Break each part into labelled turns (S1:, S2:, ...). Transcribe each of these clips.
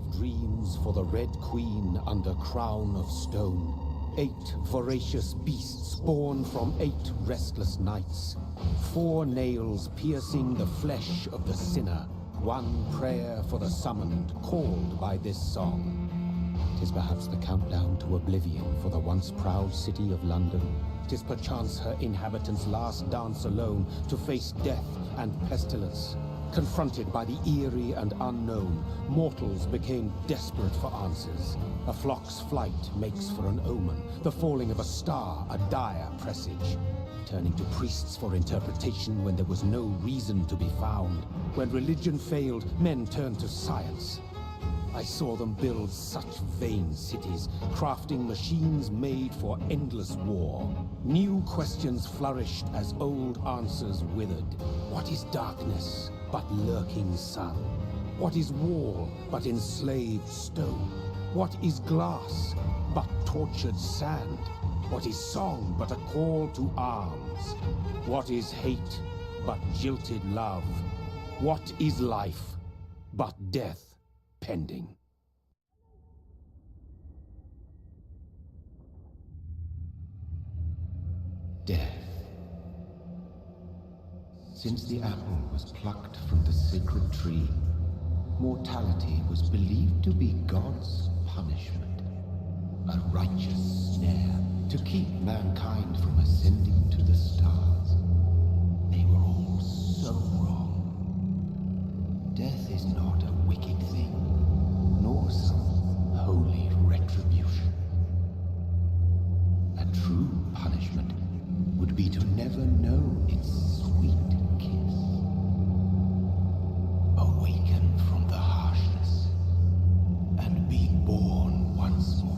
S1: of dreams for the Red Queen under crown of stone. 8 voracious beasts born from 8 restless nights. 4 nails piercing the flesh of the sinner. 1 prayer for the summoned, called by this song. 'Tis perhaps the countdown to oblivion for the once proud city of London. 'Tis perchance her inhabitants' last dance alone to face death and pestilence. Confronted by the eerie and unknown, mortals became desperate for answers. A flock's flight makes for an omen, the falling of a star a dire presage. Turning to priests for interpretation when there was no reason to be found. When religion failed, men turned to science. I saw them build such vain cities, crafting machines made for endless war. New questions flourished as old answers withered. What is darkness but lurking sun? What is wall but enslaved stone? What is glass but tortured sand? What is song but a call to arms? What is hate but jilted love? What is life but death pending?
S2: Death. Since the apple was plucked from the sacred tree, mortality was believed to be God's punishment, a righteous snare to keep mankind from ascending to the stars. They were all so wrong. Death is not a wicked thing, nor some holy retribution. A true punishment would be to never know its sweet kiss. Awaken from the harshness and be born once more.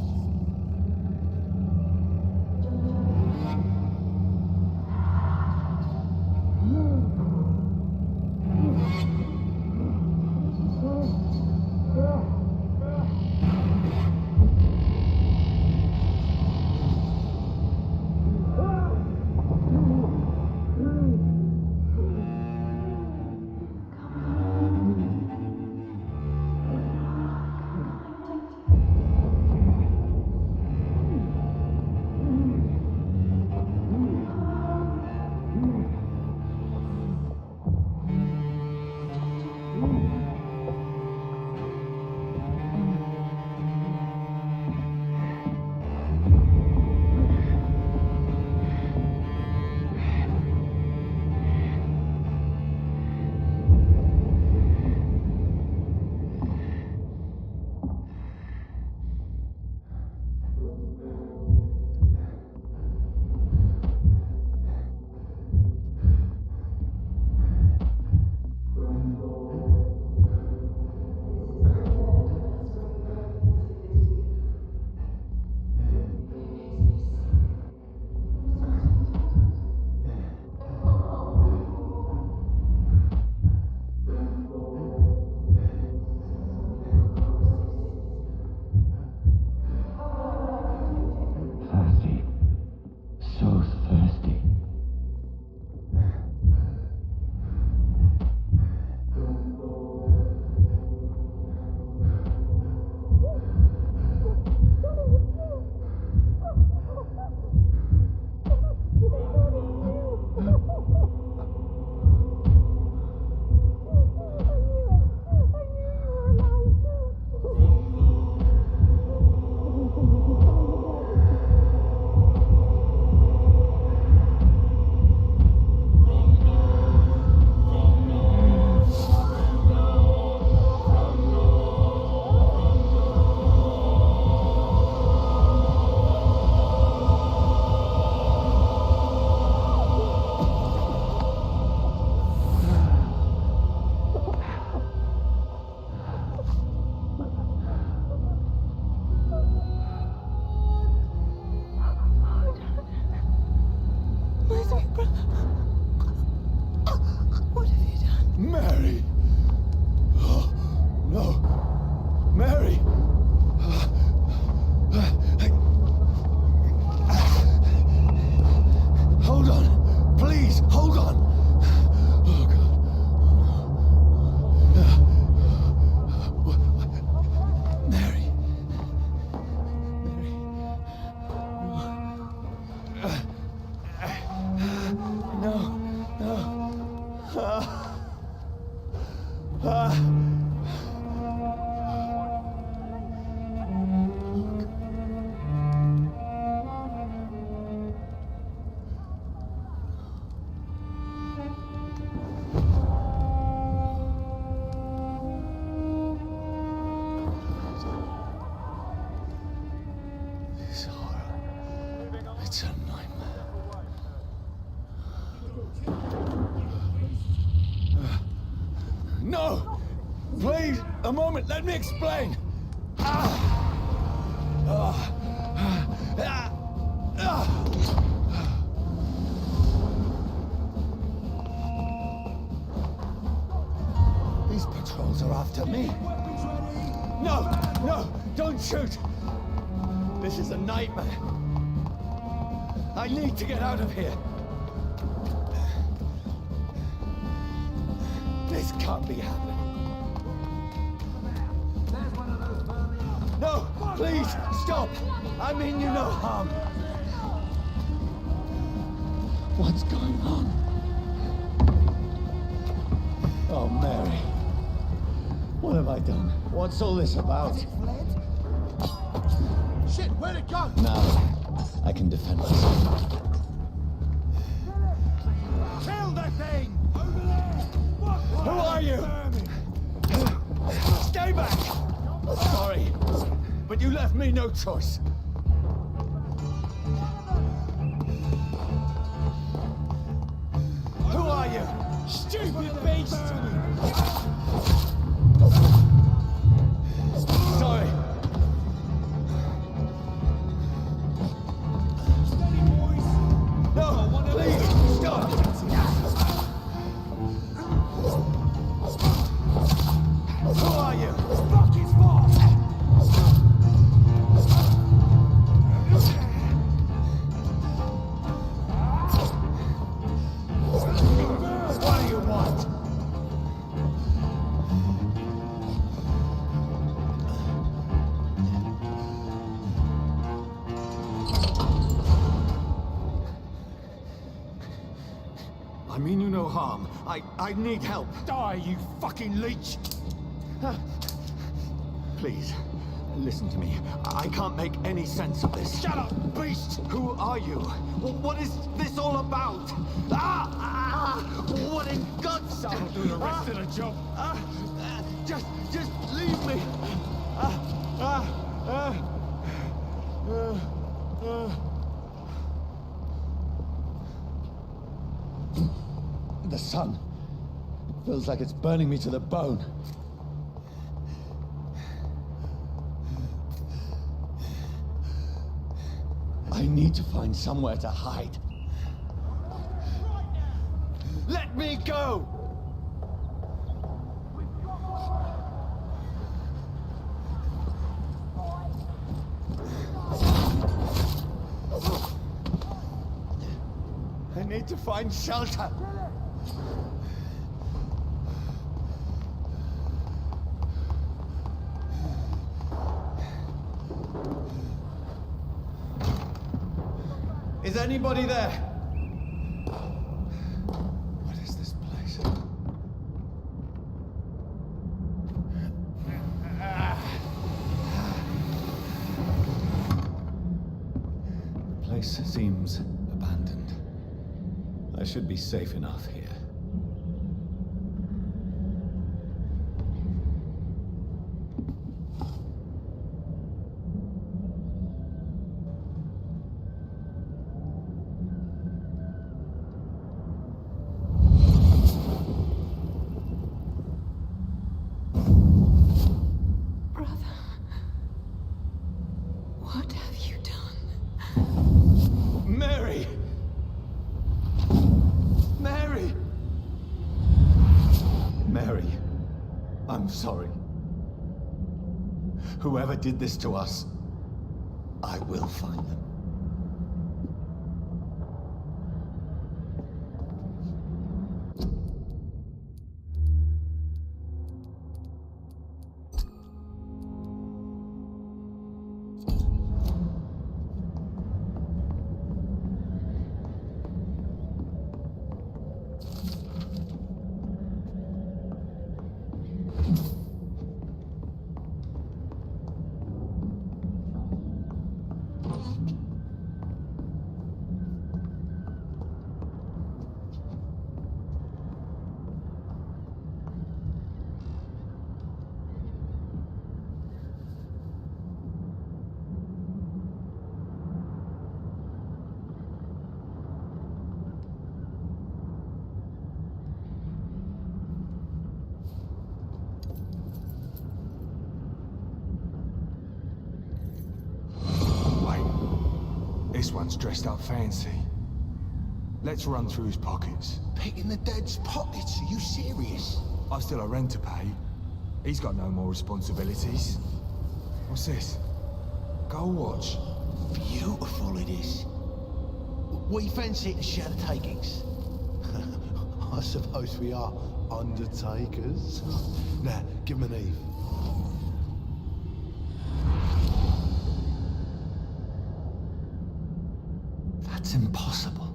S1: It's a nightmare. No! Please, a moment, let me explain! These patrols are after me. No! No! Don't shoot! This is a nightmare. I need to get out of here. This can't be happening. No, please, stop. I mean you no harm. What's going on? Oh, Mary. What have I done? What's all this about?
S3: Shit, where'd it go?
S1: Now, I can defend myself.
S3: Kill that thing! Over there!
S1: Who are you? Stay back! Sorry, but you left me no choice. Who are you?
S3: Stupid beast!
S1: Sorry. No, please, stop! Who are you?
S3: Fuck his boss!
S1: What do you want? I mean you no harm. I need help.
S3: Die, you fucking leech!
S1: Please, listen to me. I can't make any sense of this.
S3: Shut up, beast!
S1: Who are you? What is this all about? What in God's name?
S3: I'll do the rest of the job.
S1: Just leave me. The sun. It feels like it's burning me to the bone. I need to find somewhere to hide. Let me go! I need to find shelter. Is anybody there? What is this place? The place seems abandoned. I should be safe enough here.
S4: What have you done?
S1: Mary! Mary! Mary, I'm sorry. Whoever did this to us, I will find them.
S3: Everyone's dressed up fancy. Let's run through his pockets.
S5: Picking the dead's pockets? Are you serious?
S3: I've still a rent to pay. He's got no more responsibilities. What's this? Gold watch.
S5: Beautiful it is. We fancy it to share the takings. I suppose we are undertakers. Now, give him an Eve.
S2: That's impossible.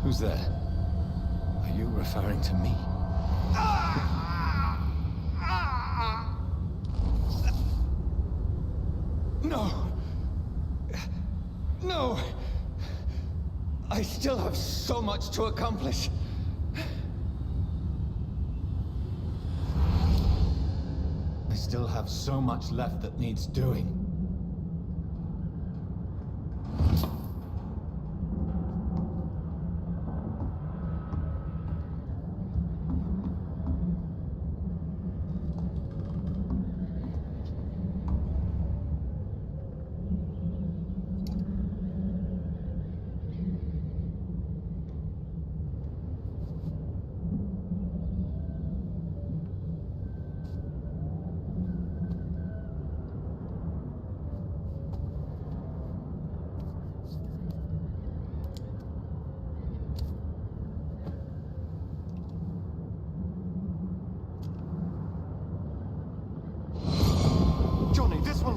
S1: Who's there? Are you referring to me? No! No! I still have so much to accomplish. I still have so much left that needs doing.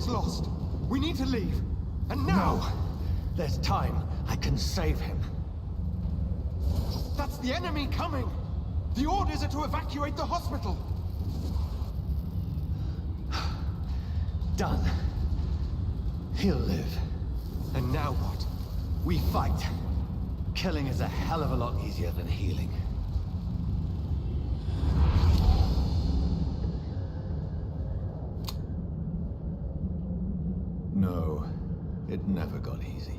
S3: Lost. We need to leave. And now!
S1: No. There's time. I can save him.
S3: That's the enemy coming! The orders are to evacuate the hospital!
S1: Done. He'll live.
S3: And now what?
S1: We fight. Killing is a hell of a lot easier than healing. No, it never got easy.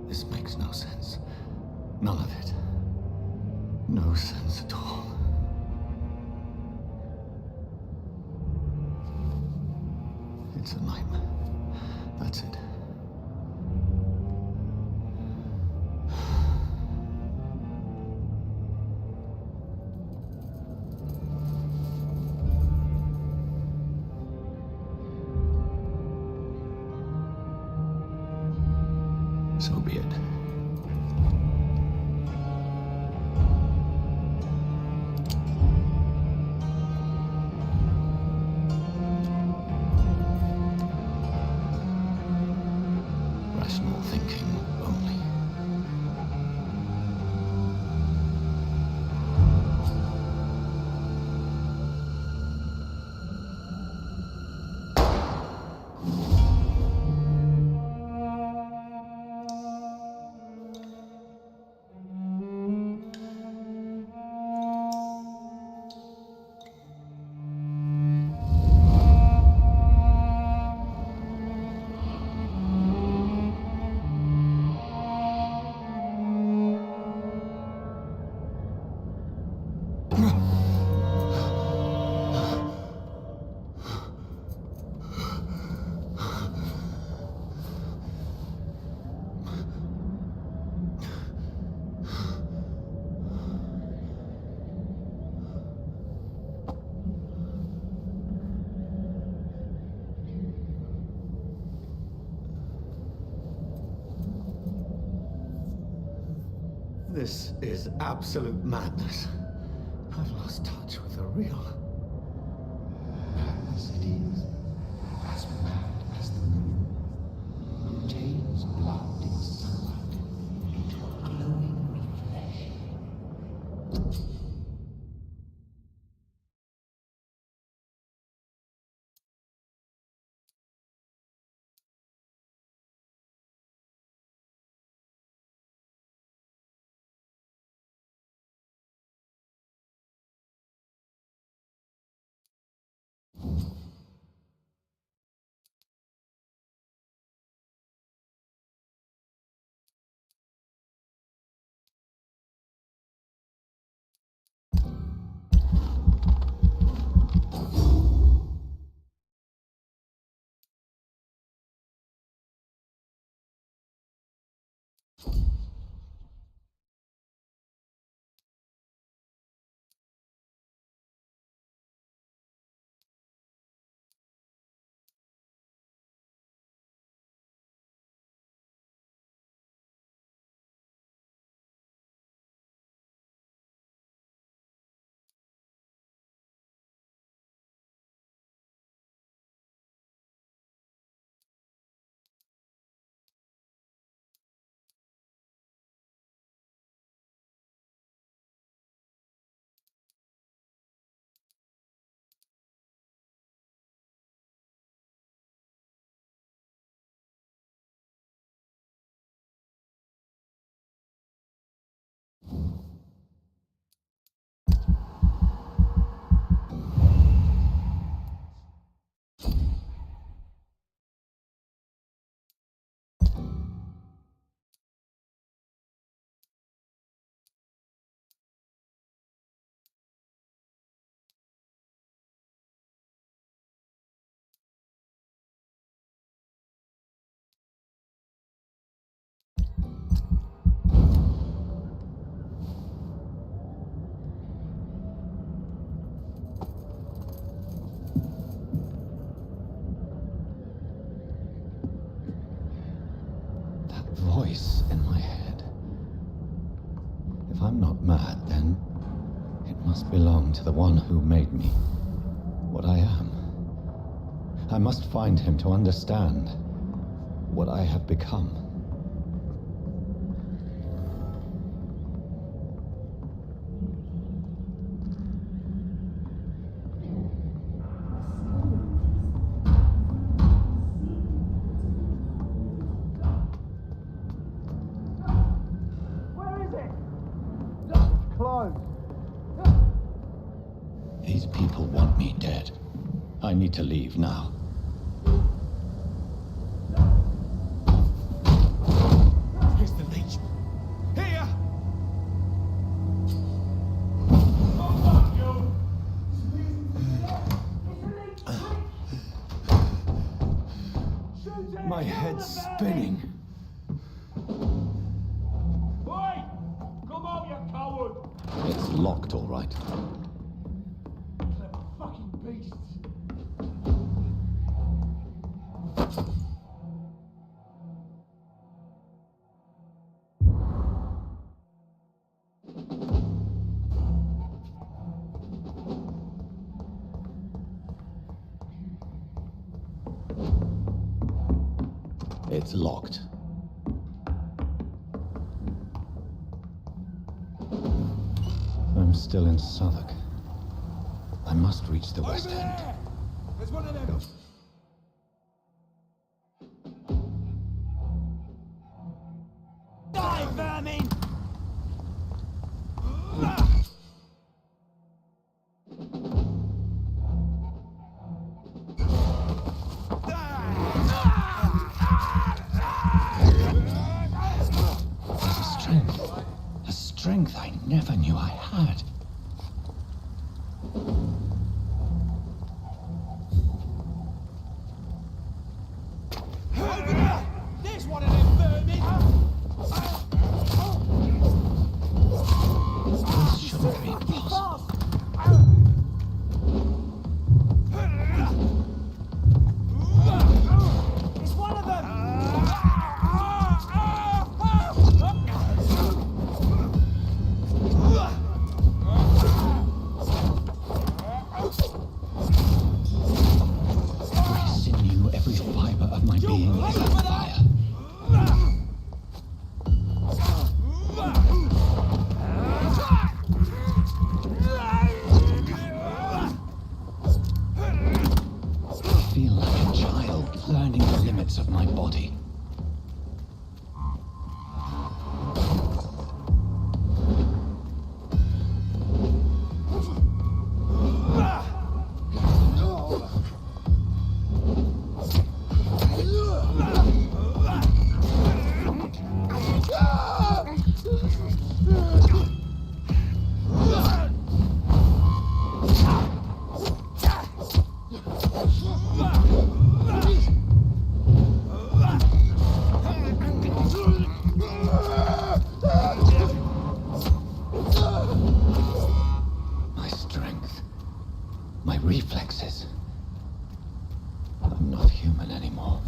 S1: This makes no sense. None of it. No sense at all. It's a nightmare. That's it. So be it. Rational thinking only. This is absolute madness. I've lost touch with the real.
S2: As it is, as mad as the moon, obtains blinding sunlight into a glowing reflection. Voice in my head. If I'm not mad, then it must belong to the one who made me what I am. I must find him to understand what I have become. These people want me dead. I need to leave now.
S3: Here's the leech. Here!
S1: My head's spinning.
S3: Oi! Come on, you coward!
S2: It's locked, all right.
S3: Clever fucking beasts.
S2: It's locked. I'm still in Southwark. I must reach the West End.
S3: There's one of them. Die, vermin!
S2: A strength I never knew I had. of my being is on fire. I feel like a child learning the limits of my body. My reflexes. I'm not human anymore.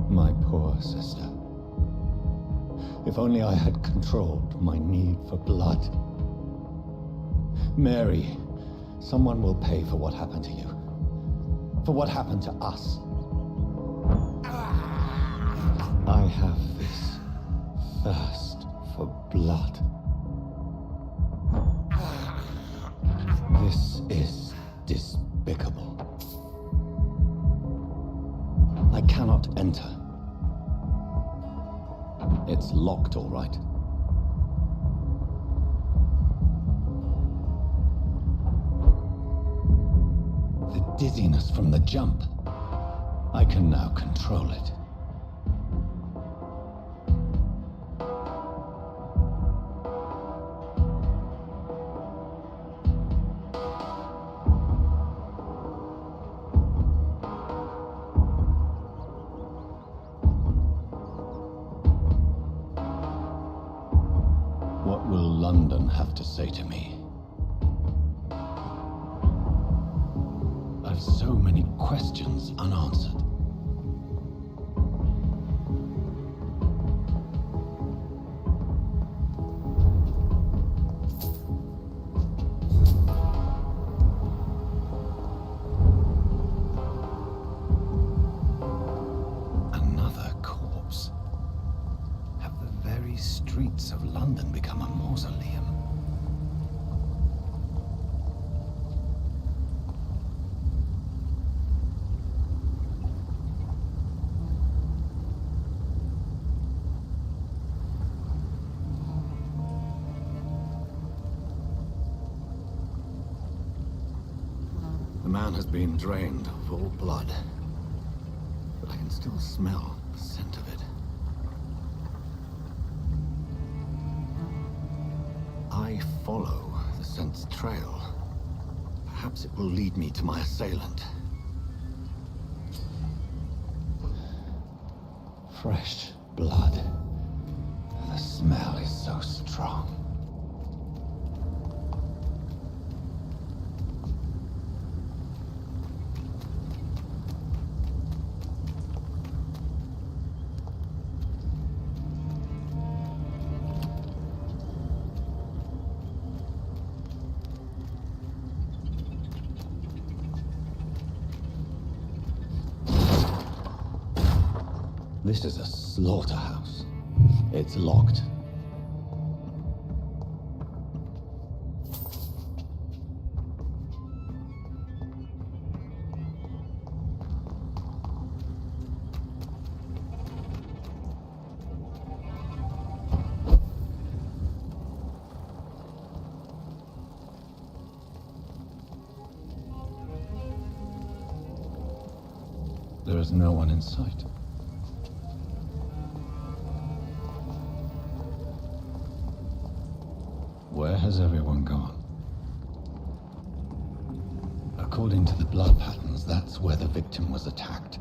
S2: My poor sister. If only I had controlled my need for blood. Mary, someone will pay for what happened to you. For what happened to us. I have this thirst for blood. This is despicable. I cannot enter. It's locked, all right. The dizziness from the jump. I can now control it. What will London have to say to me? I've so many questions unanswered. Another corpse. Have the very streets of London become a mausoleum? The man has been drained of all blood, but I can still smell the scent of it. I follow the scent's trail. Perhaps it will lead me to my assailant. Fresh blood. The smell is so strong. This is a slaughterhouse. It's locked. There is no one in sight. Where has everyone gone? According to the blood patterns, that's where the victim was attacked.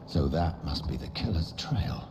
S2: So that must be the killer's trail.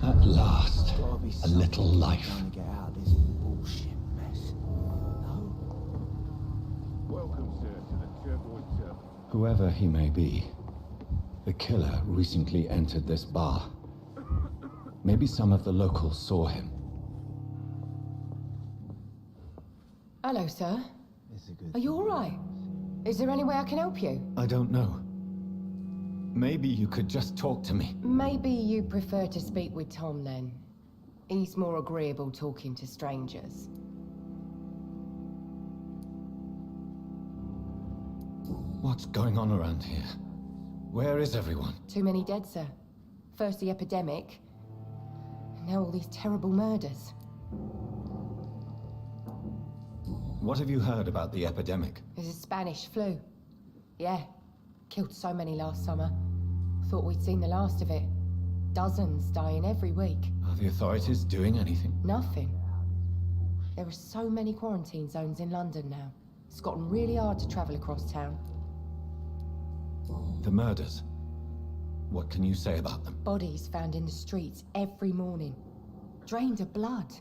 S2: At last, a little life.
S5: Trying to get out of this bullshit mess. No?
S6: Welcome, sir, to the Turquoise Turf.
S2: Whoever he may be, the killer recently entered this bar. Maybe some of the locals saw him.
S7: Hello, sir. Are you all right? Is there any way I can help you?
S2: I don't know. Maybe you could just talk to me.
S7: Maybe you prefer to speak with Tom, then. He's more agreeable talking to strangers.
S2: What's going on around here? Where is everyone?
S7: Too many dead, sir. First the epidemic, now all these terrible murders.
S2: What have you heard about the epidemic?
S7: There's a Spanish flu. Yeah, killed so many last summer. Thought we'd seen the last of it. Dozens dying every week.
S2: Are the authorities doing anything?
S7: Nothing. There are so many quarantine zones in London now. It's gotten really hard to travel across town.
S8: The murders. What can you say about them?
S7: Bodies found in the streets every morning. Drained of blood.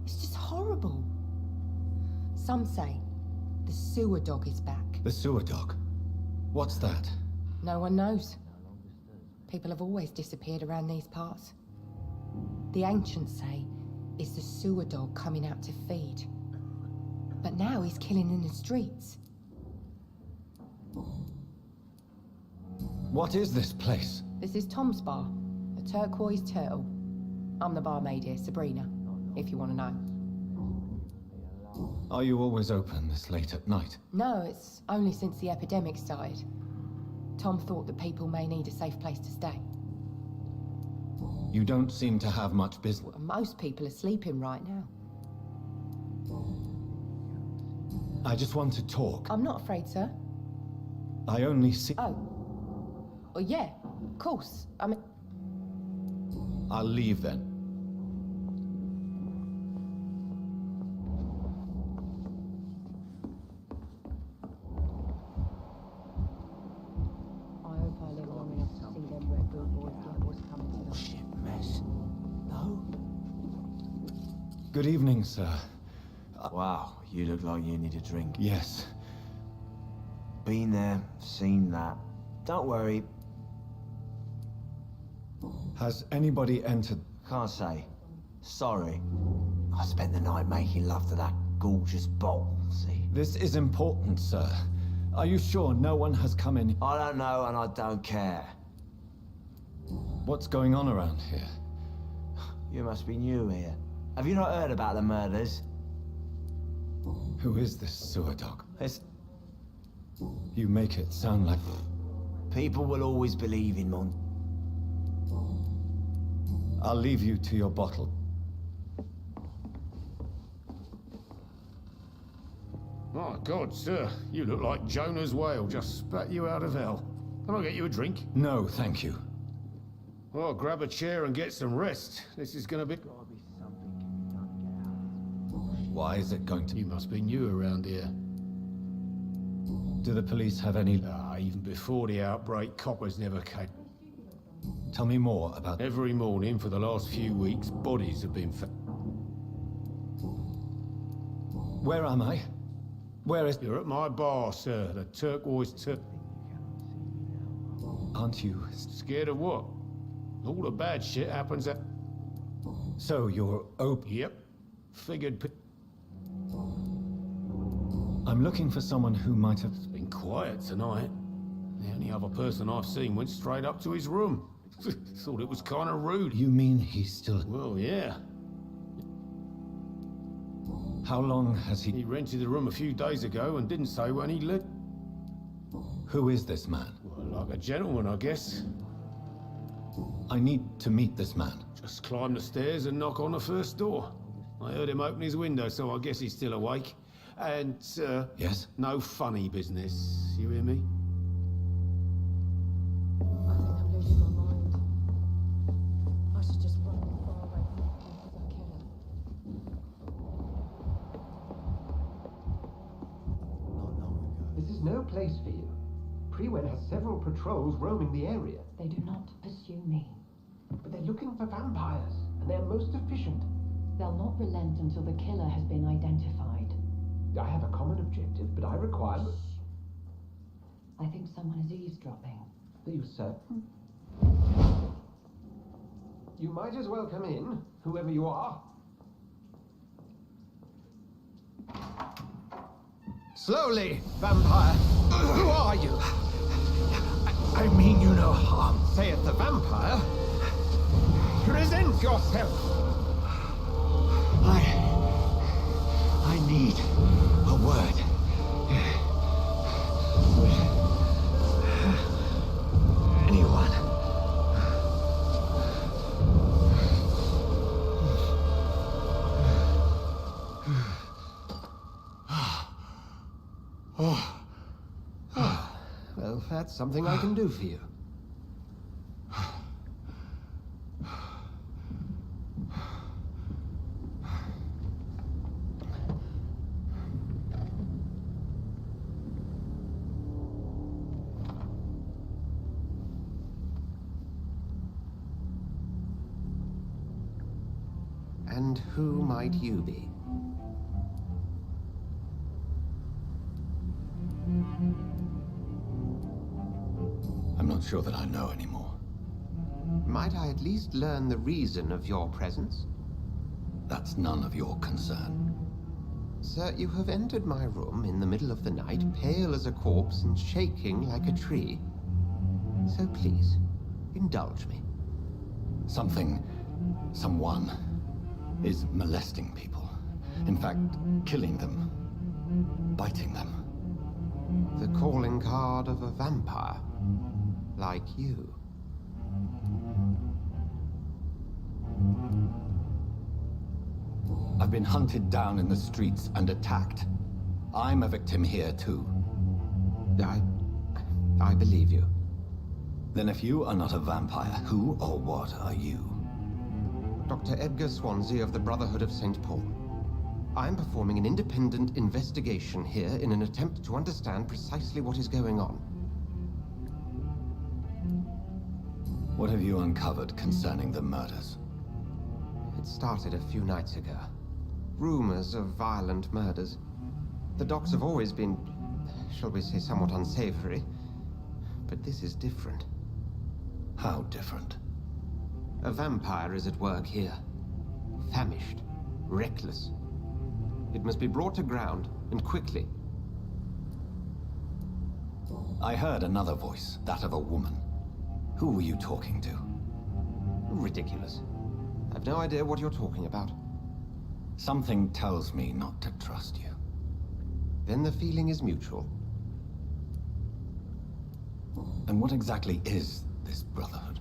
S7: It's just horrible. Some say the sewer dog is back.
S8: The sewer dog? What's that?
S7: No one knows. People have always disappeared around these parts. The ancients say it's the sewer dog coming out to feed. But now he's killing in the streets.
S8: What is this place?
S7: This is Tom's bar, a turquoise turtle. I'm the barmaid here, Sabrina, if you want to know.
S8: Are you always open this late at night?
S7: No, it's only since the epidemic started. Tom thought that people may need a safe place to stay.
S8: You don't seem to have much business.
S7: Well, most people are sleeping right now.
S8: I just want to talk.
S7: I'm not afraid, sir.
S8: I only see...
S7: Oh. Well, yeah, of course. I mean...
S8: I'll leave then.
S7: I hope I live long enough to see them Red Bull boys get what's coming to them.
S5: Shit mess. No?
S8: Good evening, sir.
S9: Wow, you look like you need a drink.
S8: Yes.
S9: Been there, seen that. Don't worry,
S8: Has anybody entered?
S9: can't say. Sorry. I spent the night making love to that gorgeous bowl, see?
S8: This is important, sir. Are you sure no one has come in?
S9: I don't know and I don't care.
S8: What's going on around here?
S9: You must be new here. Have you not heard about the murders?
S8: Who is this sewer dog?
S9: It's...
S8: You make it sound like...
S9: People will always believe in Mon...
S8: I'll leave you to your bottle.
S6: My God, sir, you look like Jonah's whale just spat you out of hell. Can I get you a drink?
S8: No, thank you.
S6: Well, grab a chair and get some rest. This is gonna be...
S8: Why is it going to...
S6: You must be new around here.
S8: Do the police have any...
S6: Even before the outbreak, coppers never came.
S8: Tell me more about...
S6: Every morning for the last few weeks, bodies have been found.
S8: Where am I? Where is...
S6: You're at my bar, sir, the turquoise
S8: Aren't you...
S6: Scared of what? All the bad shit happens at...
S8: So you're open...
S6: Yep. Figured...
S8: I'm looking for someone who might have...
S6: It's been quiet tonight. The only other person I've seen went straight up to his room. Thought it was kind of rude.
S8: You mean he's still...
S6: Well, yeah.
S8: How long has
S6: He
S8: he...
S6: rented the room a few days ago and didn't say when he left.
S8: Who is this man?
S6: Well, like a gentleman, I guess.
S8: I need to meet this man.
S6: Just climb the stairs and knock on the first door. I heard him open his window, so I guess he's still awake. And,
S8: Yes?
S6: no funny business. You hear me?
S7: I think I'm losing my mind. I should just run as far away from this place as I can.
S5: Not long ago.
S10: This is no place for you. Prewen has several patrols roaming the area,
S4: They do not pursue me.
S10: but they're looking for vampires, and they're most efficient.
S4: They'll not relent until the killer has been identified.
S10: I have a common objective, but I require...
S4: I think someone is eavesdropping.
S10: Are you certain? You might as well come in, whoever you are.
S5: Slowly, vampire. Who are you? I mean you no harm, saith the vampire. Present yourself. I need a word. Anyone?
S10: Well, that's something I can do for you.
S11: And who might you be?
S8: I'm not sure that I know anymore.
S11: Might I at least learn the reason of your presence?
S8: That's none of your concern.
S11: Sir, you have entered my room in the middle of the night, pale as a corpse and shaking like a tree. So please, indulge me.
S8: Someone is molesting people. In fact, killing them. Biting them.
S11: The calling card of a vampire. Like you.
S8: I've been hunted down in the streets and attacked. I'm a victim here too.
S11: I believe you.
S8: Then if you are not a vampire, who or what are you?
S11: Dr. Edgar Swansea of the Brotherhood of St. Paul. I'm performing an independent investigation here in an attempt to understand precisely what is going on.
S8: What have you uncovered concerning the murders?
S11: It started a few nights ago. Rumors of violent murders. The docs have always been, shall we say, somewhat unsavory. But this is different.
S8: How different?
S11: A vampire is at work here. Famished. Reckless. It must be brought to ground, and quickly.
S8: I heard another voice, that of a woman. Who were you talking to?
S11: Ridiculous. I've no idea what you're talking about.
S8: Something tells me not to trust you.
S11: Then the feeling is mutual.
S8: And what exactly is this Brotherhood?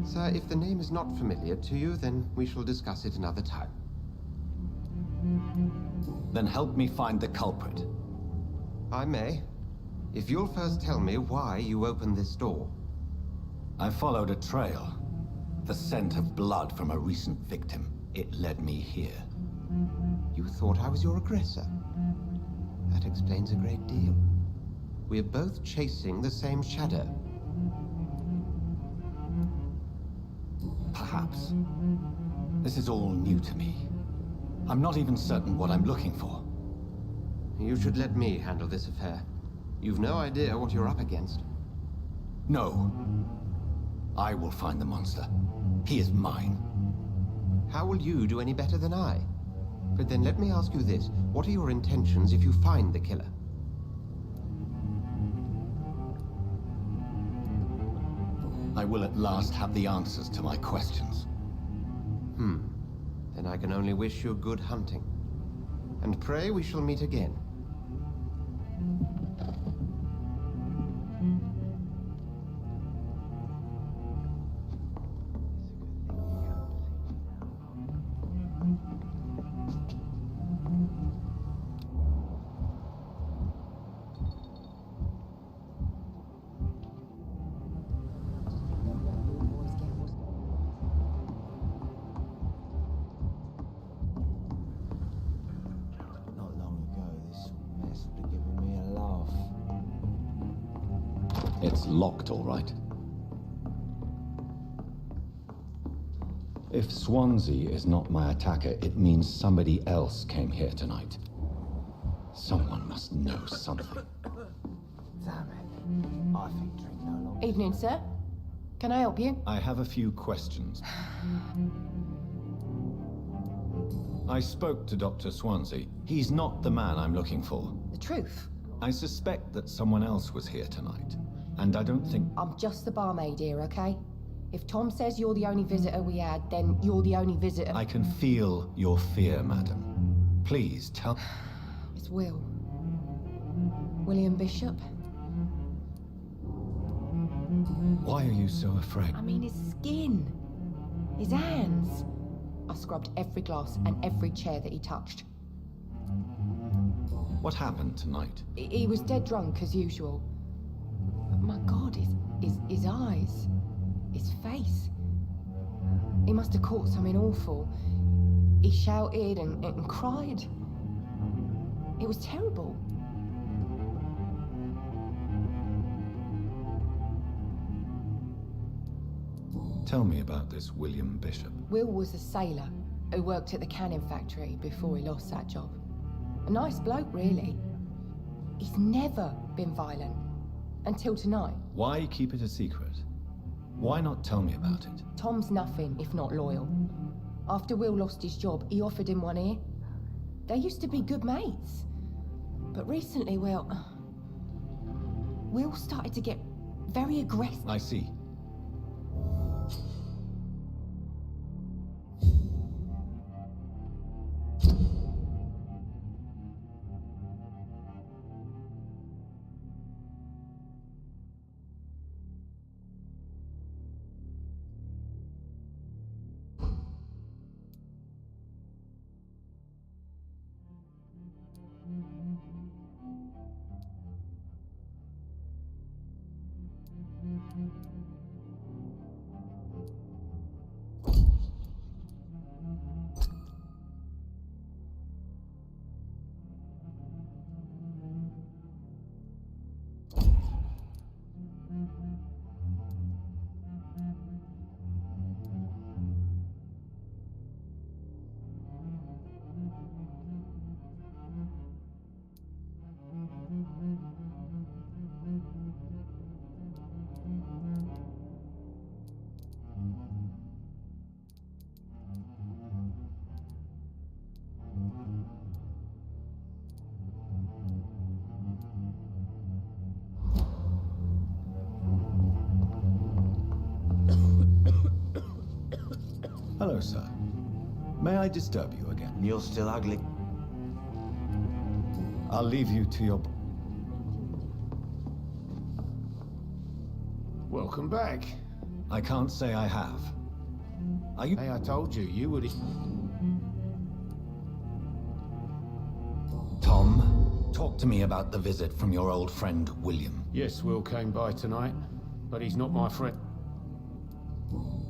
S11: Sir, if the name is not familiar to you, then we shall discuss it another time.
S8: Then help me find the culprit.
S11: I may. If you'll first tell me why you opened this door.
S8: I followed a trail. The scent of blood from a recent victim. It led me here.
S11: You thought I was your aggressor? That explains a great deal. We're both chasing the same shadow.
S8: Perhaps. This is all new to me. I'm not even certain what I'm looking for.
S11: You should let me handle this affair. You've no idea what you're up against.
S8: No. I will find the monster. He is mine.
S11: How will you do any better than I? But then let me ask you this. What are your intentions if you find the killer?
S8: I will at last have the answers to my questions.
S11: Then I can only wish you good hunting. And pray we shall meet again.
S8: It's locked, all right. If Swansea is not my attacker, it means somebody else came here tonight. Someone must know something.
S9: Damn it. I think drink no longer.
S7: Evening, sir. Can I help you?
S8: I have a few questions. I spoke to Dr. Swansea. He's not the man I'm looking for.
S7: The truth?
S8: I suspect that someone else was here tonight. And I don't think...
S7: I'm just the barmaid here, okay? If Tom says you're the only visitor we had, then you're the only visitor...
S8: I can feel your fear, madam. Please, tell...
S7: It's Will. William Bishop.
S8: Why are you so afraid?
S7: I mean, his skin. His hands. I scrubbed every glass and every chair that he touched.
S8: What happened tonight?
S7: He was dead drunk, as usual. But my God, his eyes. His face. He must have caught something awful. He shouted and cried. It was terrible.
S8: Tell me about this William Bishop.
S7: Will was a sailor. who worked at the canning factory before he lost that job. A nice bloke, really. He's never been violent. Until tonight.
S8: Why keep it a secret? Why not tell me about it?
S7: Tom's nothing if not loyal. After Will lost his job, he offered him one ear. They used to be good mates. But recently, Will started to get very aggressive.
S8: I see. Hello, sir. May I disturb you again?
S9: You're still ugly.
S8: I'll leave you to your...
S6: Welcome back.
S8: I can't say I have. Are you...
S6: Hey, I told you, you would...
S8: Tom, talk to me about the visit from your old friend, William.
S6: Yes, Will came by tonight, but he's not my friend.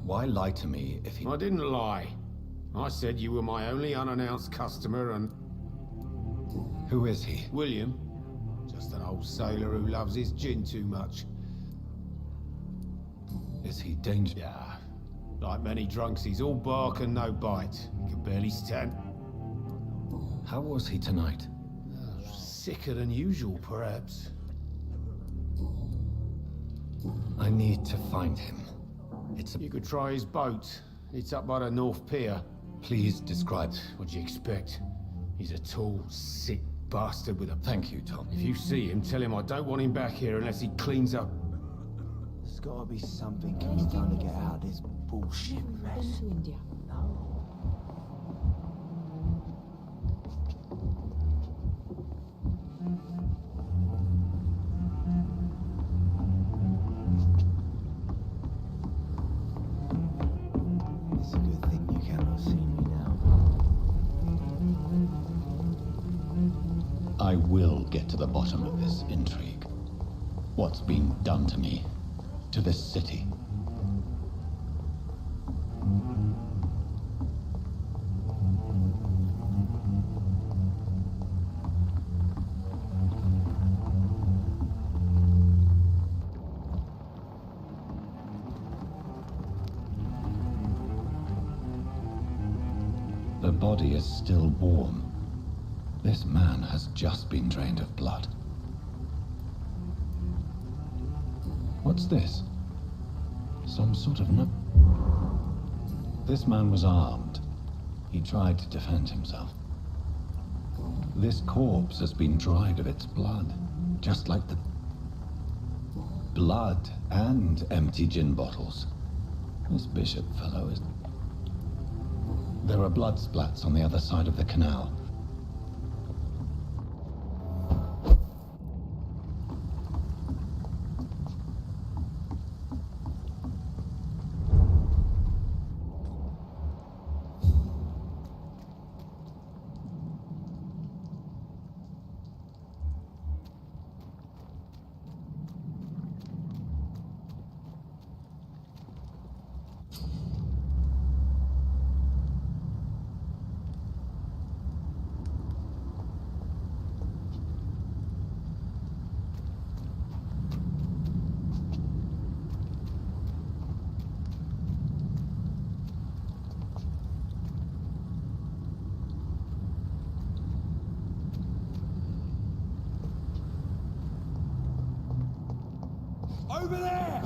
S8: Why lie to me if he...
S6: I didn't lie. I said you were my only unannounced customer and...
S8: Who is he?
S6: William. Just an old sailor who loves his gin too much.
S8: Is he dangerous?
S6: Yeah. Like many drunks, he's all bark and no bite. He can barely stand.
S8: How was he tonight?
S6: Sicker than usual, perhaps.
S8: I need to find him.
S6: You could try his boat. It's up by the North Pier.
S8: Please describe.
S6: What'd you expect? He's a tall, sick bastard with a...
S8: Thank you, Tom.
S6: If you see him, tell him I don't want him back here unless he cleans up.
S9: There's gotta be something he's done to get out of this bullshit mess.
S7: To India.
S9: It's a good thing you cannot see me now.
S8: I will get to the bottom of this intrigue. What's been done to me, to this city. The body is still warm. This man has just been drained of blood. What's this? Some sort of This man was armed. He tried to defend himself. This corpse has been dried of its blood, just like the blood and empty gin bottles. This bishop fellow is... There are blood splats on the other side of the canal.
S3: Over there!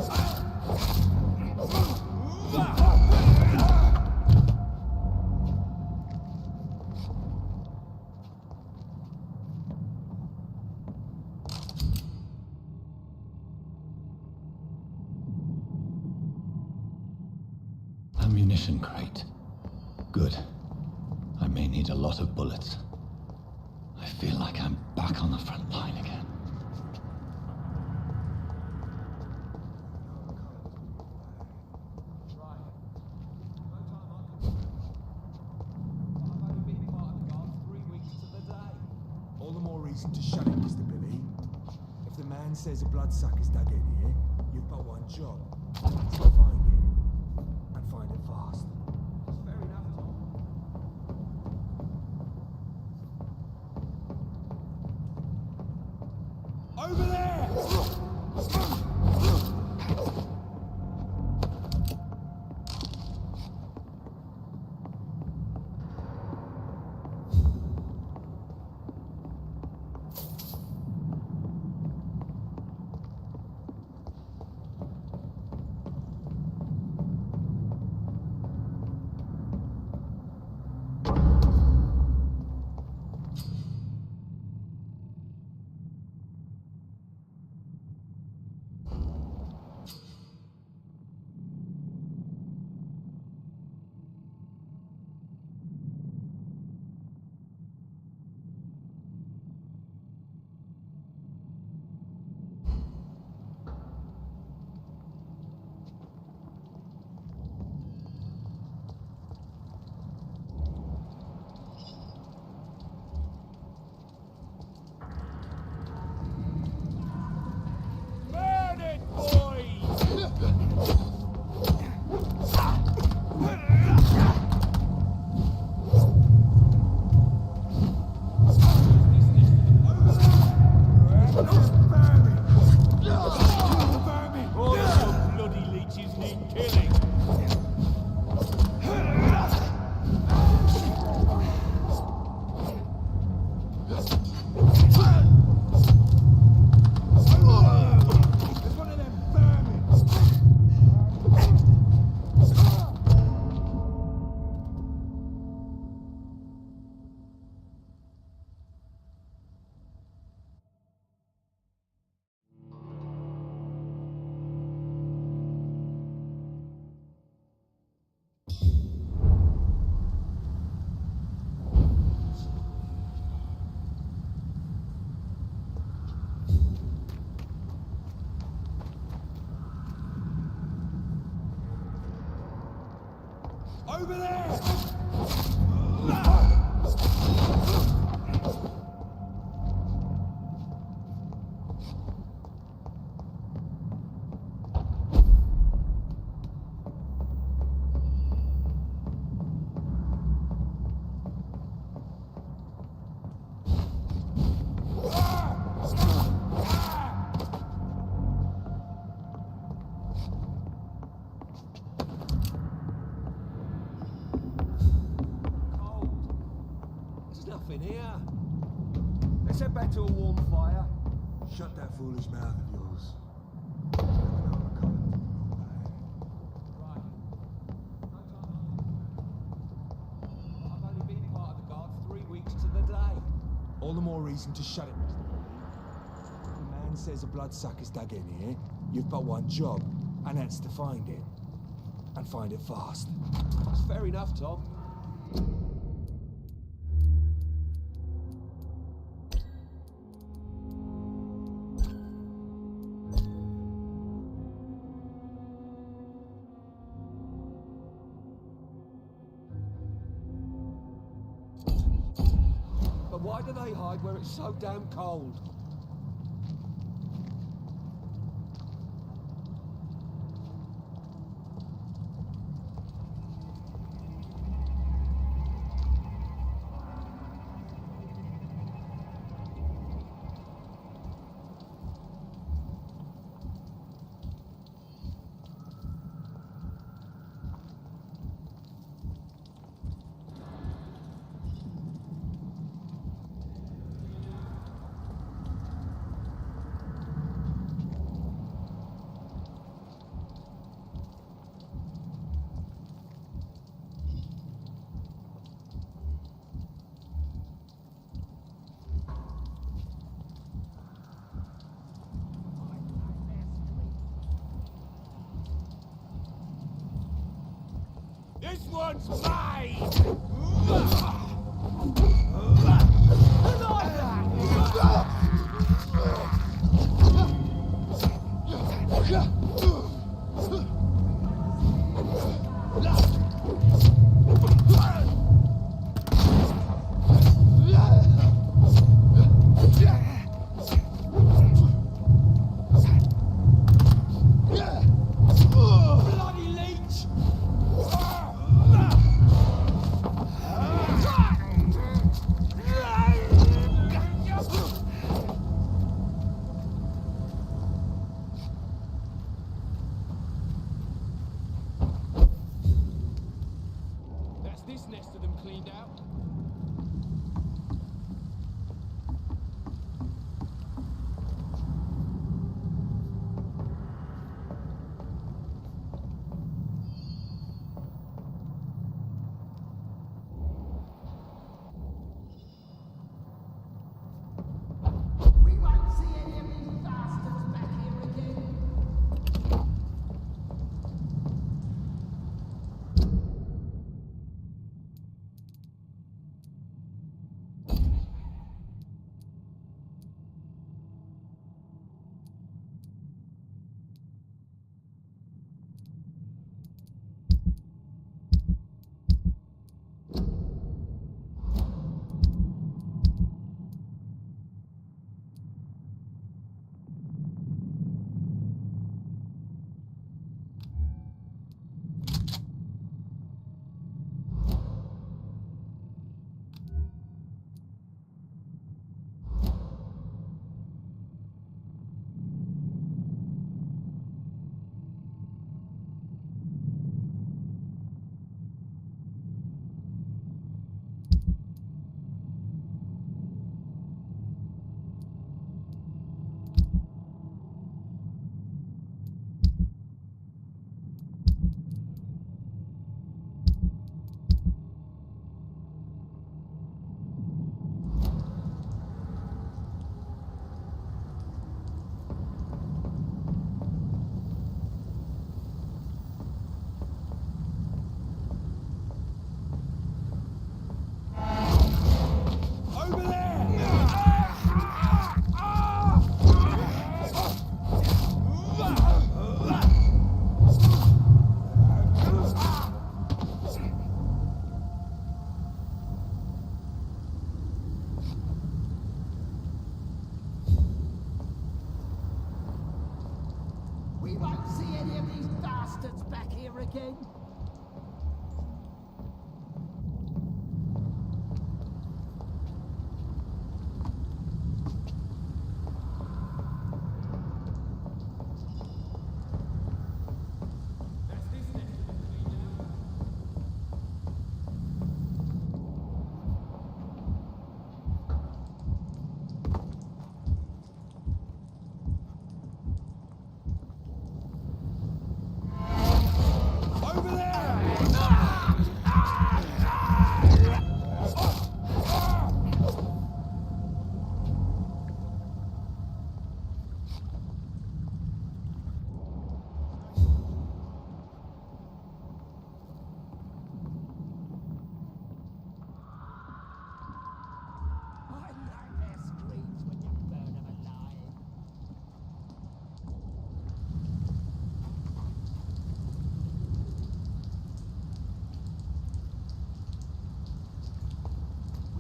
S8: Ammunition crate. Good. I may need a lot of bullets. I feel like I'm back on the front line again.
S3: All the more reason to shut it, Mr. Billy. If the man says a bloodsucker's dug in here, you've got one job. That's to find it. And find it fast. That's fair enough, Tom. Over there! Over there! In here. Let's head back to a warm fire. Shut that foolish mouth of yours. I've only been part of the guard 3 weeks to the day. All the more reason to shut it, Mr. Billy. If the man says a bloodsucker's dug in here, you've got one job, and that's to find it. And find it fast. That's fair enough, Tom. Why do they hide where it's so damn cold? This one's mine! This nest of them cleaned out.
S12: We won't see any of these bastards back here again.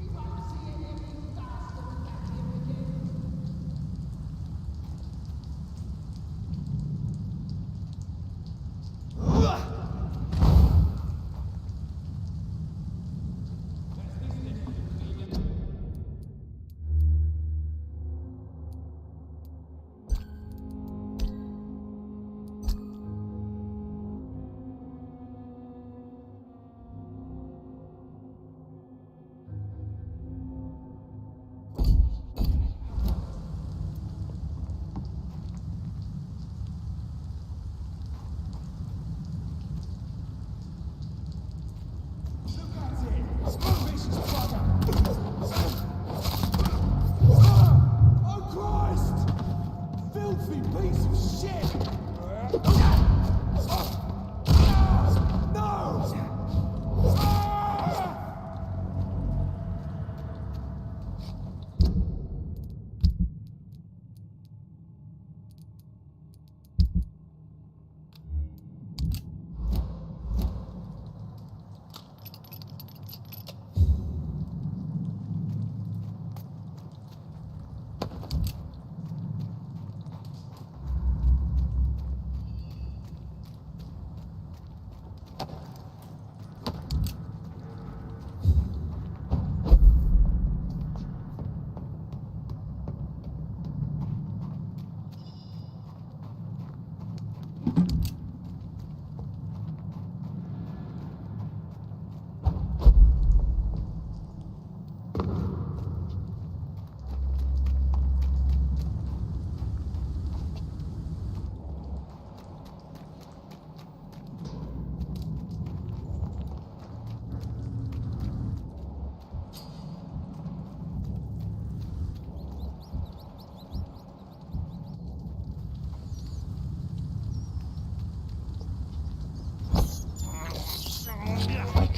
S12: We won't see any of these bastards back here again.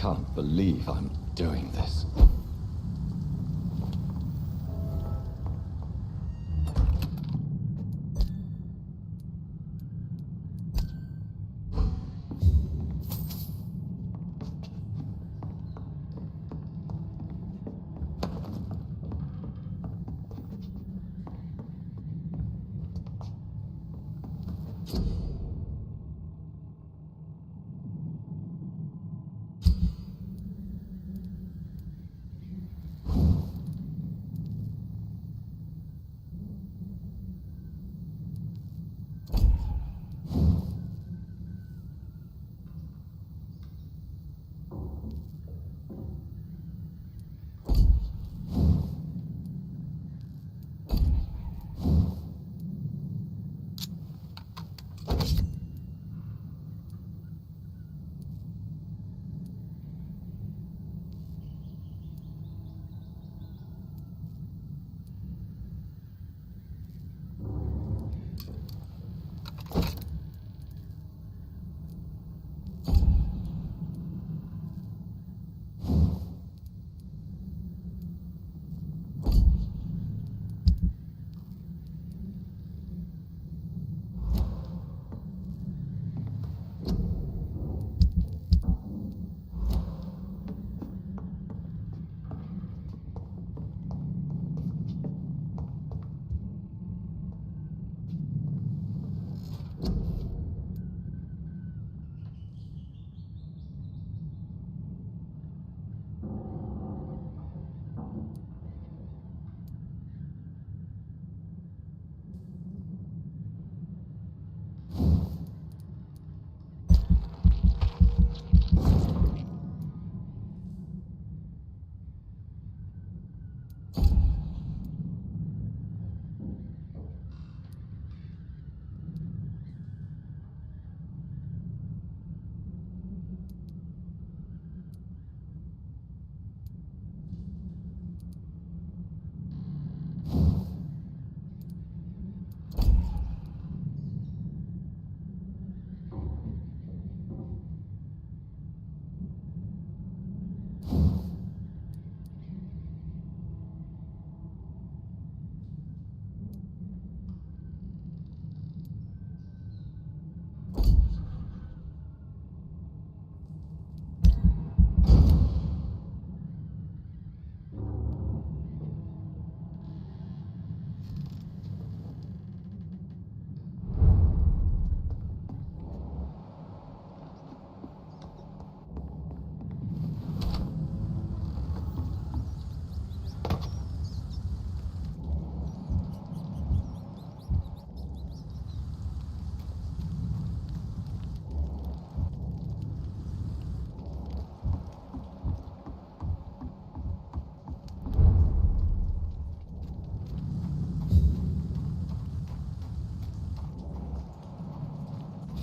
S8: can't believe I'm doing this.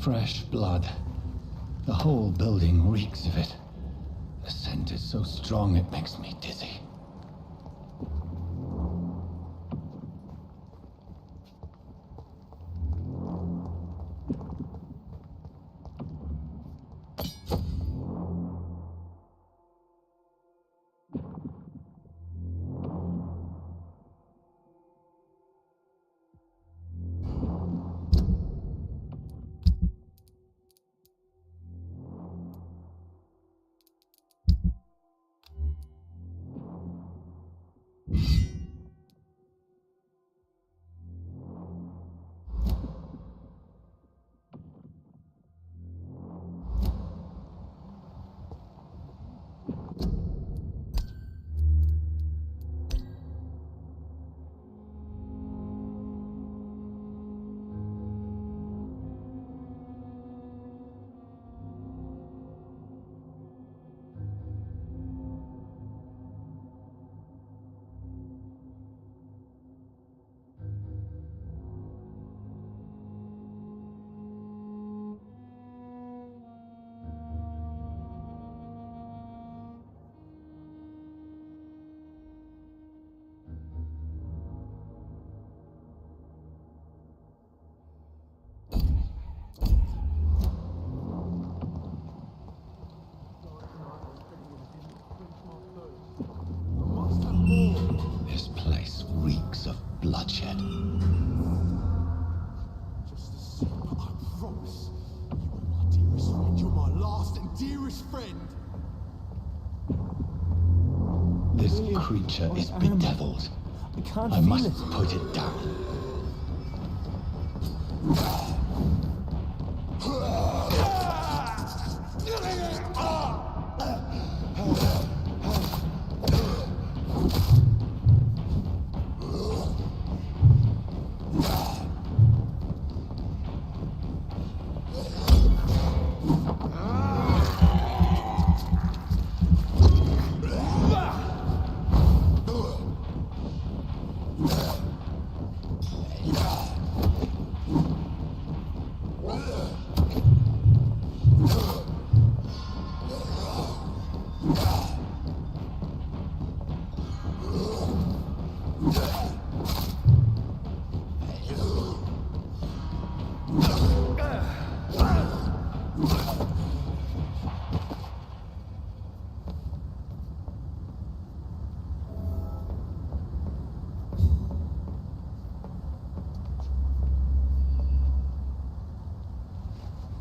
S8: Fresh blood. The whole building reeks of it. The scent is so strong it makes me dizzy. bloodshed.
S3: Just a sip, but I promise. You were my dearest friend. You're my last and dearest friend.
S8: This creature is bedeviled. I must put it down.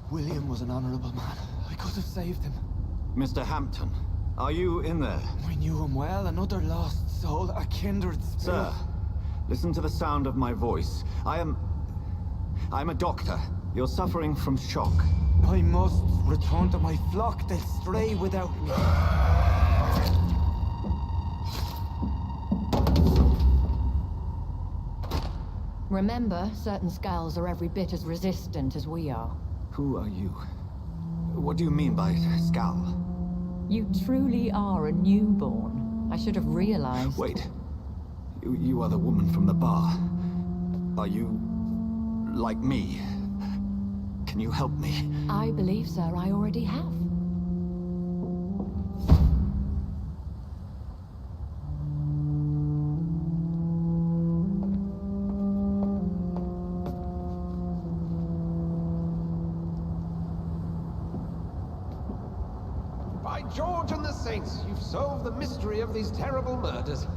S13: William was an honorable man. I could have saved him.
S14: Mr. Hampton, are you in there?
S13: I knew him well, another lost soul, a kindred spirit.
S14: Sir, listen to the sound of my voice. I'm a doctor. You're suffering from shock.
S13: I must return to my flock. They'll stray without me.
S4: Remember, certain skulls are every bit as resistant as we are.
S14: Who are you? What do you mean by Skal?
S4: You truly are a newborn. I should have realized.
S14: Wait. You are the woman from the bar. Are you... like me? Can you help me?
S4: I believe, sir, I already have.
S15: By George and the Saints, you've solved the mystery of these terrible murders.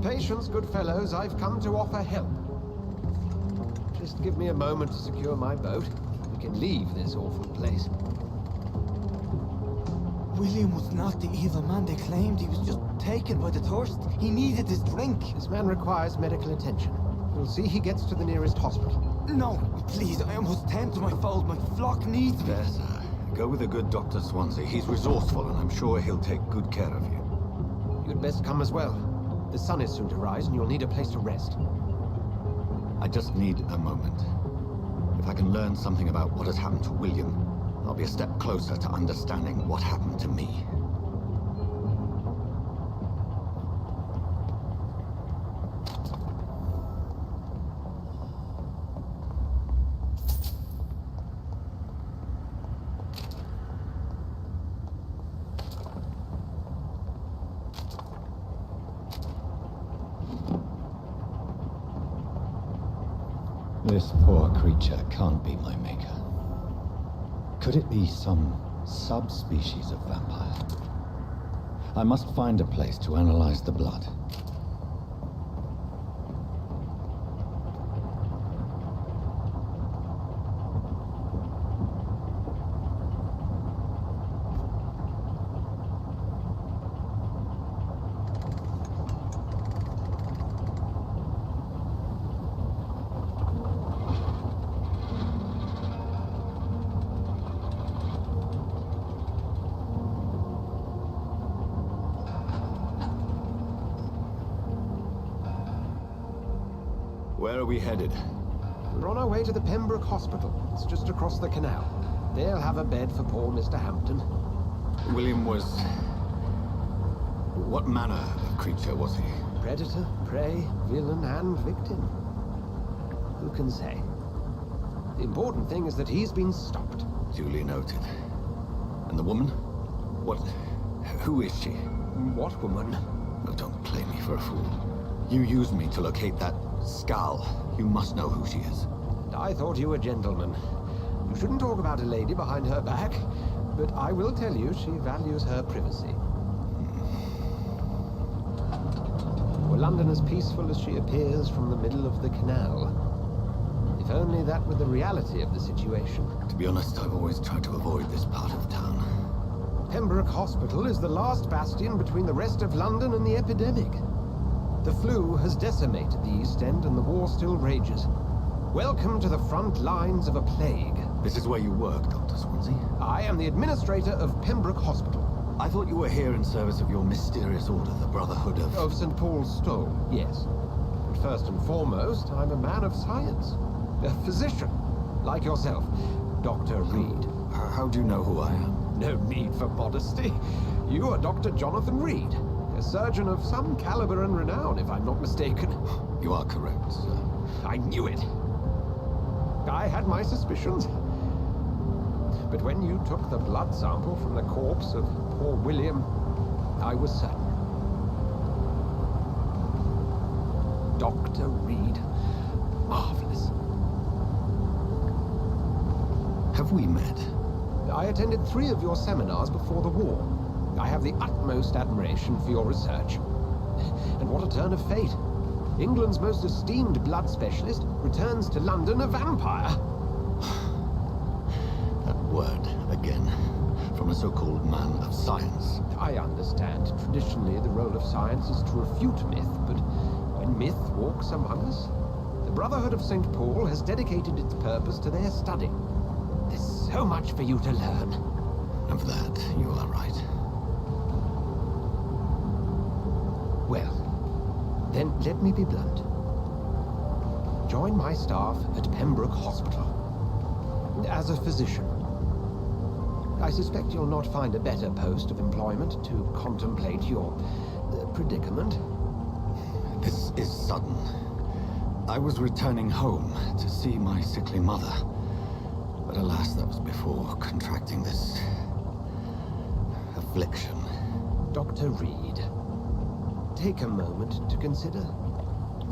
S15: Patience, good fellows, I've come to offer help. Just give me a moment to secure my boat. We can leave this awful place.
S13: William was not the evil man they claimed. He was just taken by the thirst. He needed his drink.
S15: This man requires medical attention. We'll see he gets to the nearest hospital.
S13: No, please, I must tend to my fold. My flock needs me.
S14: There, sir. Go with a good Dr. Swansea. He's resourceful, and I'm sure he'll take good care of you.
S15: You'd best come as well. The sun is soon to rise, and you'll need a place to rest.
S14: I just need a moment. If I can learn something about what has happened to William, I'll be a step closer to understanding what happened to me.
S8: This poor creature can't be my maker. Could it be some subspecies of vampire? I must find a place to analyze the blood.
S14: Where are we headed?
S15: We're on our way to the Pembroke Hospital. It's just across the canal. They'll have a bed for poor Mr. Hampton.
S14: William was... what manner of creature was he?
S15: Predator, prey, villain, and victim. Who can say? The important thing is that he's been stopped.
S14: Duly noted. And the woman? What... who is she?
S15: What woman?
S14: Oh, don't play me for a fool. You used me to locate that Skal. You must know who she is.
S15: I thought you a gentleman. You shouldn't talk about a lady behind her back, but I will tell you she values her privacy. We're London as peaceful as she appears from the middle of the canal. If only that were the reality of the situation.
S14: To be honest, I've always tried to avoid this part of town.
S15: Pembroke Hospital is the last bastion between the rest of London and the epidemic. The flu has decimated the East End and the war still rages. Welcome to the front lines of a plague.
S14: This is where you work, Dr. Swansea?
S15: I am the administrator of Pembroke Hospital.
S14: I thought you were here in service of your mysterious order, the Brotherhood of...
S15: Of St. Paul's Stole, yes. But first and foremost, I'm a man of science. A physician, like yourself, Dr. Reed.
S14: How do you know who I am?
S15: No need for modesty. You are Dr. Jonathan Reed, a surgeon of some caliber and renown, if I'm not mistaken.
S14: You are correct, sir.
S15: I knew it. I had my suspicions. But when you took the blood sample from the corpse of poor William, I was certain. Dr. Reed. Marvelous.
S14: Have we met?
S15: I attended 3 of your seminars before the war. I have the utmost admiration for your research. And what a turn of fate. England's most esteemed blood specialist returns to London a vampire.
S14: That word, again, from a so-called man of science.
S15: I understand. Traditionally, the role of science is to refute myth, but when myth walks among us, the Brotherhood of St. Paul has dedicated its purpose to their study. There's so much for you to learn.
S14: Of that, you are right.
S15: Well, then let me be blunt. Join my staff at Pembroke Hospital. As a physician. I suspect you'll not find a better post of employment to contemplate your predicament.
S14: This is sudden. I was returning home to see my sickly mother. But alas, that was before contracting this... affliction.
S15: Dr. Reed, take a moment to consider.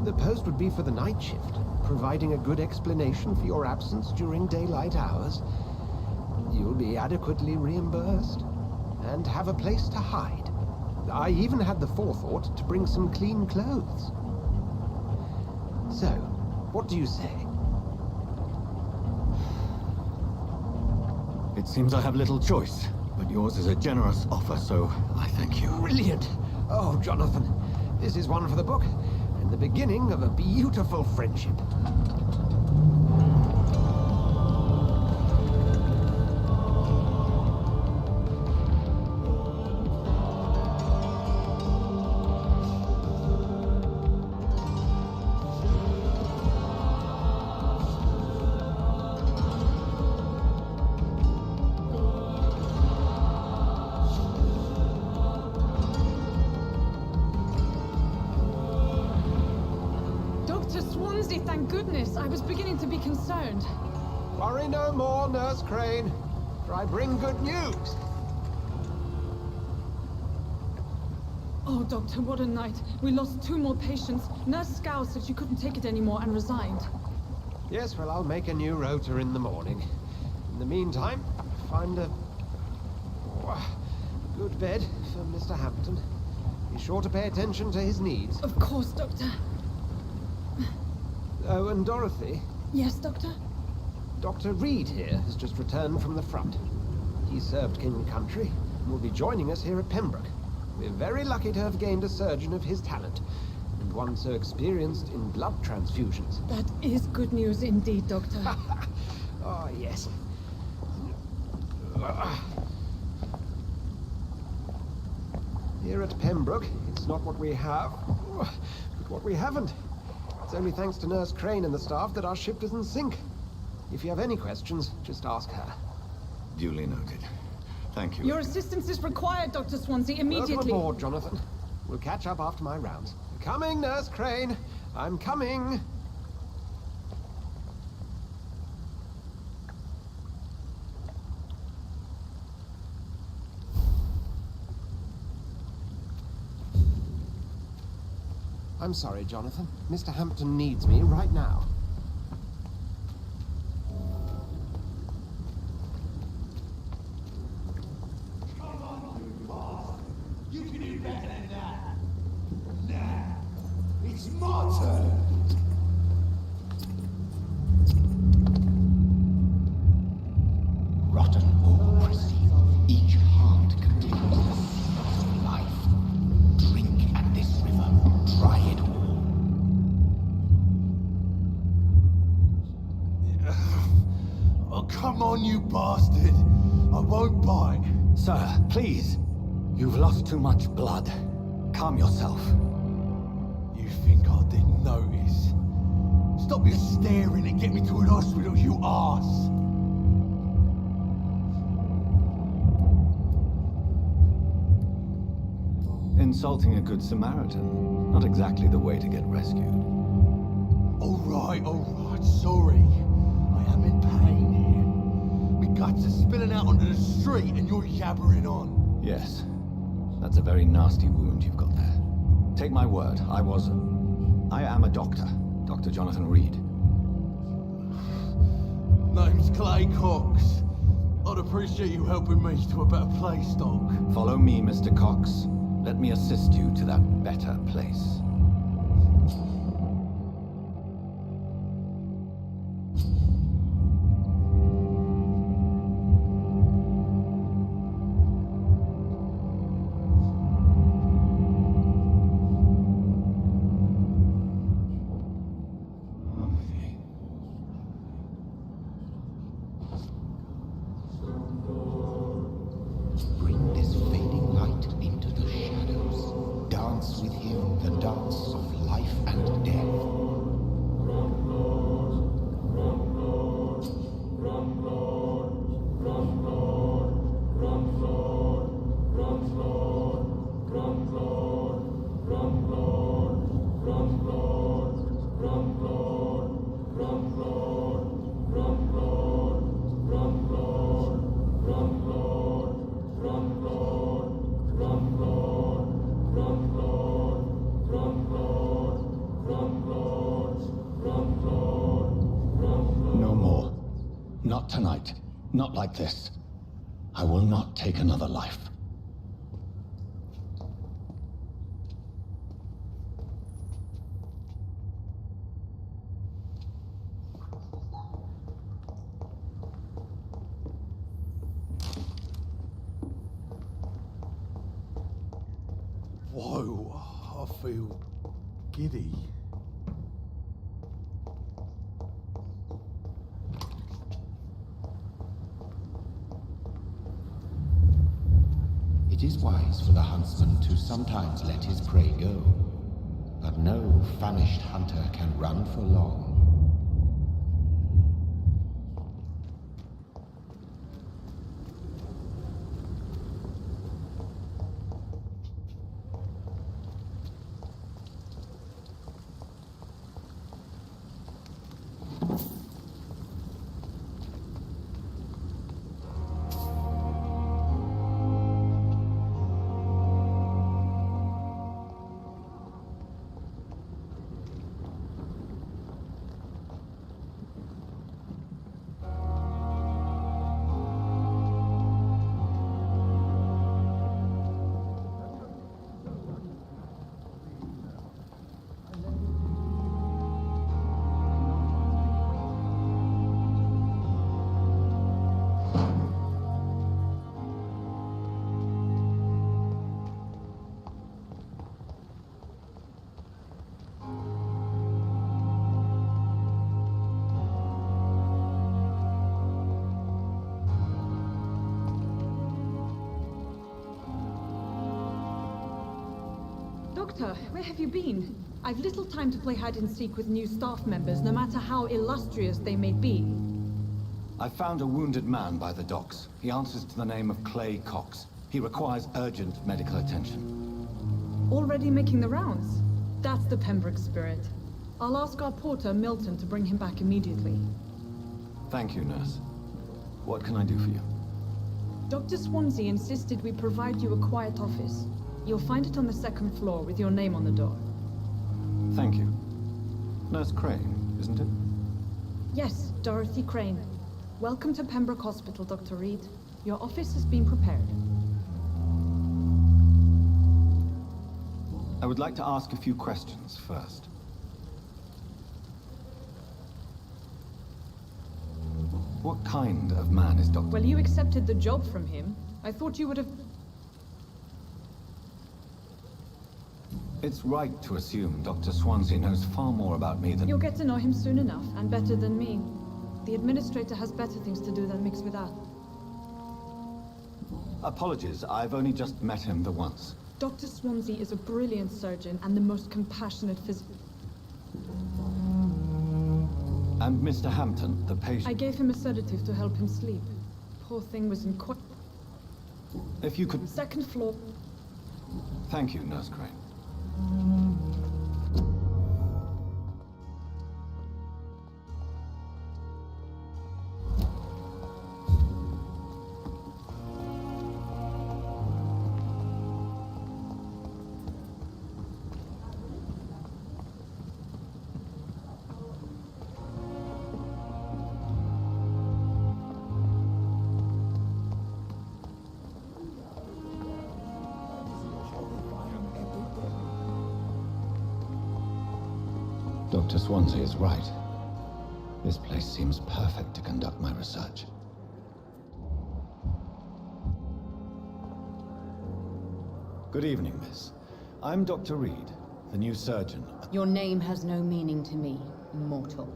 S15: The post would be for the night shift, providing a good explanation for your absence during daylight hours. You'll be adequately reimbursed, and have a place to hide. I even had the forethought to bring some clean clothes. So, what do you say?
S14: It seems I have little choice, but yours is a generous offer, so I thank you.
S15: Brilliant! Oh, Jonathan, this is one for the book, and the beginning of a beautiful friendship.
S16: Thank goodness. I was beginning to be concerned.
S15: Worry no more, Nurse Crane, for I bring good news.
S16: Oh, Doctor, what a night. We lost 2 more patients. Nurse Scow said she couldn't take it anymore and resigned.
S15: Yes, well, I'll make a new rota in the morning. In the meantime, find a good bed for Mr. Hampton. Be sure to pay attention to his needs.
S16: Of course, Doctor.
S15: Oh, and Dorothy?
S16: Yes, Doctor?
S15: Dr. Reed here has just returned from the front. He served King and Country and will be joining us here at Pembroke. We're very lucky to have gained a surgeon of his talent, and one so experienced in blood transfusions.
S16: That is good news indeed, Doctor.
S15: Oh, yes. Here at Pembroke, it's not what we have, but what we haven't. It's only thanks to Nurse Crane and the staff that our ship doesn't sink. If you have any questions, just ask her.
S14: Duly noted. Thank you.
S16: Your assistance is required, Dr. Swansea, immediately.
S15: Welcome aboard, Jonathan. We'll catch up after my rounds. Coming, Nurse Crane. I'm coming. I'm sorry, Jonathan. Mr. Hampton needs me right now.
S12: Come on, you boss. You can do better than that. Nah.
S5: my turn.
S2: Rotten or pristine, each heart contains the seed of life. Drink at this river, try it all.
S5: Oh, come on, you bastard. I won't bite.
S8: Sir, please. You've lost too much blood. Calm yourself.
S5: You think I didn't notice? Stop your staring and get me to an hospital, you arse!
S8: Insulting a good Samaritan. Not exactly the way to get rescued.
S5: Alright, sorry. I am in pain here. My guts are spilling out onto the street and you're yabbering on.
S8: Yes. That's a very nasty wound you've got there. Take my word, I am a doctor. Dr. Jonathan Reed.
S5: Name's Clay Cox. I'd appreciate you helping me to a better place, Doc.
S8: Follow me, Mr. Cox. Let me assist you to that better place.
S2: Bring this fading light into the shadows. Dance with him the dance of life and death.
S8: No more. Not tonight. Not like this. I will not take another life.
S5: Whoa, I feel giddy.
S2: It is wise for the huntsman to sometimes let his prey go, but no famished hunter can run for long.
S16: Doctor, where have you been? I've little time to play hide-and-seek with new staff members, no matter how illustrious they may be.
S8: I found a wounded man by the docks. He answers to the name of Clay Cox. He requires urgent medical attention.
S16: Already making the rounds? That's the Pembroke spirit. I'll ask our porter, Milton, to bring him back immediately.
S8: Thank you, nurse. What can I do for you?
S16: Dr. Swansea insisted we provide you a quiet office. You'll find it on the second floor with your name on the door.
S8: Thank you. Nurse Crane, isn't it?
S16: Yes, Dorothy Crane. Welcome to Pembroke Hospital, Dr. Reed. Your office has been prepared.
S8: I would like to ask a few questions first. What kind of man is Dr.
S16: Well, you accepted the job from him. I thought you would have...
S8: It's right to assume Dr. Swansea knows far more about me than...
S16: You'll get to know him soon enough, and better than me. The administrator has better things to do than mix with us.
S8: Apologies, I've only just met him the once.
S16: Dr. Swansea is a brilliant surgeon and the most compassionate physician.
S8: And Mr. Hampton, the patient...
S16: I gave him a sedative to help him sleep. Poor thing was in
S8: If you could...
S16: Second floor.
S8: Thank you, Nurse Crane. Dr. Swansea is right. This place seems perfect to conduct my research. Good evening, miss. I'm Dr. Reed, the new surgeon.
S17: Your name has no meaning to me, mortal.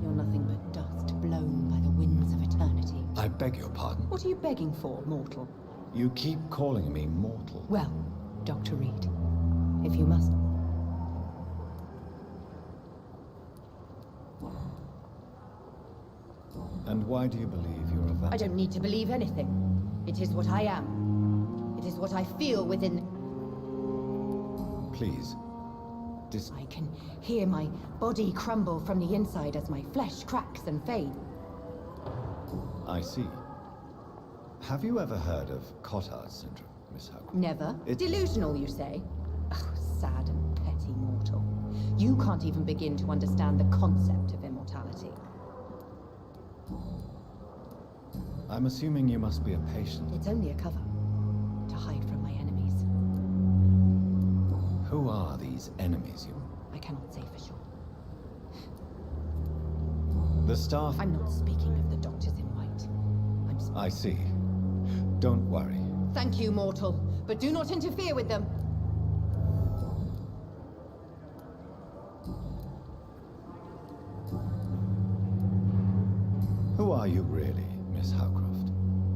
S17: You're nothing but dust blown by the winds of eternity.
S8: I beg your pardon.
S17: What are you begging for, mortal?
S8: You keep calling me mortal.
S17: Well, Dr. Reed, if you must...
S8: And why do you believe you're a vampire?
S17: I don't need to believe anything. It is what I am. It is what I feel within...
S8: Please.
S17: I can hear my body crumble from the inside as my flesh cracks and fades.
S8: I see. Have you ever heard of Cotard's syndrome, Miss Howcroft?
S17: Never. Delusional, you say? Oh, sad and petty mortal. You can't even begin to understand the concept of immortality.
S8: I'm assuming you must be a patient.
S17: It's only a cover to hide from my enemies.
S8: Who are these enemies you...
S17: I cannot say for sure.
S8: The staff...
S17: I'm not speaking of the doctors in white.
S8: I see. Don't worry.
S17: Thank you, mortal, but do not interfere with them.
S8: Who are you really, Miss Howcroft?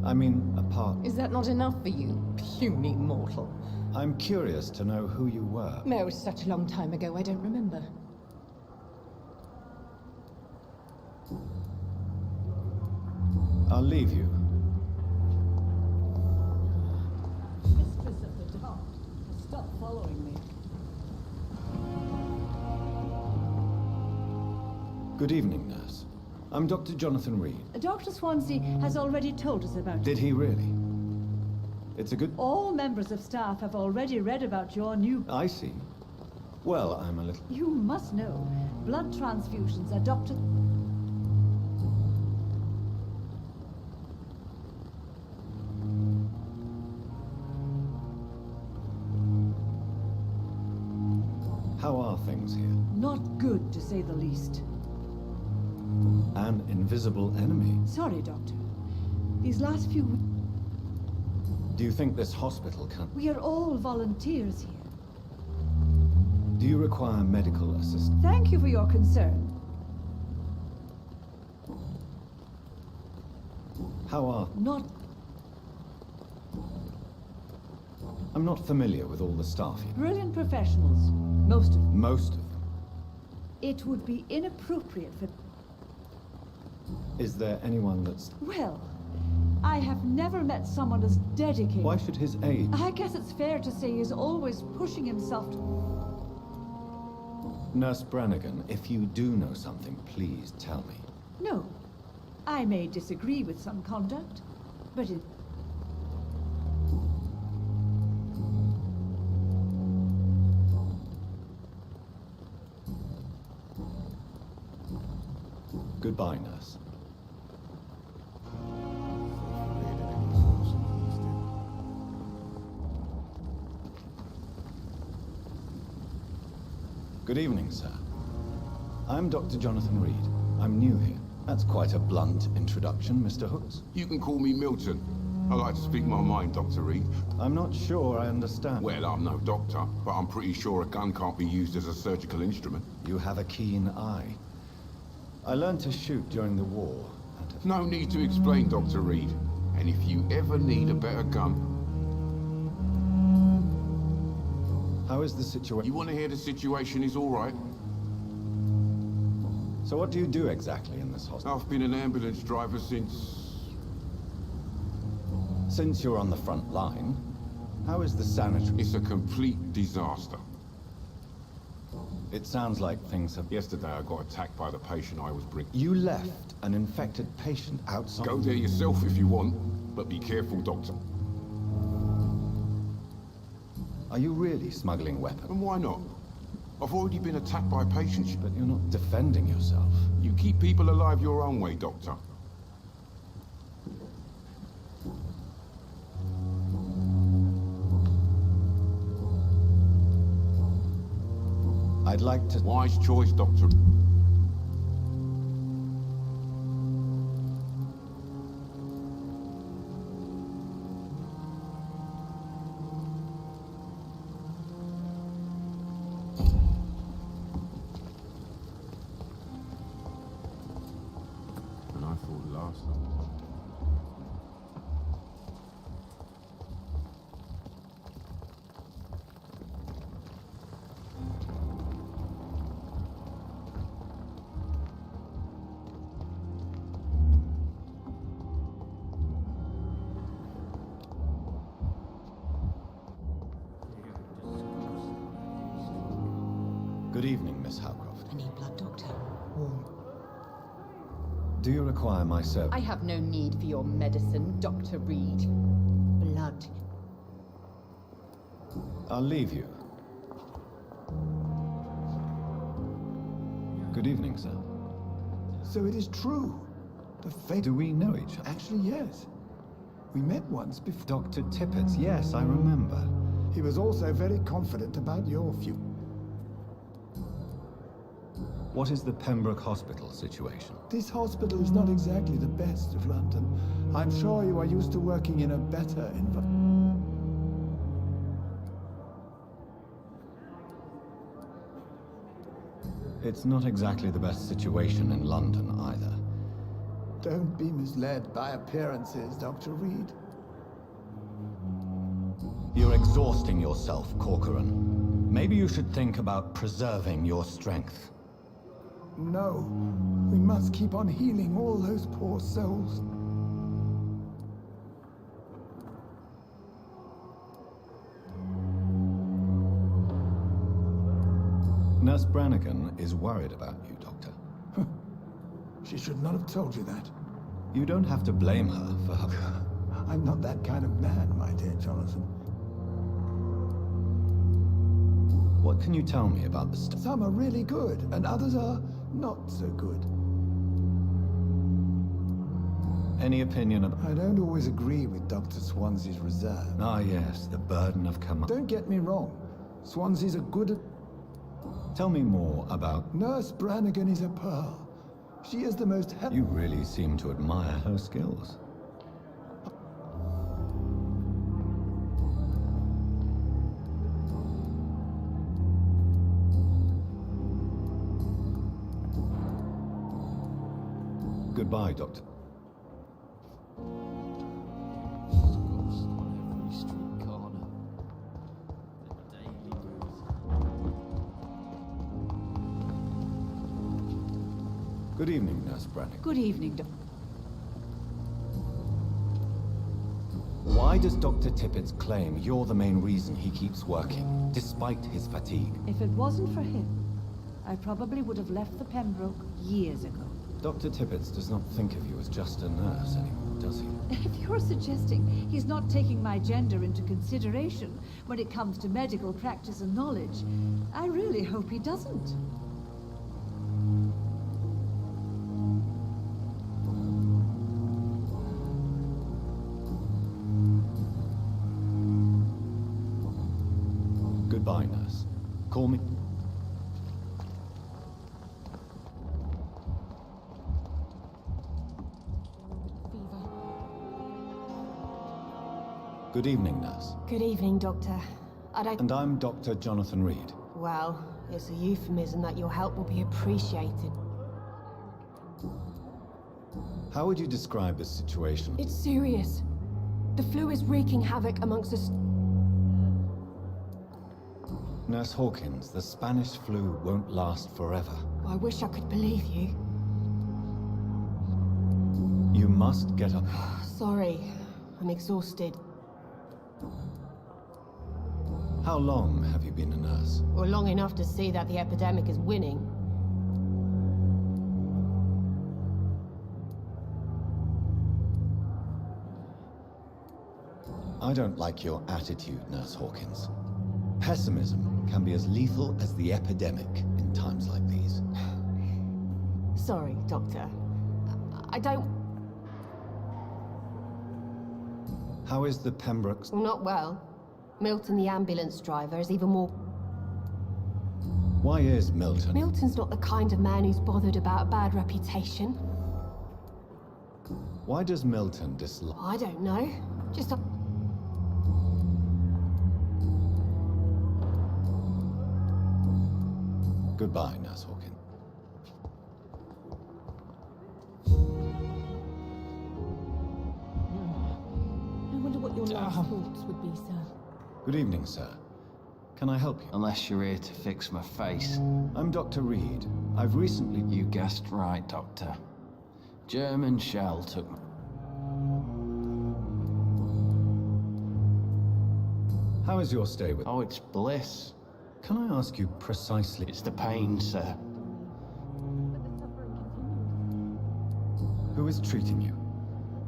S8: I mean, apart...
S17: Is that not enough for you, puny mortal?
S8: I'm curious to know who you were.
S17: No, it was such a long time ago, I don't remember.
S8: I'll leave you.
S12: Mistress of the Dark, stop following me.
S8: Good evening, nurse. I'm Dr. Jonathan Reed.
S12: Dr. Swansea has already told us about
S8: Did he really? It's a good...
S12: All members of staff have already read about your new...
S8: I see. Well, I'm a little...
S12: You must know, blood transfusions are Dr.
S8: How are things here?
S12: Not good, to say the least.
S8: An invisible enemy?
S12: Sorry, Doctor. These last few weeks...
S8: Do you think this hospital can...
S12: We are all volunteers here.
S8: Do you require medical assistance?
S12: Thank you for your concern.
S8: How are...
S12: Not...
S8: I'm not familiar with all the staff here.
S12: Brilliant professionals. Most of them.
S8: Most of them.
S12: It would be inappropriate for...
S8: Is there anyone that's...
S12: Well, I have never met someone as dedicated.
S8: Why should his age...
S12: I guess it's fair to say he's always pushing himself to...
S8: Nurse Brannigan, if you do know something, please tell me.
S12: No. I may disagree with some conduct, but it...
S8: Goodbye, nurse. Good evening, sir. I'm Dr. Jonathan Reed. I'm new here. That's quite a blunt introduction, Mr. Hooks.
S18: You can call me Milton. I like to speak my mind, Dr. Reed.
S8: I'm not sure I understand.
S18: Well, I'm no doctor, but I'm pretty sure a gun can't be used as a surgical instrument.
S8: You have a keen eye. I learned to shoot during the war.
S18: No need to explain, Dr. Reed. And if you ever need a better gun...
S8: How is the situation?
S18: You want to hear the situation is all right?
S8: So what do you do exactly in this hospital?
S18: I've been an ambulance driver since...
S8: Since you're on the front line, how is the sanitary?
S18: It's a complete disaster.
S8: It sounds like things have...
S18: Yesterday I got attacked by the patient I was bringing.
S8: You left an infected patient outside?
S18: Go there yourself if you want, but be careful, Doctor.
S8: Are you really smuggling weapons?
S18: And why not? I've already been attacked by patients.
S8: But you're not defending yourself.
S18: You keep people alive your own way, Doctor.
S8: I'd like to...
S18: Wise choice, Doctor. And I thought last time...
S8: Good evening, Miss Howcroft.
S17: I need blood, Doctor. Warm.
S8: Do you require my service?
S17: I have no need for your medicine, Dr. Reed. Blood.
S8: I'll leave you. Good evening, sir.
S10: So it is true. The fate...
S8: Do we know each other?
S10: Actually, yes. We met once before.
S8: Dr. Tippett, yes, I remember.
S10: He was also very confident about your future.
S8: What is the Pembroke Hospital situation?
S10: This hospital is not exactly the best of London. I'm sure you are used to working in a better environment.
S8: It's not exactly the best situation in London, either.
S10: Don't be misled by appearances, Dr. Reed.
S8: You're exhausting yourself, Corcoran. Maybe you should think about preserving your strength.
S10: No. We must keep on healing all those poor souls.
S8: Nurse Brannigan is worried about you, Doctor.
S10: She should not have told you that.
S8: You don't have to blame her for her...
S10: I'm not that kind of man, my dear Jonathan.
S8: What can you tell me about the stuff?
S10: Some are really good, and others are not so good.
S8: Any opinion about...
S10: I don't always agree with Dr. Swansea's reserve.
S8: Ah, yes, the burden of command.
S10: Don't get me wrong. Swansea's a good...
S8: Tell me more about...
S10: Nurse Brannigan is a pearl. She is the most...
S8: You really seem to admire her skills. Goodbye, Doctor. Good evening, Nurse Brannigan.
S19: Good evening, Doctor.
S8: Why does Dr. Tippett's claim you're the main reason he keeps working, despite his fatigue?
S19: If it wasn't for him, I probably would have left the Pembroke years ago.
S8: Dr. Tippett does not think of you as just a nurse anymore, does he?
S19: If you're suggesting he's not taking my gender into consideration when it comes to medical practice and knowledge, I really hope he doesn't.
S8: Goodbye, nurse. Call me. Good evening, nurse.
S20: Good evening, Doctor.
S8: And I'm Dr. Jonathan Reed.
S20: Well, it's a euphemism that your help will be appreciated.
S8: How would you describe this situation?
S20: It's serious. The flu is wreaking havoc amongst us.
S8: Nurse Hawkins, the Spanish flu won't last forever.
S20: I wish I could believe you.
S8: You must get up.
S20: Sorry, I'm exhausted.
S8: How long have you been a nurse?
S20: Well, long enough to see that the epidemic is winning.
S8: I don't like your attitude, Nurse Hawkins. Pessimism can be as lethal as the epidemic in times like these.
S20: Sorry, Doctor. I don't...
S8: How is the Pembrokes?
S20: Well, not well. Milton, the ambulance driver, is even more...
S8: Why is Milton?
S20: Milton's not the kind of man who's bothered about a bad reputation.
S8: Why does Milton dislike...
S20: I don't know. Just a...
S8: Goodbye, Nurse Hawkins.
S17: I wonder what your last thoughts would be, sir.
S8: Good evening, sir. Can I help you?
S21: Unless you're here to fix my face.
S8: I'm Dr. Reed. I've recently...
S21: You guessed right, Doctor. German shell took me.
S8: How is your stay with...
S21: Oh, it's bliss.
S8: Can I ask you precisely...
S21: It's the pain, sir.
S8: Who is treating you?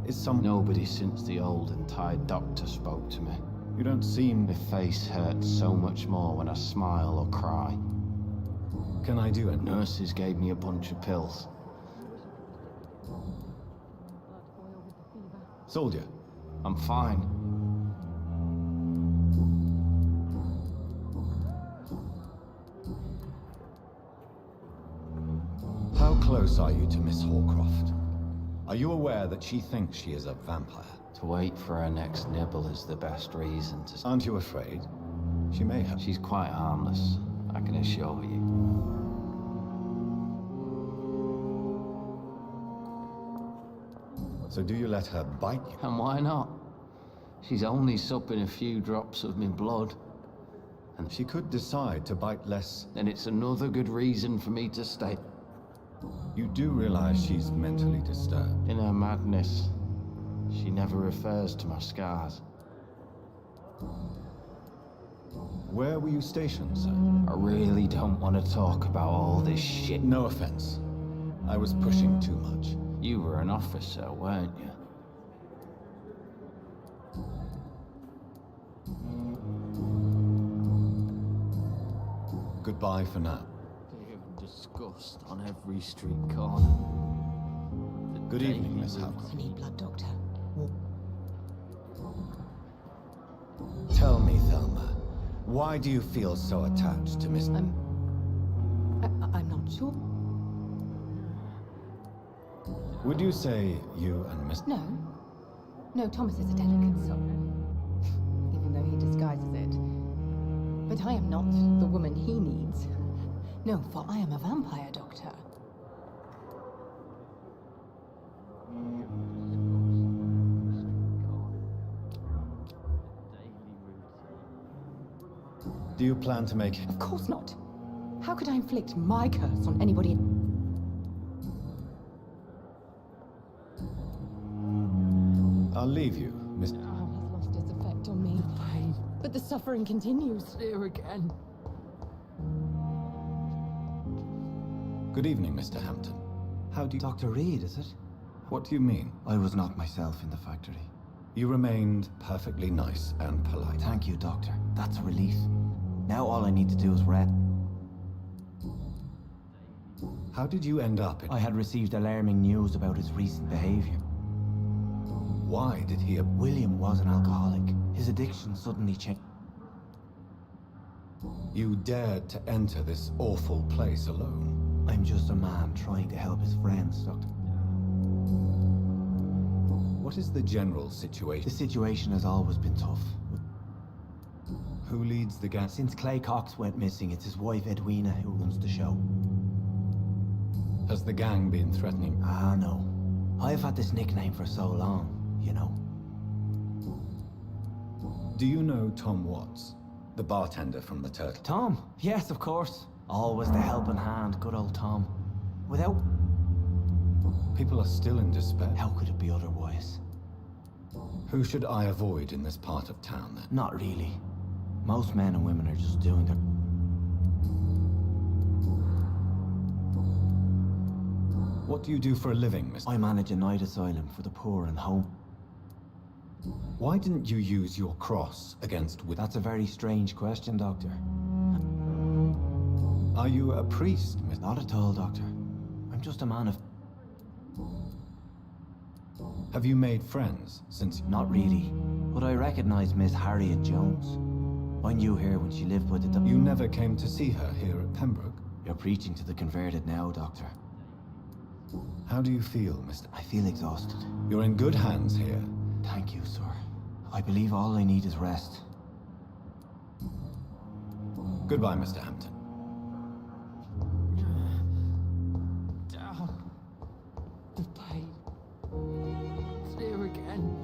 S8: Is some...
S21: Nobody since the old and tired doctor spoke to me.
S8: You don't seem...
S21: My face hurts so much more when I smile or cry.
S8: Can I do it?
S21: Nurses gave me a bunch of pills.
S8: Soldier.
S21: I'm fine.
S8: How close are you to Miss Hawcroft? Are you aware that she thinks she is a vampire?
S21: To wait for her next nibble is the best reason to...
S8: Aren't you afraid? She may have...
S21: She's quite harmless, I can assure you.
S8: So do you let her bite you?
S21: And why not? She's only supping a few drops of my blood.
S8: And she could decide to bite less.
S21: Then it's another good reason for me to stay.
S8: You do realize she's mentally disturbed?
S21: In her madness, she never refers to my scars.
S8: Where were you stationed, sir?
S21: I really don't want to talk about all this shit.
S8: No offense. I was pushing too much.
S21: You were an officer, weren't you?
S8: Goodbye for now.
S21: Disgust on every street corner.
S8: Good evening, Miss House.
S17: I need blood, Doctor.
S8: Tell me, Thelma, why do you feel so attached to Miss...
S17: I'm not sure.
S8: Would you say you and Miss...
S17: No. No, Thomas is a delicate soul. Even though he disguises it. But I am not the woman he needs. No, for I am a vampire, Doctor.
S8: Do you plan to make...
S17: Of course not. How could I inflict my curse on anybody?
S8: I'll leave you, Miss...
S17: Oh, he's lost his effect on me. But the suffering continues.
S21: Here again.
S8: Good evening, Mr. Hampton. How do you...
S9: Dr. Reed, is it?
S8: What do you mean?
S9: I was not myself in the factory.
S8: You remained perfectly nice and polite.
S9: Thank you, Doctor. That's a relief. Now all I need to do is rest.
S8: How did you end up in...
S9: I had received alarming news about his recent behavior.
S8: Why did he...
S9: William was an alcoholic. His addiction suddenly changed.
S8: You dared to enter this awful place alone.
S9: I'm just a man trying to help his friends, Doctor.
S8: What is the general situation?
S9: The situation has always been tough.
S8: Who leads the gang?
S9: Since Clay Cox went missing, it's his wife Edwina who runs the show.
S8: Has the gang been threatening?
S9: Ah, no. I've had this nickname for so long, you know.
S8: Do you know Tom Watts? The bartender from the Turtle?
S9: Tom? Yes, of course. Always the helping hand, good old Tom. Without...
S8: People are still in despair.
S9: How could it be otherwise?
S8: Who should I avoid in this part of town, then?
S9: Not really. Most men and women are just doing their...
S8: What do you do for a living, Mr.?
S9: I manage a night asylum for the poor and home.
S8: Why didn't you use your cross against...
S9: That's a very strange question, Doctor.
S8: Are you a priest, Mr.?
S9: Not at all, Doctor. I'm just a man of...
S8: Have you made friends since...
S9: Not really. But I recognize Miss Harriet Jones. I knew her when she lived with the...
S8: You never came to see her here at Pembroke?
S9: You're preaching to the converted now, Doctor.
S8: How do you feel, Mr.?
S9: I feel exhausted.
S8: You're in good hands here.
S9: Thank you, sir. I believe all I need is rest.
S8: Goodbye, Mr. Hampton.
S21: Down. The pain. It's there again.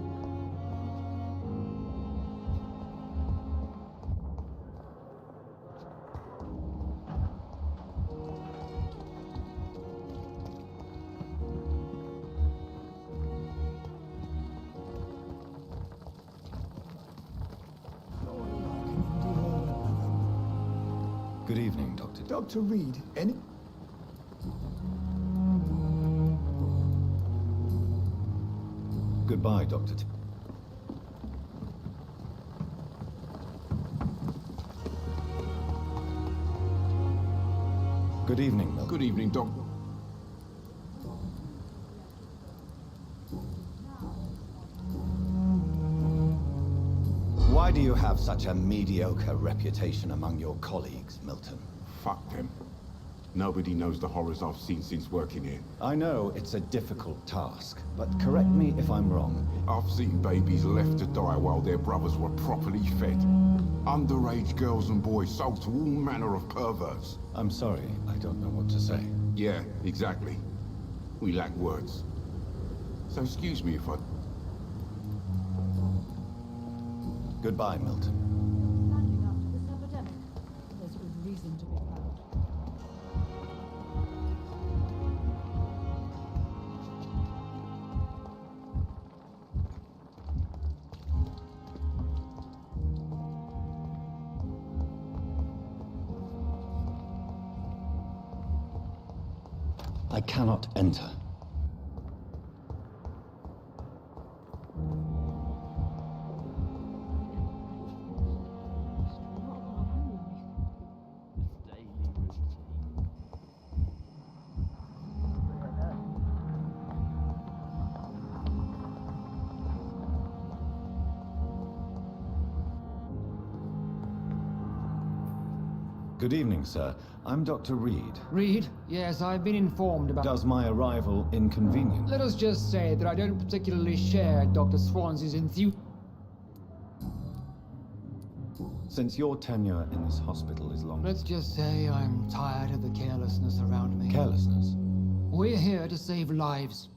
S8: Good evening, Doctor.
S10: Dr. Reed, any...
S8: Goodbye, Dr. Good evening, Milton.
S18: Good evening, Doctor.
S8: Why do you have such a mediocre reputation among your colleagues, Milton?
S18: Fuck them. Nobody knows the horrors I've seen since working here.
S8: I know it's a difficult task, but correct me if I'm wrong.
S18: I've seen babies left to die while their brothers were properly fed. Underage girls and boys sold to all manner of perverts.
S8: I'm sorry, I don't know what to say.
S18: Yeah, exactly. We lack words. So excuse me if I...
S8: Goodbye, Milton.
S19: Landing after this epidemic. There's good reason to be proud.
S8: I cannot enter. Good evening, sir. I'm Dr. Reed.
S1: Reed? Yes, I've been informed about...
S8: Does my arrival inconvenience?
S1: Let us just say that I don't particularly share Dr. Swansea's enthusiasm.
S8: Since your tenure in this hospital is long...
S1: Let's just say I'm tired of the carelessness around me.
S8: Carelessness?
S1: We're here to save lives.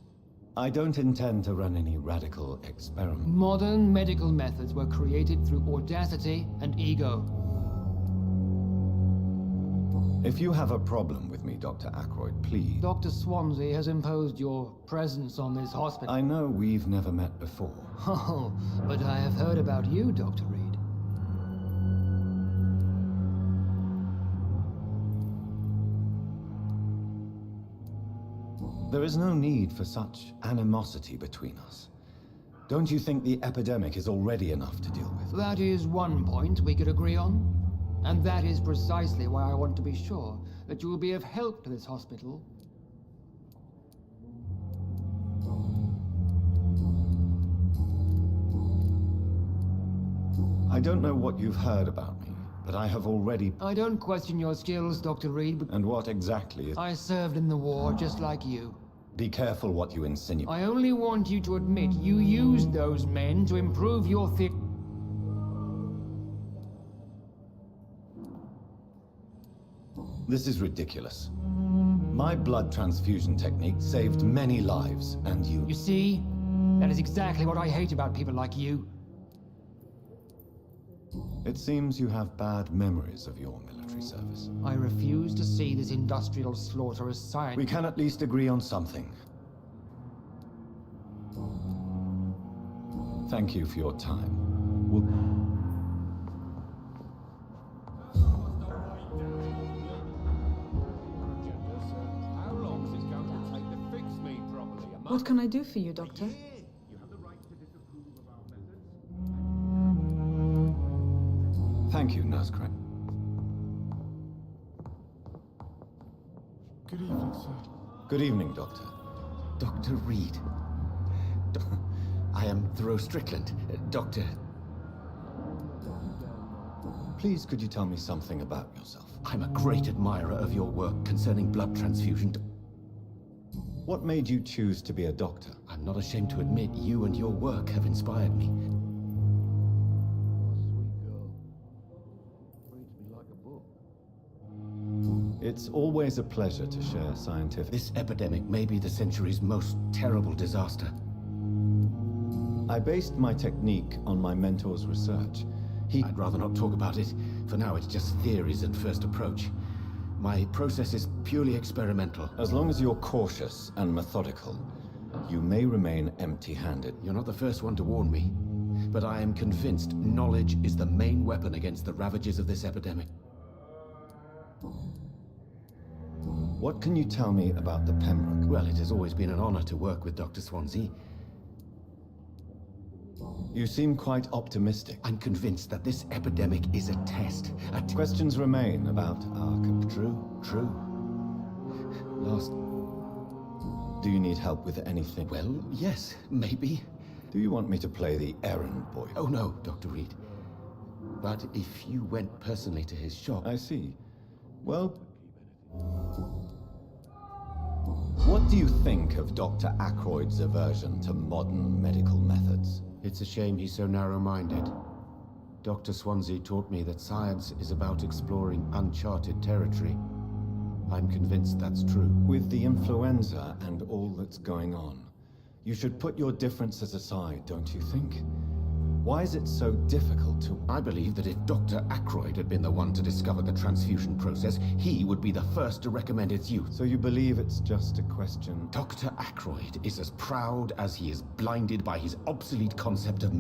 S8: I don't intend to run any radical experiment.
S1: Modern medical methods were created through audacity and ego.
S8: If you have a problem with me, Dr. Ackroyd, please...
S1: Dr. Swansea has imposed your presence on this hospital.
S8: I know we've never met before.
S1: Oh, but I have heard about you, Dr. Reed.
S8: There is no need for such animosity between us. Don't you think the epidemic is already enough to deal with?
S1: That is one point we could agree on. And that is precisely why I want to be sure that you will be of help to this hospital.
S8: I don't know what you've heard about me, but I have already...
S1: I don't question your skills, Dr. Reed, but...
S8: And what exactly is...
S1: I served in the war just like you.
S8: Be careful what you insinuate.
S1: I only want you to admit you used those men to improve your
S8: This is ridiculous. My blood transfusion technique saved many lives, and you...
S1: You see? That is exactly what I hate about people like you.
S8: It seems you have bad memories of your military service.
S1: I refuse to see this industrial slaughter as science.
S8: We can at least agree on something. Thank you for your time.
S16: What can I do for you, Doctor?
S8: Thank you, Nurse Crane.
S18: Good evening, sir.
S8: Good evening, Doctor.
S14: Dr. Reed. I am Thoreau Strickland. Doctor...
S8: Please, could you tell me something about yourself?
S14: I'm a great admirer of your work concerning blood transfusion.
S8: What made you choose to be a doctor?
S14: I'm not ashamed to admit you and your work have inspired me.
S8: It's always a pleasure to share scientific...
S14: This epidemic may be the century's most terrible disaster.
S8: I based my technique on my mentor's research.
S14: I'd rather not talk about it. For now, it's just theories and first approach. My process is purely experimental.
S8: As long as you're cautious and methodical, you may remain empty-handed.
S14: You're not the first one to warn me. But I am convinced knowledge is the main weapon against the ravages of this epidemic.
S8: What can you tell me about the Pembroke?
S14: Well, it has always been an honor to work with Dr. Swansea.
S8: You seem quite optimistic.
S14: I'm convinced that this epidemic is a test.
S8: Questions remain about our...
S14: True. Last...
S8: Do you need help with anything?
S14: Well, yes, maybe.
S8: Do you want me to play the errand boy?
S14: Oh no, Dr. Reed. But if you went personally to his shop...
S8: I see. Well... What do you think of Dr. Ackroyd's aversion to modern medical methods?
S14: It's a shame he's so narrow-minded. Dr. Swansea taught me that science is about exploring uncharted territory. I'm convinced that's true.
S8: With the influenza and all that's going on, you should put your differences aside, don't you think? Why is it so difficult to...
S14: I believe that if Dr. Ackroyd had been the one to discover the transfusion process, he would be the first to recommend its use.
S8: So you believe it's just a question...
S14: Dr. Ackroyd is as proud as he is blinded by his obsolete concept of...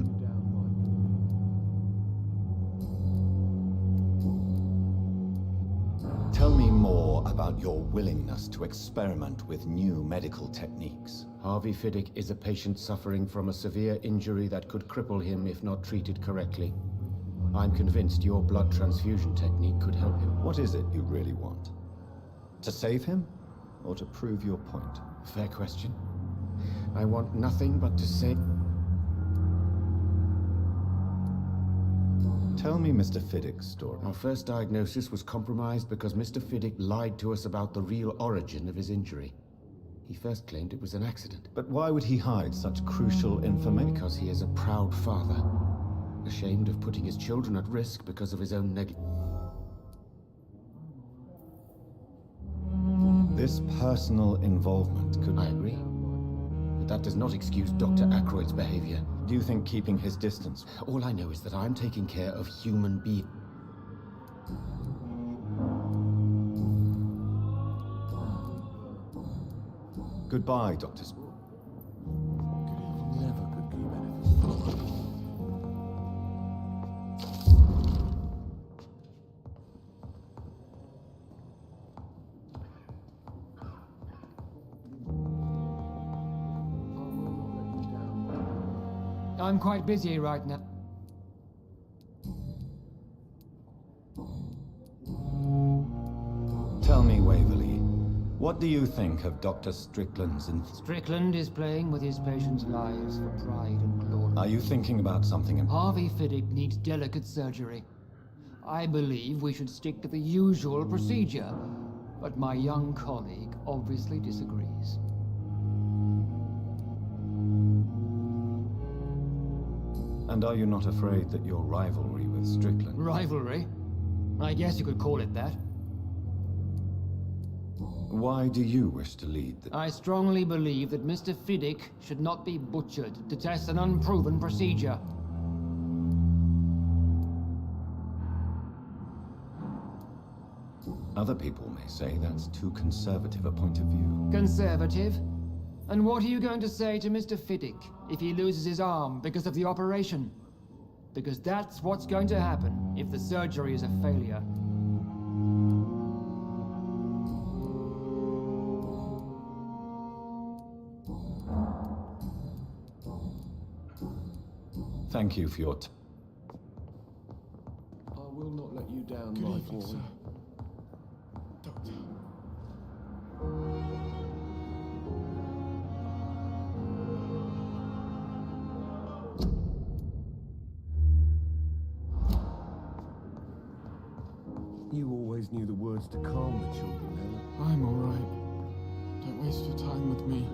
S8: Tell me more about your willingness to experiment with new medical techniques.
S14: Harvey Fiddick is a patient suffering from a severe injury that could cripple him if not treated correctly. I'm convinced your blood transfusion technique could help him.
S8: What is it you really want? To save him? Or to prove your point?
S14: Fair question. I want nothing but to save...
S8: Tell me Mr. Fiddick's story.
S14: Our first diagnosis was compromised because Mr. Fiddick lied to us about the real origin of his injury. He first claimed it was an accident.
S8: But why would he hide such crucial information?
S14: Because he is a proud father, ashamed of putting his children at risk because of his own
S8: This personal involvement could...
S14: I agree. But that does not excuse Dr. Ackroyd's behavior.
S8: Do you think keeping his distance...
S14: All I know is that I'm taking care of human beings.
S8: Goodbye, Dr.
S18: Never could keep anything.
S1: I'm quite busy right now.
S8: Tell me, Waverly, what do you think of Dr. Strickland's...
S1: Strickland is playing with his patients' lives for pride and glory.
S8: Are you thinking about something...
S1: Harvey Fiddick needs delicate surgery. I believe we should stick to the usual procedure, but my young colleague obviously disagrees.
S8: And are you not afraid that your rivalry with Strickland...
S1: Rivalry? I guess you could call it that.
S8: Why do you wish to lead the...
S1: I strongly believe that Mr. Fiddick should not be butchered to test an unproven procedure.
S8: Other people may say that's too conservative a point of view.
S1: Conservative? And what are you going to say to Mr. Fiddick if he loses his arm because of the operation? Because that's what's going to happen if the surgery is a failure.
S8: Thank you for your
S3: I will not let you down,
S11: Good
S3: my
S11: evening,
S3: boy.
S11: sir. Doctor.
S3: You always knew the words to calm the children, Ella.
S11: I'm all right. Don't waste your time with me.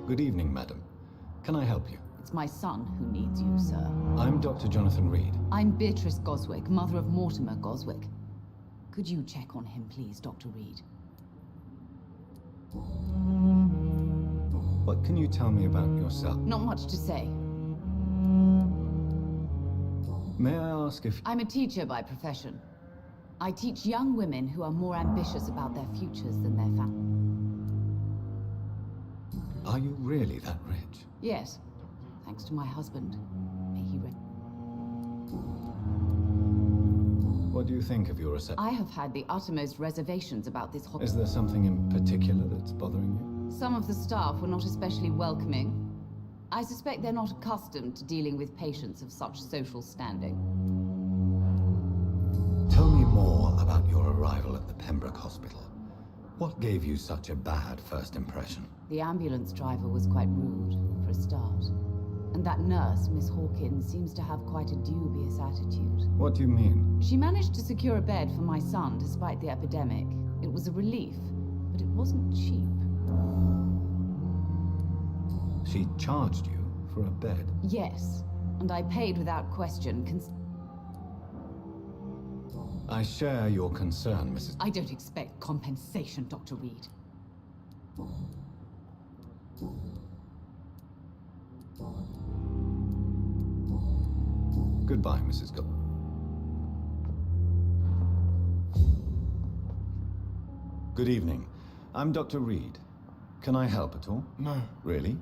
S8: Good evening, madam. Can I help you?
S22: It's my son who needs you, sir.
S8: I'm Dr. Jonathan Reed.
S22: I'm Beatrice Goswick, mother of Mortimer Goswick. Could you check on him, please, Dr. Reed?
S8: What can you tell me about yourself?
S22: Not much to say.
S8: May I ask if...
S22: I'm a teacher by profession. I teach young women who are more ambitious about their futures than their families.
S8: Are you really that rich?
S22: Yes, thanks to my husband. May he rest.
S8: What do you think of your reception?
S22: I have had the uttermost reservations about this hospital.
S8: Is there something in particular that's bothering you?
S22: Some of the staff were not especially welcoming. I suspect they're not accustomed to dealing with patients of such social standing.
S8: Tell me more about your arrival at the Pembroke Hospital. What gave you such a bad first impression?
S22: The ambulance driver was quite rude, for a start. And that nurse, Miss Hawkins, seems to have quite a dubious attitude.
S8: What do you mean?
S22: She managed to secure a bed for my son despite the epidemic. It was a relief, but it wasn't cheap.
S8: She charged you for a bed?
S22: Yes, and I paid without question.
S8: I share your concern, Mrs.
S22: I don't expect compensation, Dr. Reed.
S8: Goodbye, Mrs. Good evening. I'm Dr. Reed. Can I help at all?
S11: No.
S8: Really?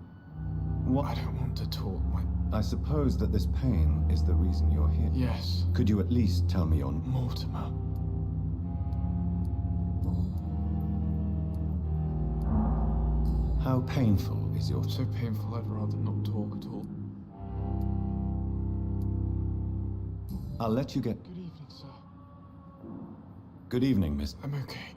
S8: What?
S11: I don't want to talk.
S8: I suppose that this pain is the reason you're here.
S11: Yes.
S8: Could you at least tell me your...
S11: Mortimer.
S8: How painful is your...
S11: So painful I'd rather not talk at all.
S8: I'll let you get...
S11: Good evening, sir.
S8: Good evening, Miss...
S11: I'm okay.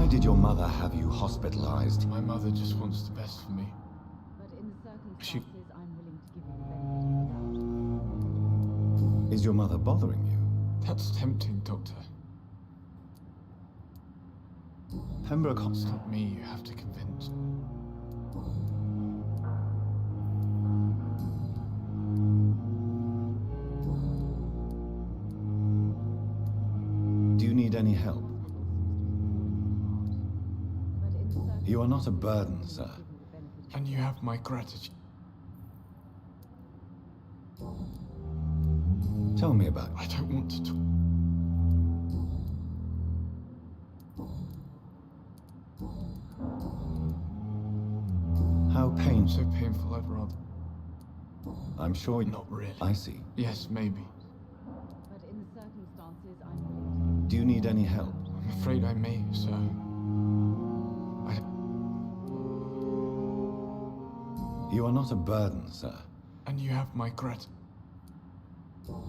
S8: Why did your mother have you hospitalized?
S11: My mother just wants the best for me.
S22: But in the circumstances, I'm willing to give you the benefit of the doubt.
S8: Is your mother bothering you?
S11: That's tempting, Doctor.
S8: Pembroke...
S11: It's not me you have to convince.
S8: Do you need any help? You are not a burden, sir.
S11: And you have my gratitude.
S8: Tell me about it.
S11: I don't want to talk.
S8: How painful.
S11: So painful, I'd rather...
S8: I'm sure...
S11: Not really.
S8: I see.
S11: Yes, maybe.
S22: But in the circumstances, I'm willing
S8: Do you need any help?
S11: I'm afraid I may, sir.
S8: You are not a burden, sir.
S11: And you have my gratitude.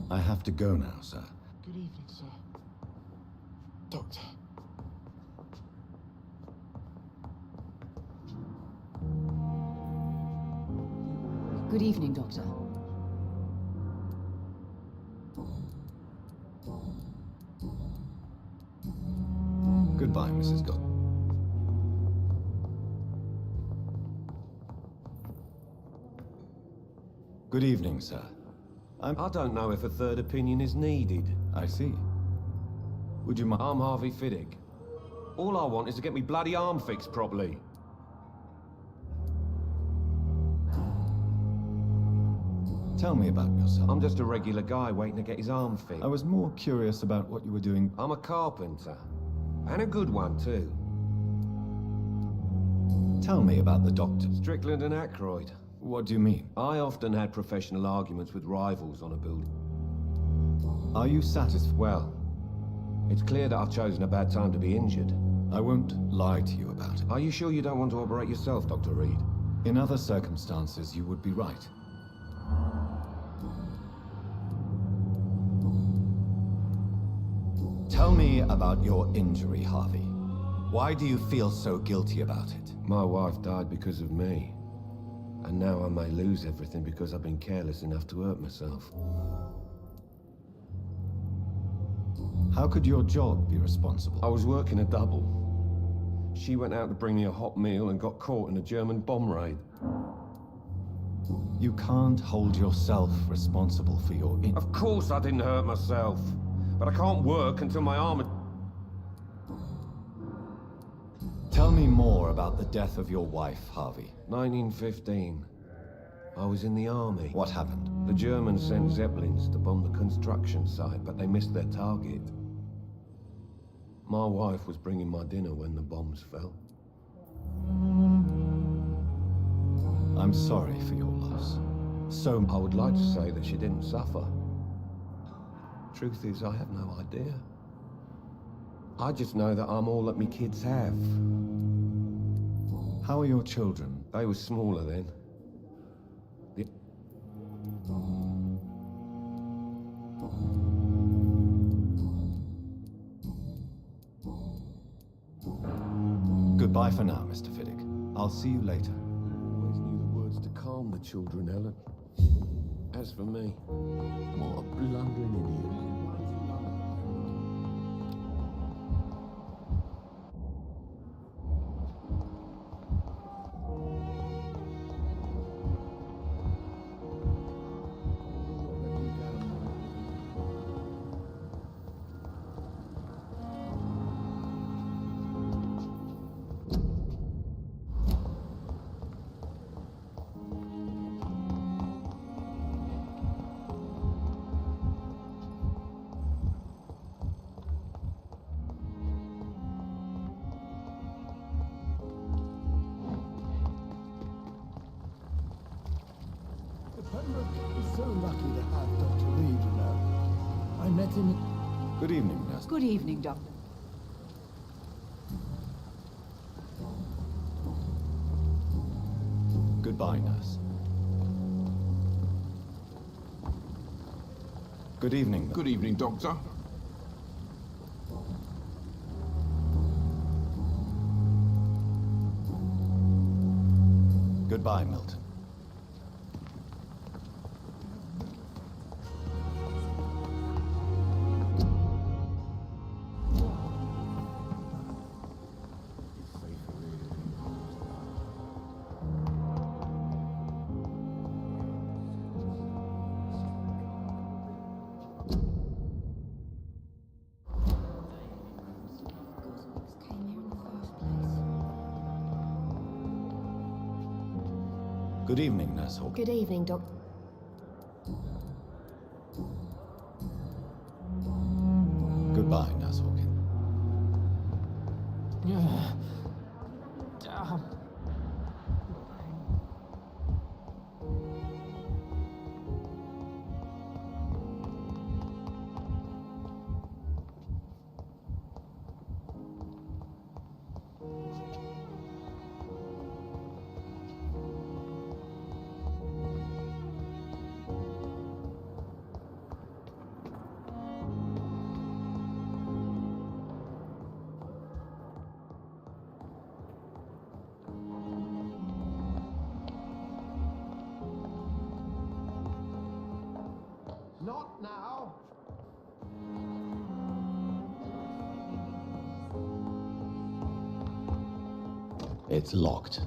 S8: I have to go now, sir.
S11: Good evening, sir. Doctor.
S22: Good evening, Doctor.
S8: Goodbye, Mrs. Good evening, sir.
S15: I don't know if a third opinion is needed.
S8: I see. Would you mind?
S15: I'm Harvey Fiddick. All I want is to get me bloody arm fixed properly.
S8: Tell me about yourself.
S15: I'm just a regular guy waiting to get his arm fixed.
S8: I was more curious about what you were doing.
S15: I'm a carpenter. And a good one, too.
S8: Tell me about the doctor.
S15: Strickland and Aykroyd.
S8: What do you mean?
S15: I often had professional arguments with rivals on a building.
S8: Are you satisfied?
S15: Well, it's clear that I've chosen a bad time to be injured.
S8: I won't lie to you about it.
S15: Are you sure you don't want to operate yourself, Dr. Reed?
S8: In other circumstances, you would be right. Tell me about your injury, Harvey. Why do you feel so guilty about it?
S15: My wife died because of me. And now I may lose everything because I've been careless enough to hurt myself.
S8: How could your job be responsible?
S15: I was working a double. She went out to bring me a hot meal and got caught in a German bomb raid.
S8: You can't hold yourself responsible for your injury.
S15: Of course I didn't hurt myself. But I can't work until my arm...
S8: Tell me more about the death of your wife, Harvey.
S15: 1915. I was in the army.
S8: What happened?
S15: The Germans sent Zeppelins to bomb the construction site, but they missed their target. My wife was bringing my dinner when the bombs fell.
S8: I'm sorry for your loss. So
S15: I would like to say that she didn't suffer. Truth is, I have no idea. I just know that I'm all that me kids have.
S8: How are your children?
S15: They were smaller then.
S8: Goodbye for now, Mr. Fiddick. I'll see you later.
S15: I always knew the words to calm the children, Ellen. As for me, what a blundering idiot.
S10: So lucky to have Dr. Reed, you know. I met him at...
S8: Good evening, nurse.
S19: Good evening, Doctor.
S8: Goodbye, nurse. Good evening.
S18: Good evening, Doctor.
S8: Goodbye, Milton. Good evening, Nurse Hawkins.
S20: Good evening, Doc.
S8: Goodbye, Nurse Hawkins.
S1: Damn.
S12: Not now.
S8: It's locked.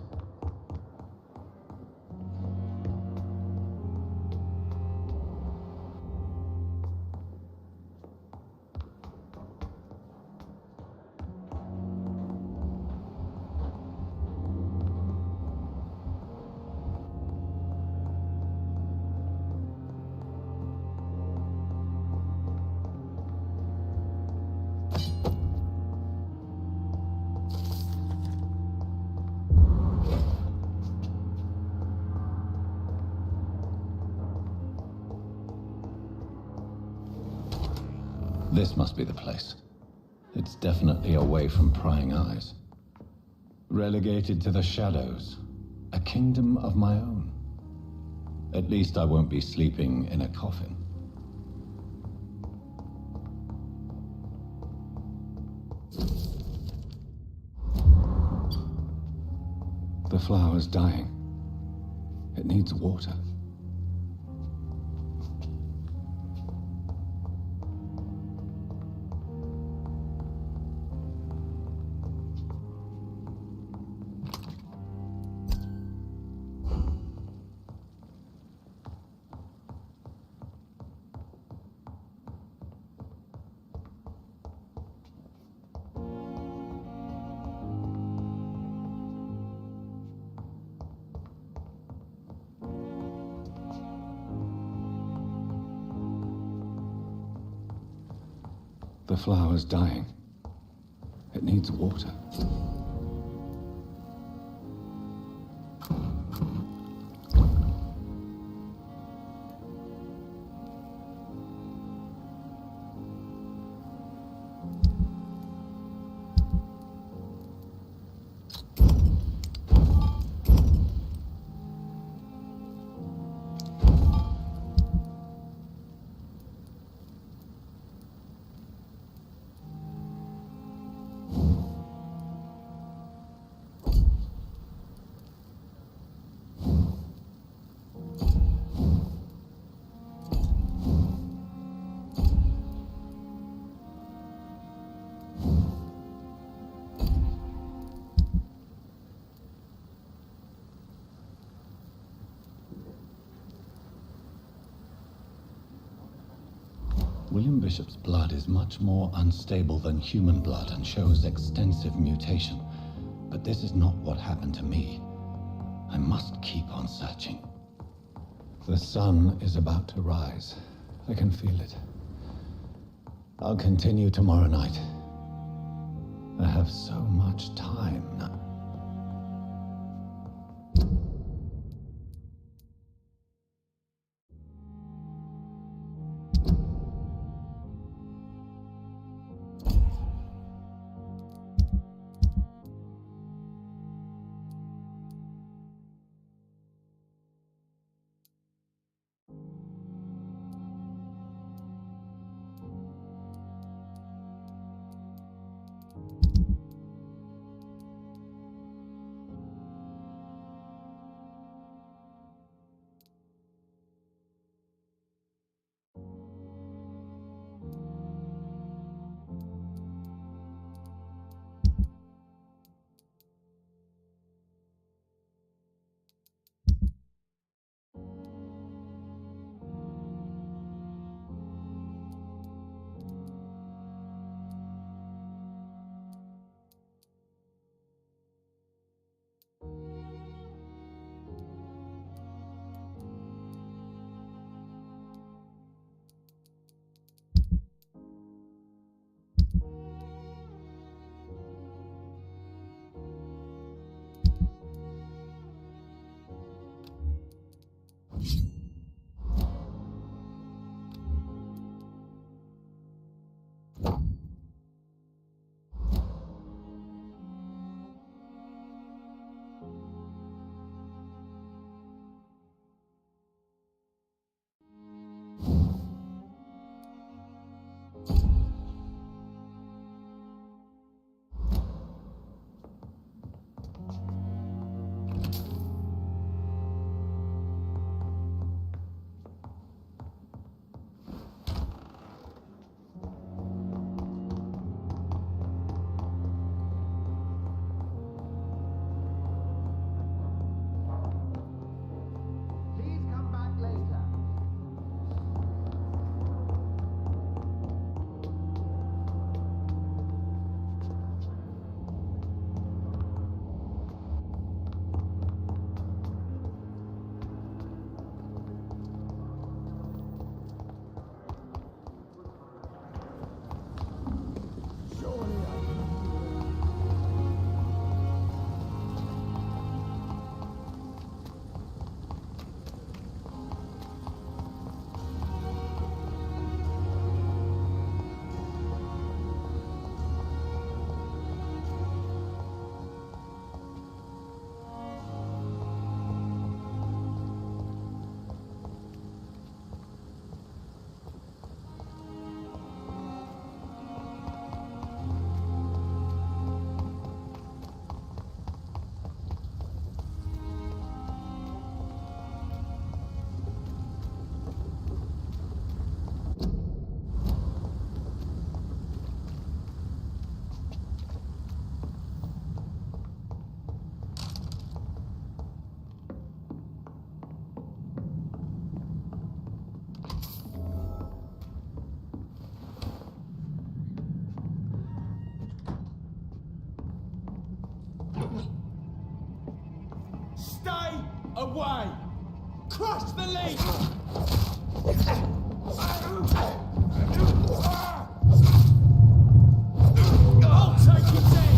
S8: This must be the place. It's definitely away from prying eyes. Relegated to the shadows. A kingdom of my own. At least I won't be sleeping in a coffin. The flower's dying. It needs water. The flower's dying. It needs water. William Bishop's blood is much more unstable than human blood and shows extensive mutation. But this is not what happened to me. I must keep on searching. The sun is about to rise. I can feel it. I'll continue tomorrow night. I have so much time now.
S3: Away! Crush the leech! I'll take his head!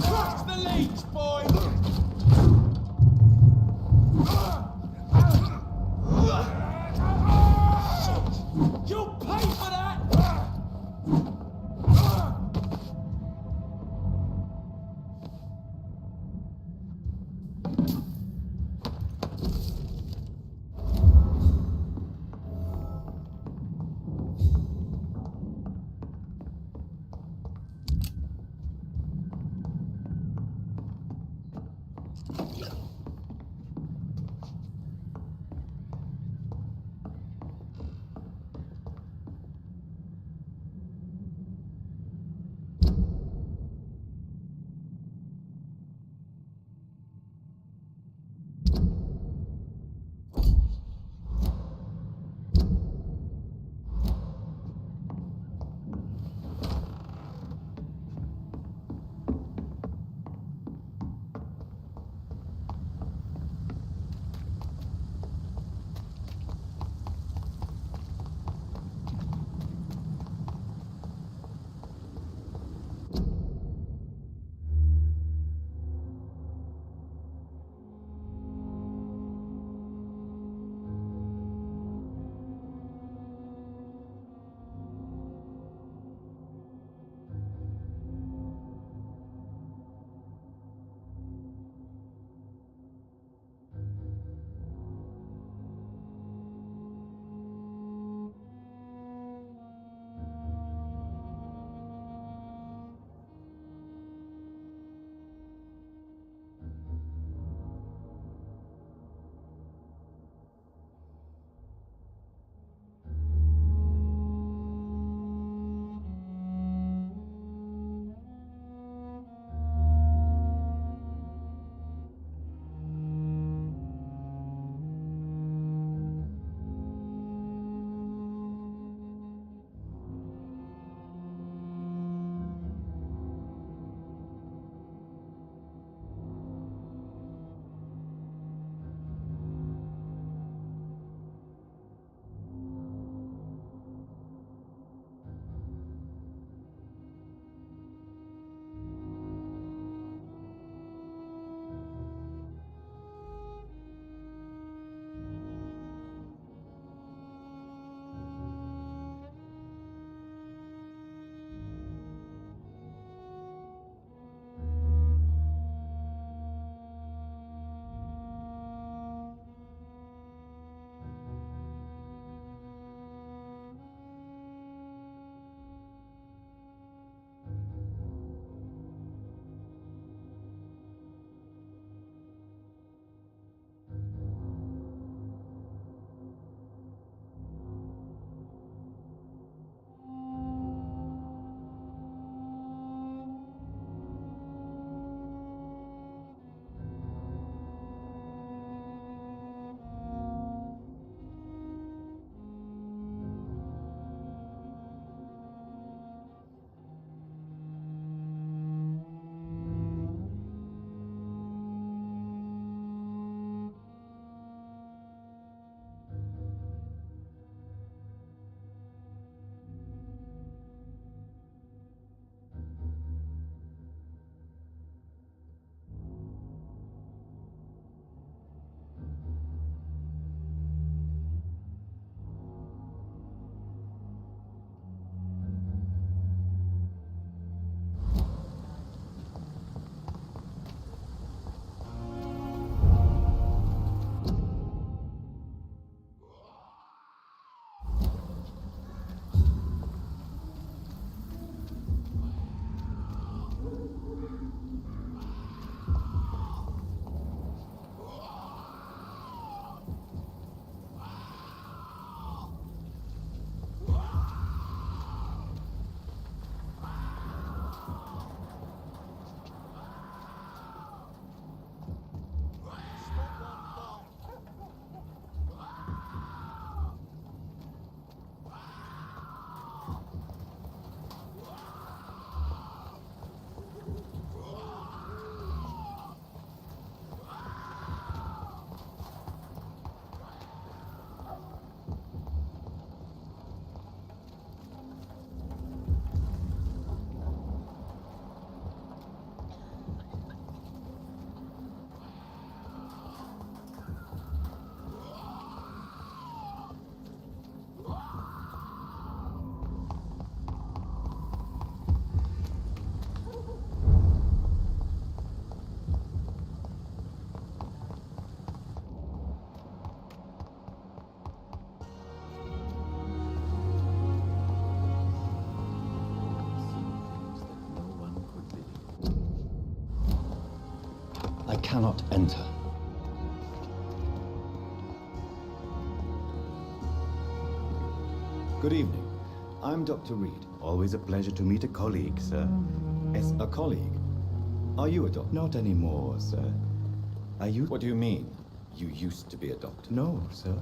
S3: Crush the leech, boy! Shit! You'll pay for that!
S8: cannot enter. Good evening. I'm Dr. Reed.
S6: Always a pleasure to meet a colleague, sir.
S8: A colleague? Are you a doctor?
S6: Not anymore, sir.
S8: What do you mean? You used to be a doctor?
S6: No, sir.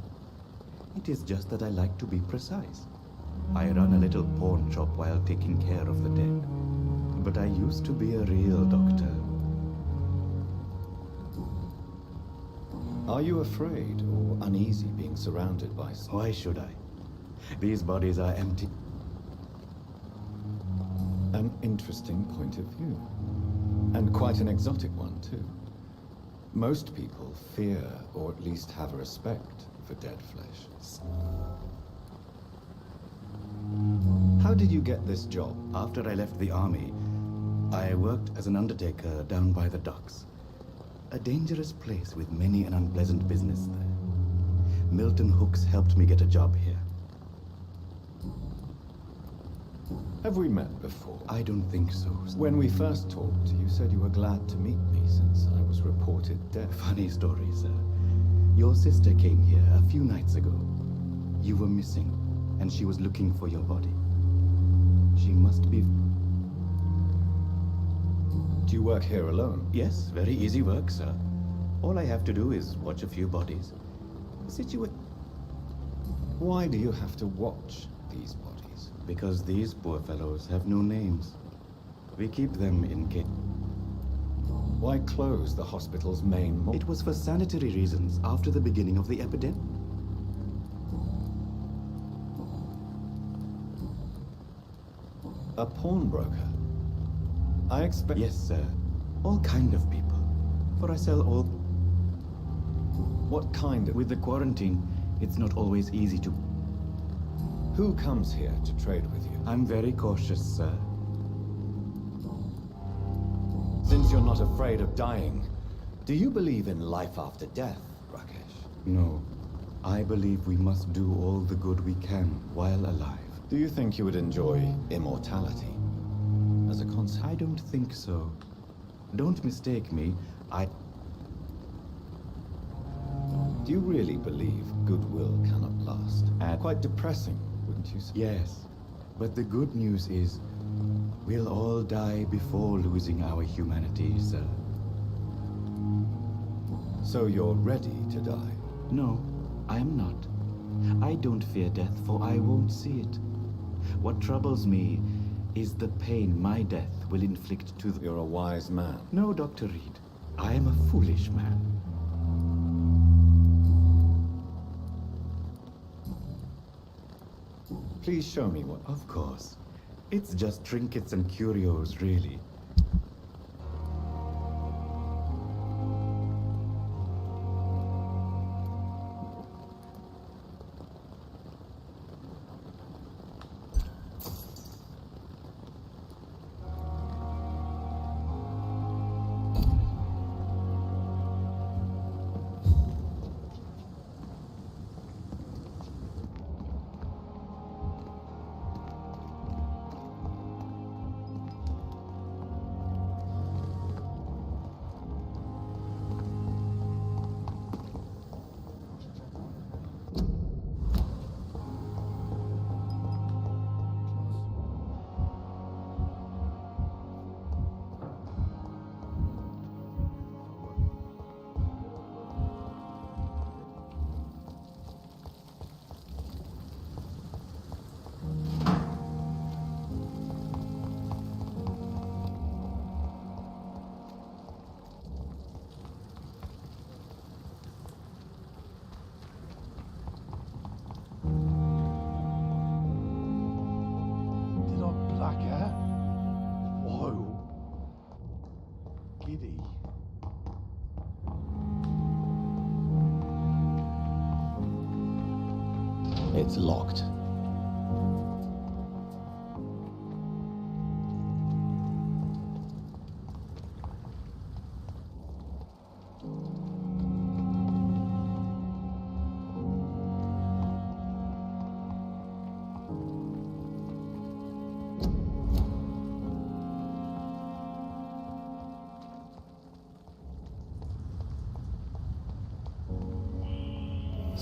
S6: It is just that I like to be precise. I run a little pawn shop while taking care of the dead. But I used to be a real doctor.
S8: Are you afraid or uneasy being surrounded by...
S6: Why should I? These bodies are empty.
S8: An interesting point of view. And quite an exotic one, too. Most people fear, or at least have a respect, for dead flesh. How did you get this job?
S6: After I left the army, I worked as an undertaker down by the docks. A dangerous place with many an unpleasant business there. Milton Hooks helped me get a job here.
S8: Have we met before?
S6: I don't think so.
S8: When we first talked, you said you were glad to meet me since I was reported dead.
S6: Funny story, sir. Your sister came here a few nights ago. You were missing, and she was looking for your body. She must be...
S8: Do you work here alone?
S6: Yes, very easy work, sir. All I have to do is watch a few bodies.
S8: Why do you have to watch these bodies?
S6: Because these poor fellows have no names. We keep them in case.
S8: Why close the hospital's main morgue?
S6: It was for sanitary reasons after the beginning of the epidemic.
S8: A pawnbroker? I expect...
S6: Yes, sir. All kind of people. For I sell all...
S8: What kind of...
S6: With the quarantine, it's not always easy to...
S8: Who comes here to trade with you?
S6: I'm very cautious, sir.
S8: Since you're not afraid of dying, do you believe in life after death, Rakesh?
S6: No. I believe we must do all the good we can while alive.
S8: Do you think you would enjoy immortality as a concept?
S6: I don't think so. Don't mistake me.
S8: Do you really believe goodwill cannot last? Quite depressing, wouldn't you say?
S6: Yes. But the good news is, we'll all die before losing our humanity, sir.
S8: So you're ready to die?
S6: No, I am not. I don't fear death, for I won't see it. What troubles me is the pain my death will inflict to the...
S8: You're a wise man.
S6: No, Dr. Reed. I am a foolish man.
S8: Please show me what...
S6: Of course. It's just trinkets and curios, really.
S8: It's locked.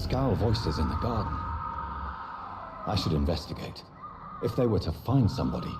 S8: Scowl voices in the garden. I should investigate. If they were to find somebody...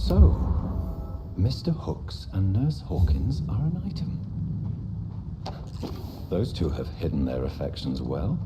S8: So, Mr. Hooks and Nurse Hawkins are an item. Those two have hidden their affections well.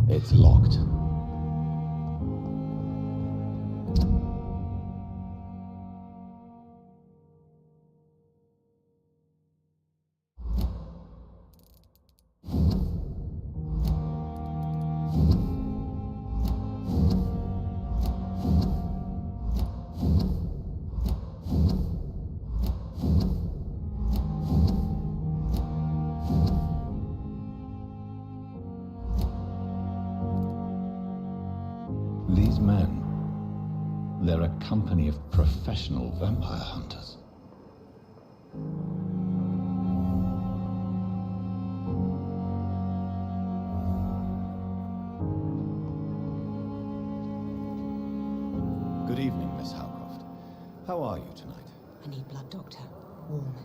S8: It's locked. These men, they're a company of professional vampire hunters. Good evening, Miss Howcroft. How are you tonight?
S17: I need blood, Doctor. Warm,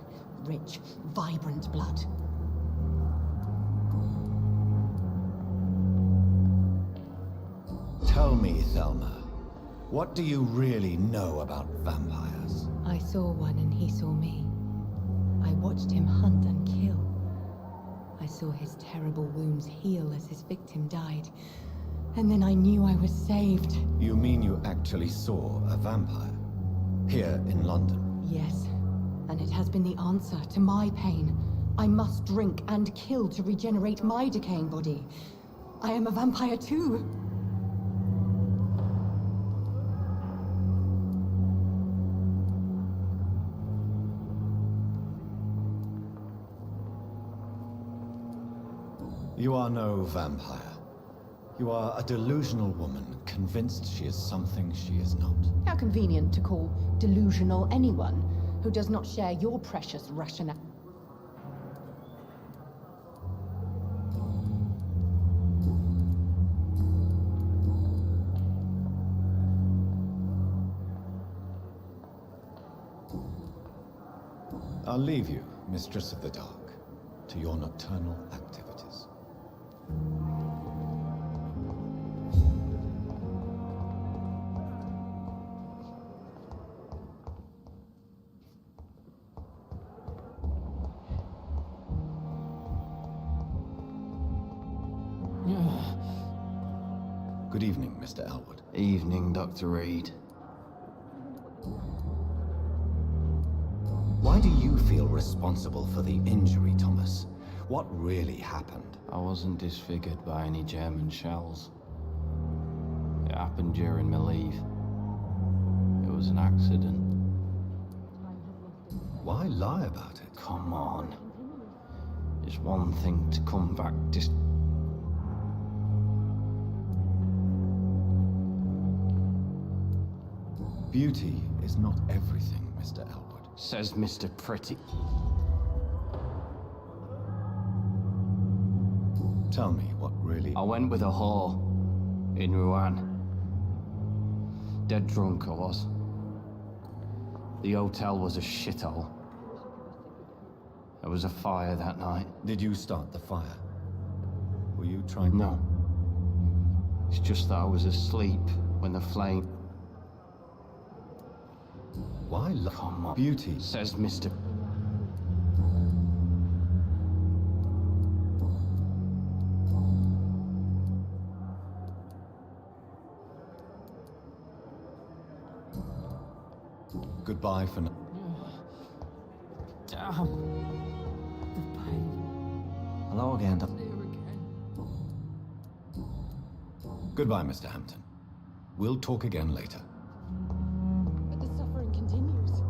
S17: rich, vibrant blood.
S8: Tell me, Thelma, what do you really know about vampires?
S17: I saw one and he saw me. I watched him hunt and kill. I saw his terrible wounds heal as his victim died. And then I knew I was saved.
S8: You mean you actually saw a vampire? Here in London?
S17: Yes. And it has been the answer to my pain. I must drink and kill to regenerate my decaying body. I am a vampire too.
S8: You are no vampire. You are a delusional woman, convinced she is something she is not.
S17: How convenient to call delusional anyone who does not share your precious rationale.
S8: I'll leave you, Mistress of the Dark, to your nocturnal activities. Good evening, Mr. Elwood.
S21: Evening, Dr. Reed.
S8: Why do you feel responsible for the injury, Thomas? What really happened?
S21: I wasn't disfigured by any German shells. It happened during my leave. It was an accident.
S8: Why lie about it?
S21: Come on. It's one thing to come back
S8: Beauty is not everything, Mr. Elwood.
S21: Says Mr. Pretty.
S8: Tell me what really...
S21: I went with a whore in Rouen. Dead drunk I was. The hotel was a shithole. There was a fire that night.
S8: Did you start the fire? Were you trying...
S21: No. It's just that I was asleep when the flame...
S8: Why
S21: Come on.
S8: Beauty?
S21: Says Mr.
S8: Goodbye for now.
S1: Damn. The pain.
S9: Hello again,
S8: Goodbye, Mr. Hampton. We'll talk again later.
S17: But the suffering continues.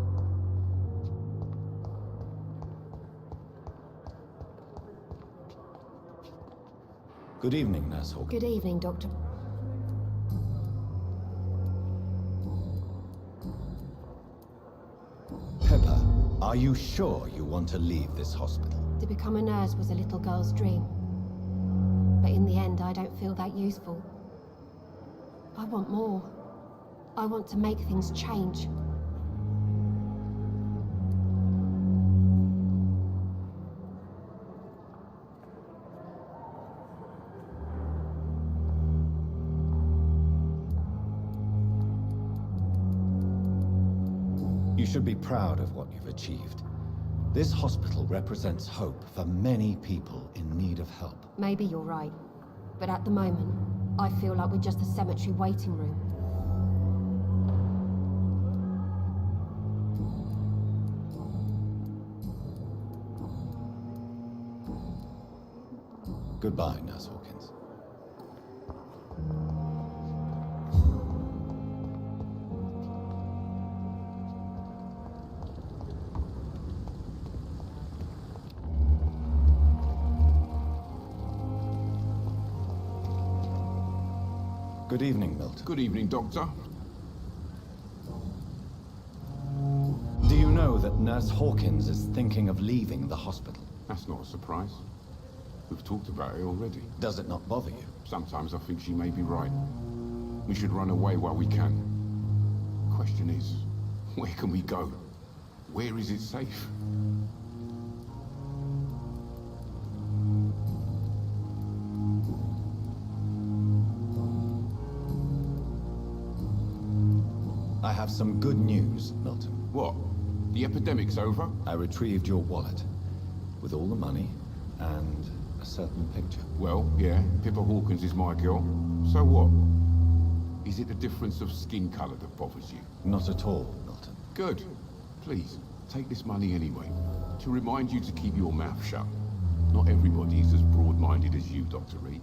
S8: Good evening, Nurse Hawkins.
S20: Good evening, Doctor.
S8: Pepper, are you sure you want to leave this hospital?
S20: To become a nurse was a little girl's dream. But in the end, I don't feel that useful. I want more. I want to make things change.
S8: You should be proud of what you've achieved. This hospital represents hope for many people in need of help.
S20: Maybe you're right. But at the moment, I feel like we're just a cemetery waiting room.
S8: Goodbye, Nurse Hawkins. Good evening, Milton.
S18: Good evening, Doctor.
S8: Do you know that Nurse Hawkins is thinking of leaving the hospital?
S18: That's not a surprise. We've talked about it already.
S8: Does it not bother you?
S18: Sometimes I think she may be right. We should run away while we can. Question is, where can we go? Where is it safe?
S8: I have some good news, Milton.
S18: What? The epidemic's over?
S8: I retrieved your wallet with all the money and a certain picture.
S18: Well, yeah, Pippa Hawkins is my girl. So what? Is it the difference of skin color that bothers you?
S8: Not at all, Milton.
S18: Good. Please, take this money anyway, to remind you to keep your mouth shut. Not everybody is as broad-minded as you, Dr. Reed.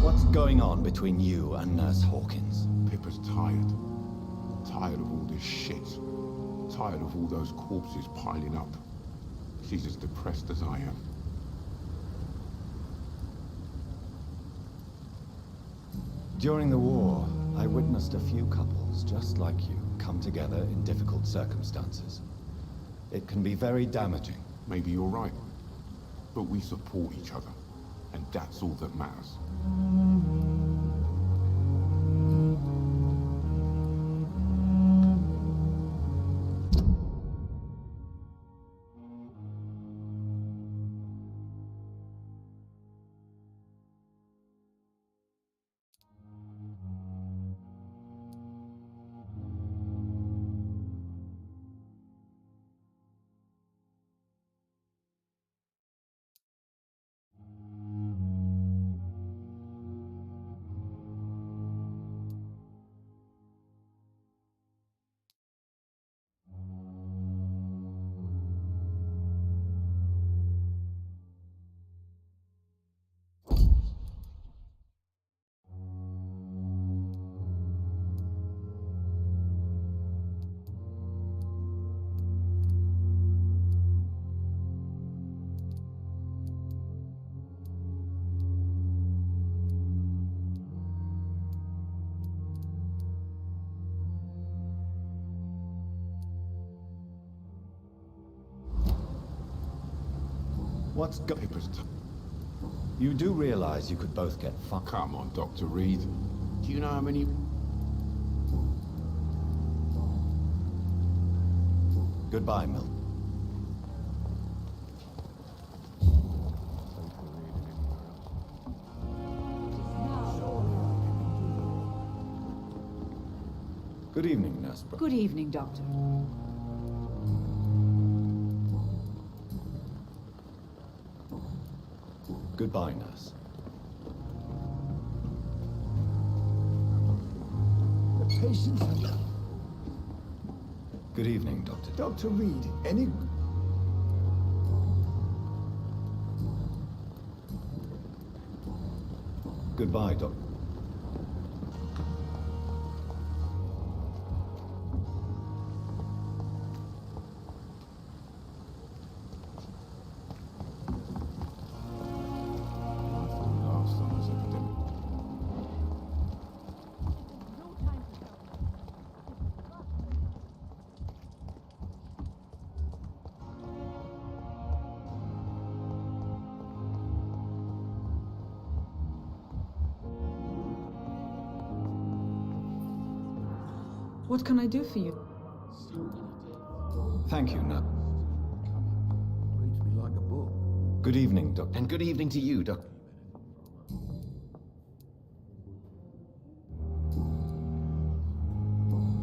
S8: What's going on between you and Nurse Hawkins?
S18: Pippa's tired. Tired of all this shit. Tired of all those corpses piling up. She's as depressed as I am.
S8: During the war, I witnessed a few couples just like you come together in difficult circumstances. It can be very damaging.
S18: Maybe you're right. But we support each other. And that's all that matters.
S8: What's You do realize you could both get fucked?
S18: Come on, Dr. Reed. Do you know how many...
S8: Goodbye, Milt. Good evening, Nurse Brooks.
S19: Good evening, Doctor.
S8: Goodbye, Nurse.
S10: The patients are...
S8: Good evening, Doctor.
S10: Dr. Reed, any...
S8: Goodbye, Doctor.
S18: Last summer's epidemic.
S16: What can I do for you?
S8: Thank you, Nurse.
S3: Reads me like a book.
S8: Good evening, Doctor.
S15: And good evening to you, Doc.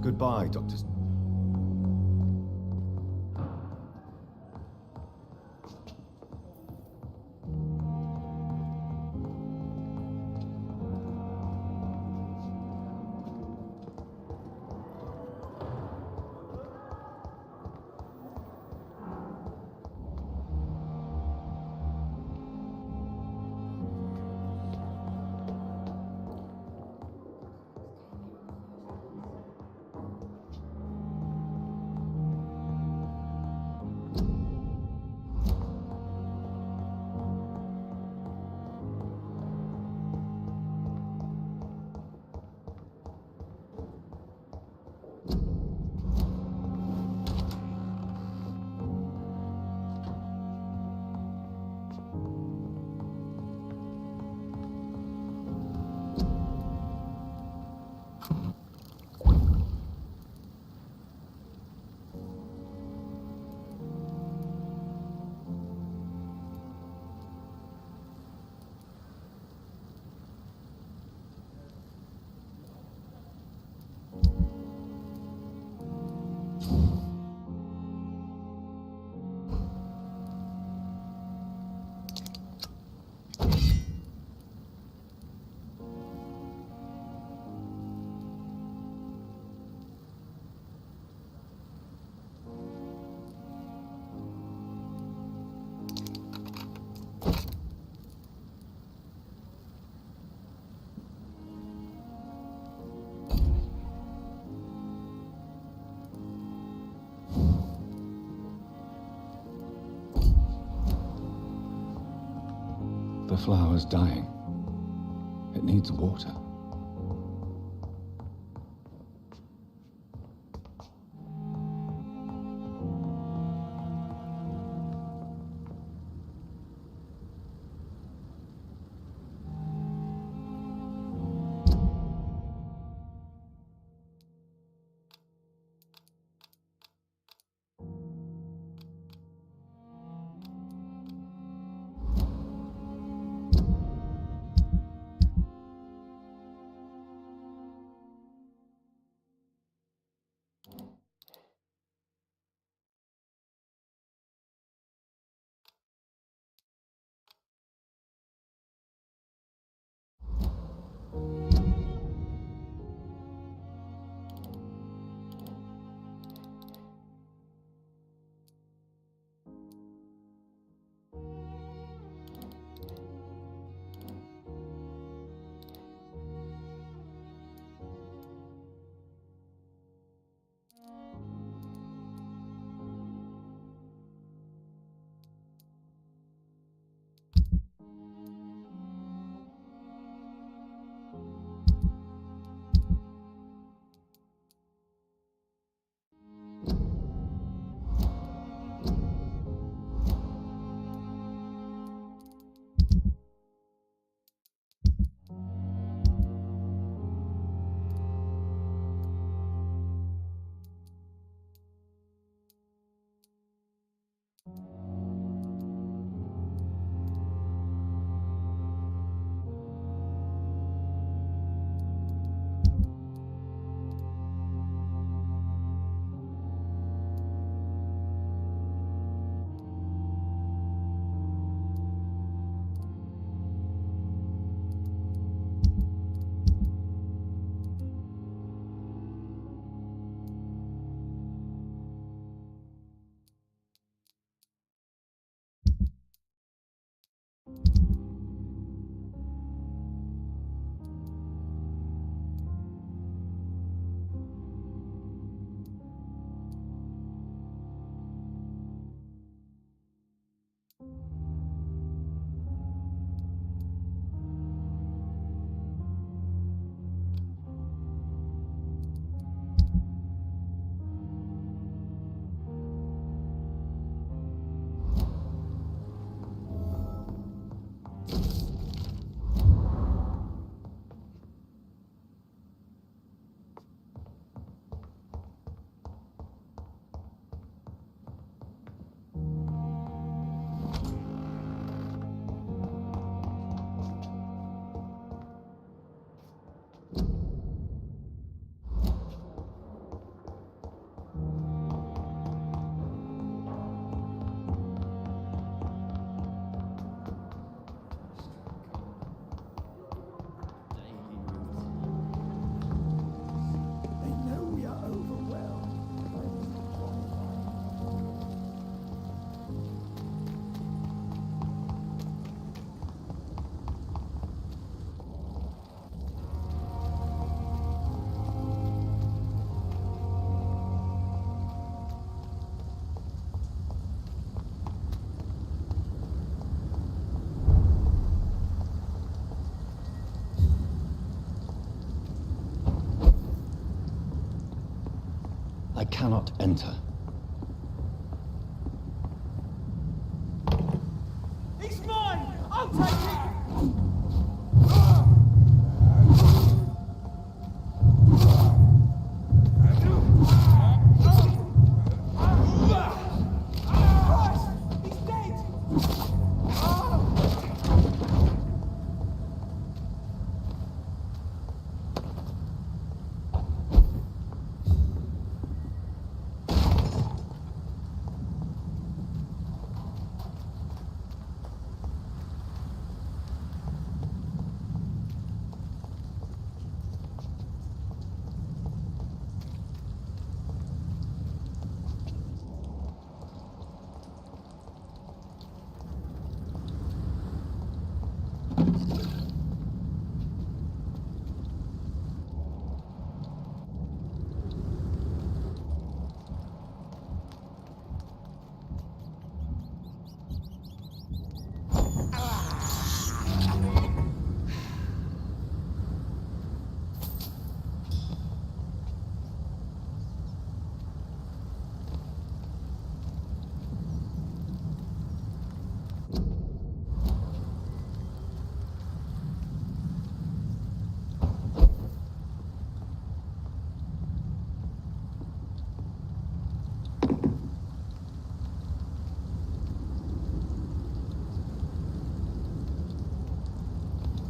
S8: Goodbye, Doctor. The flower's dying. It needs water. I cannot enter.
S13: He's mine! I'll take it! He's dead!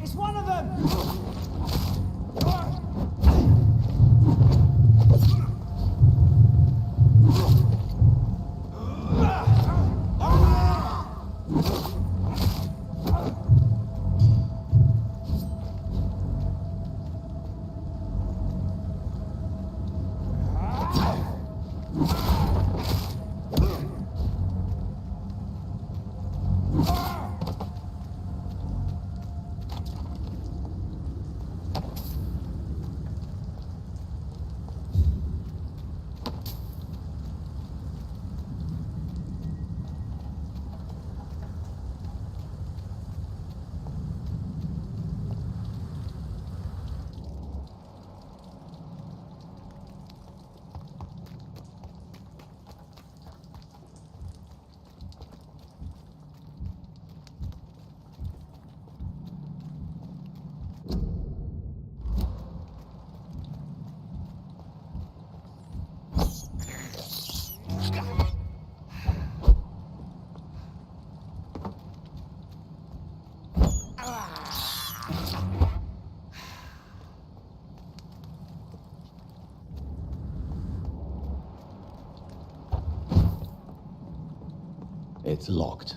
S12: It's one of them!
S8: It's locked.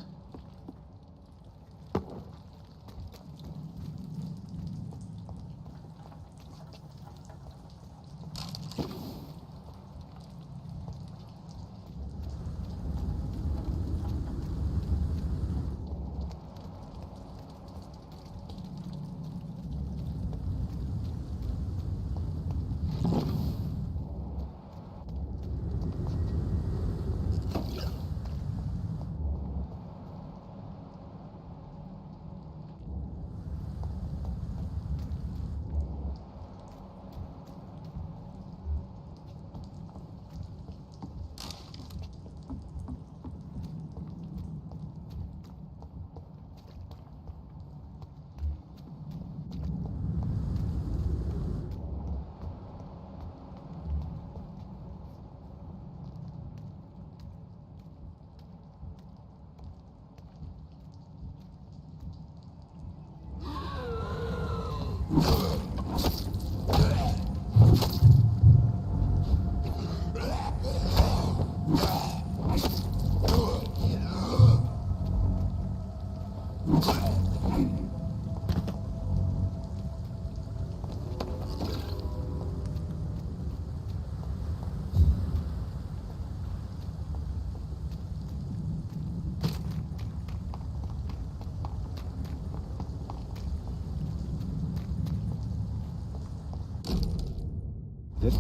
S8: This...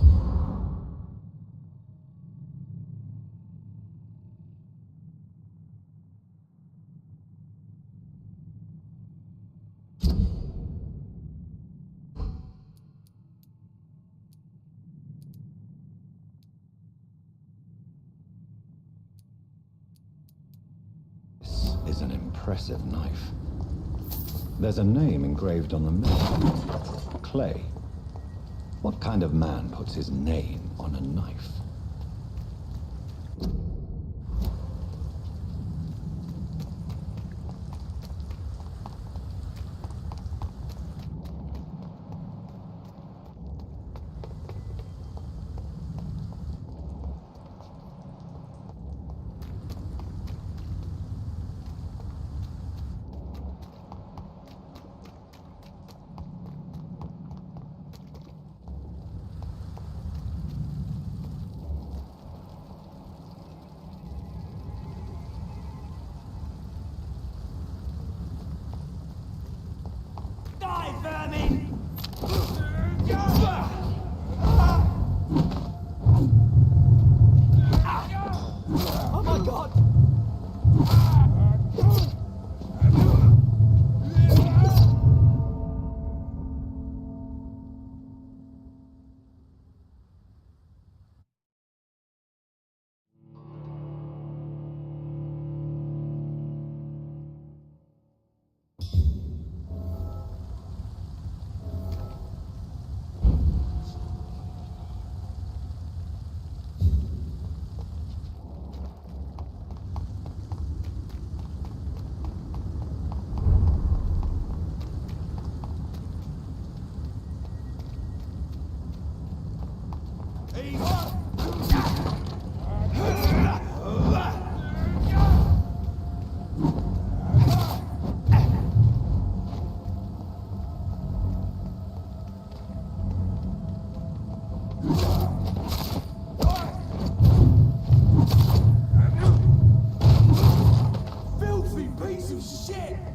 S8: This is an impressive knife. There's a name engraved on the middle. Clay. What kind of man puts his name on a knife?
S3: of shit!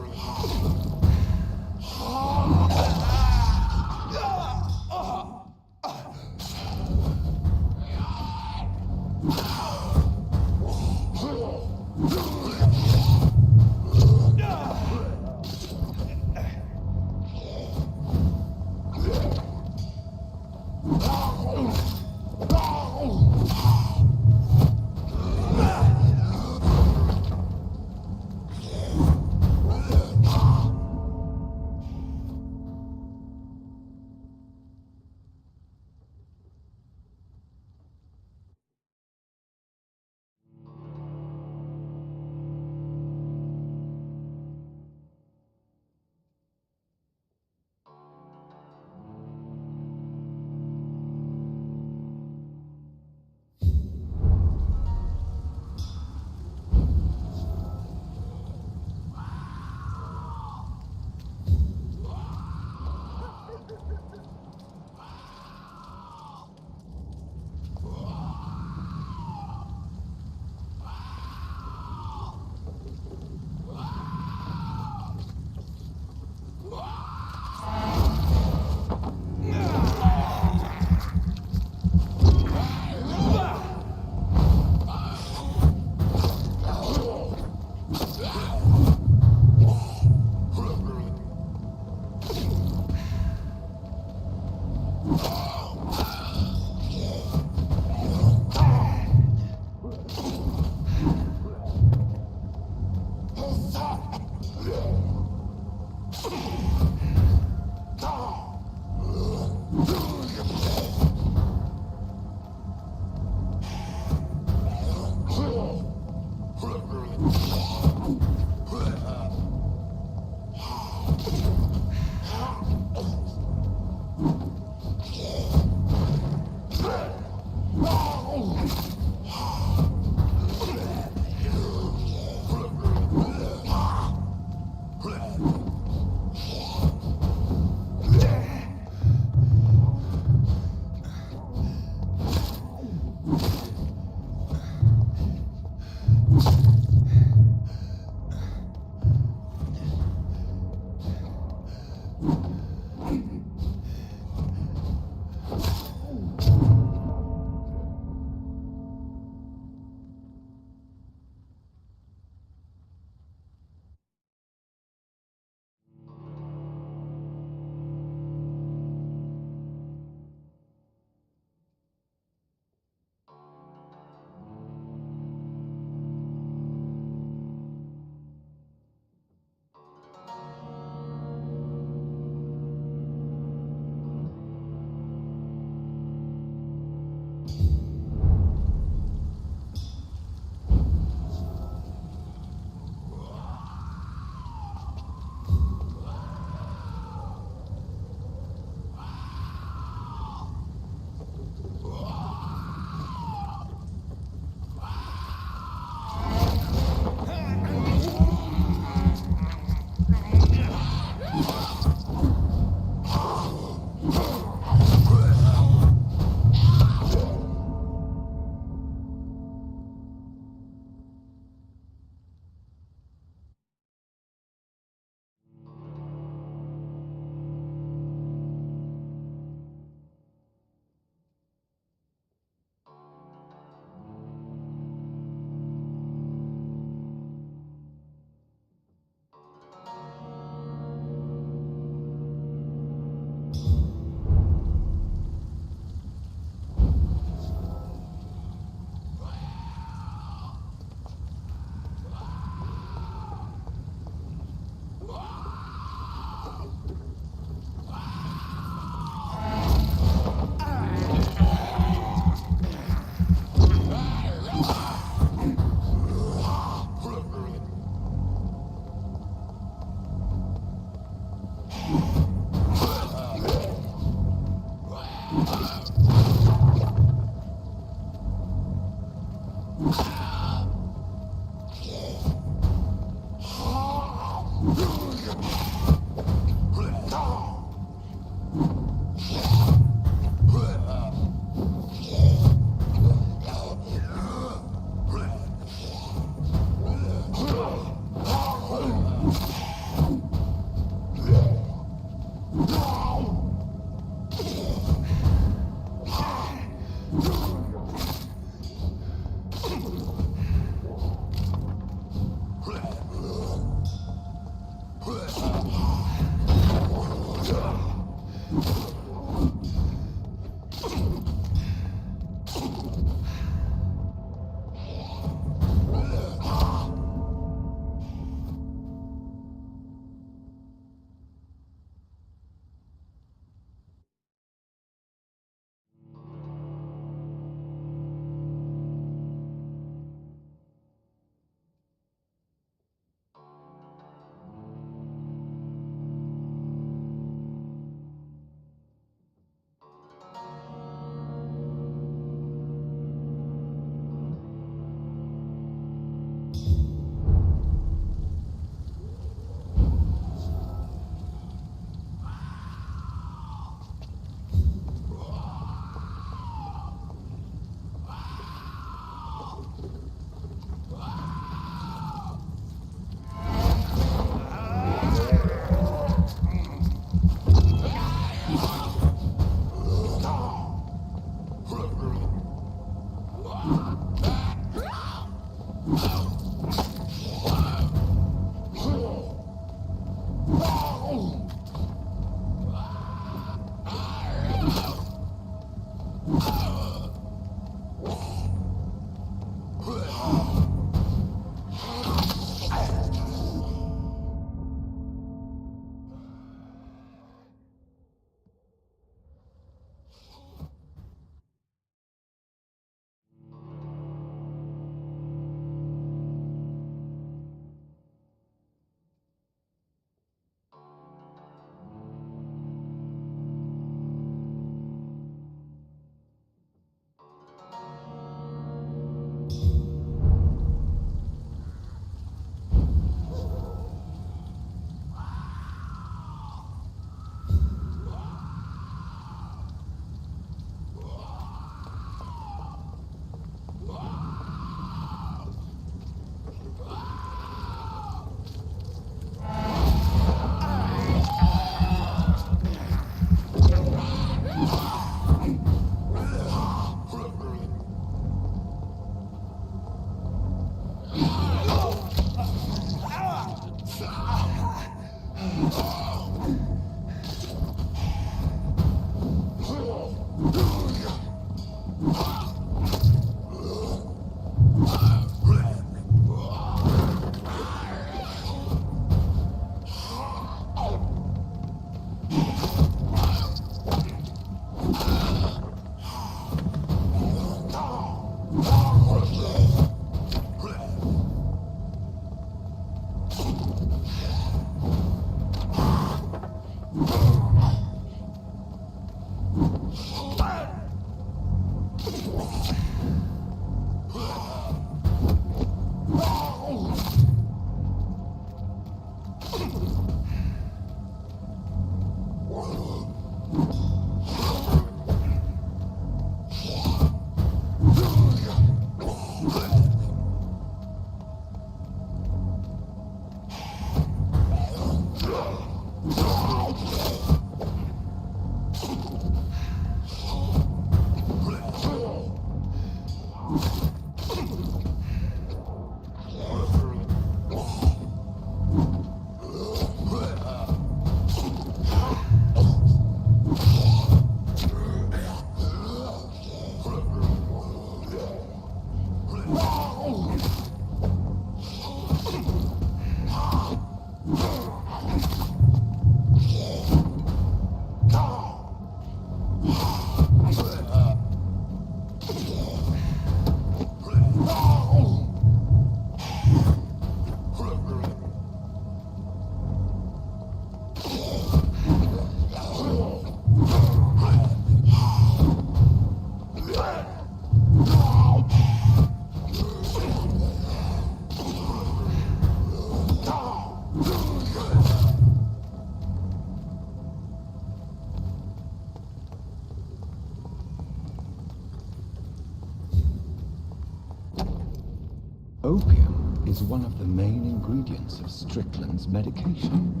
S8: Opium is one of the main ingredients of Strickland's medication.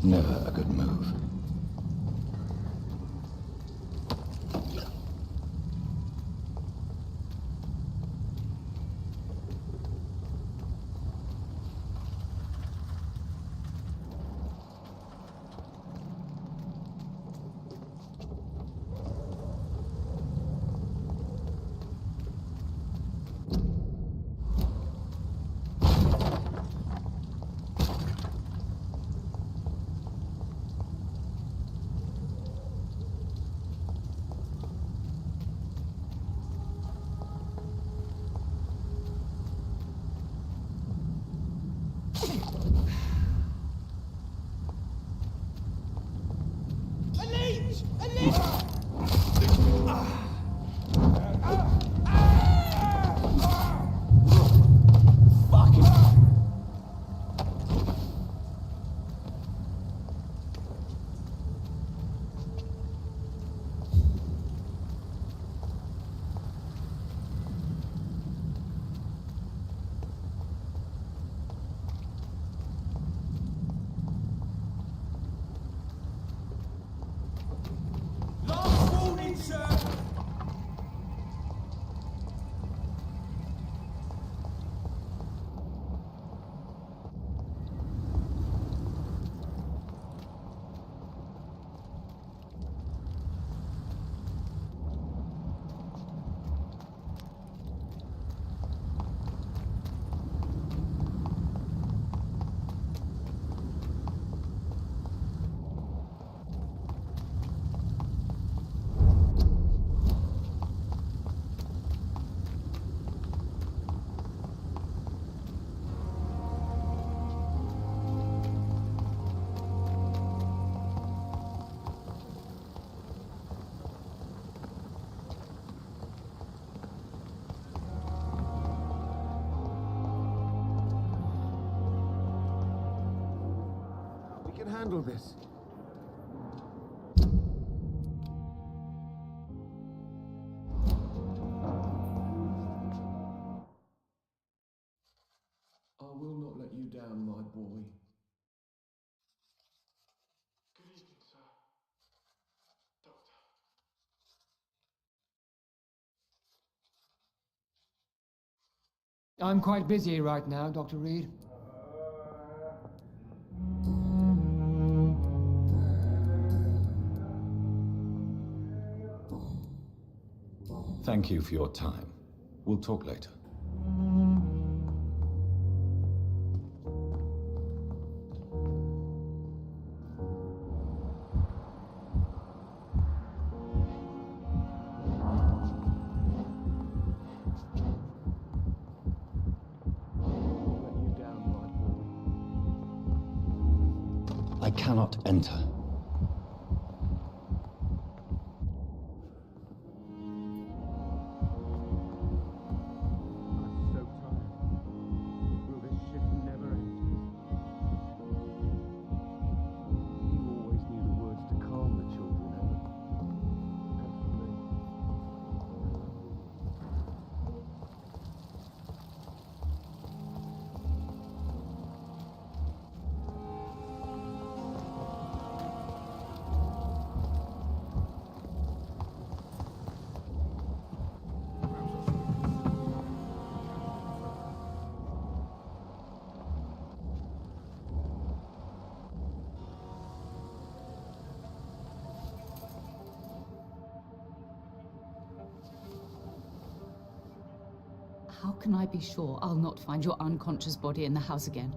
S8: Never a good move.
S15: Handle this.
S18: I will not let you down, my boy.
S11: Good evening, sir. Doctor.
S1: I'm quite busy right now, Dr. Reed.
S8: Thank you for your time. We'll talk later. I cannot enter.
S22: How can I be sure I'll not find your unconscious body in the house again?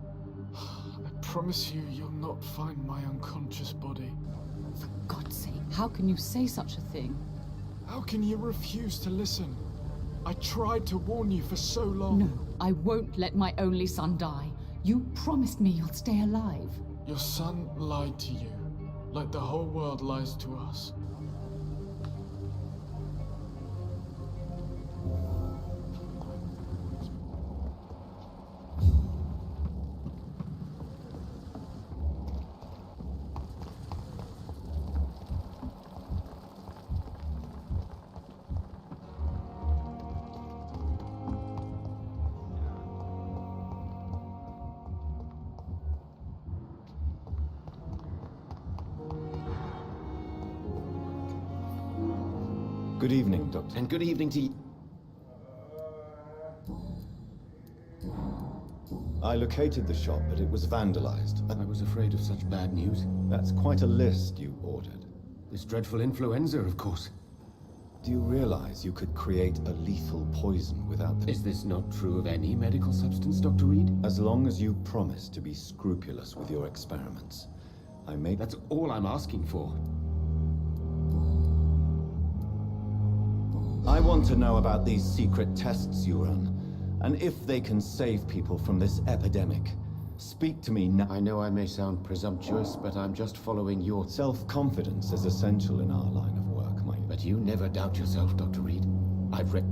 S11: I promise you, you'll not find my unconscious body.
S22: For God's sake, how can you say such a thing?
S11: How can you refuse to listen? I tried to warn you for so long.
S22: No, I won't let my only son die. You promised me you'll stay alive.
S11: Your son lied to you, like the whole world lies to us.
S8: Good evening, Doctor.
S15: And good evening to you.
S8: I located the shop, but it was vandalized.
S18: I was afraid of such bad news.
S8: That's quite a list you ordered.
S18: This dreadful influenza, of course.
S8: Do you realize you could create a lethal poison without the...
S18: Is this not true of any medical substance, Dr. Reed?
S8: As long as you promise to be scrupulous with your experiments.
S18: That's all I'm asking for.
S8: I want to know about these secret tests you run, and if they can save people from this epidemic. Speak to me now.
S18: I know I may sound presumptuous, but I'm just following your...
S8: Self-confidence is essential in our line of work, my...
S18: But you never doubt yourself, Dr. Reed. I've read...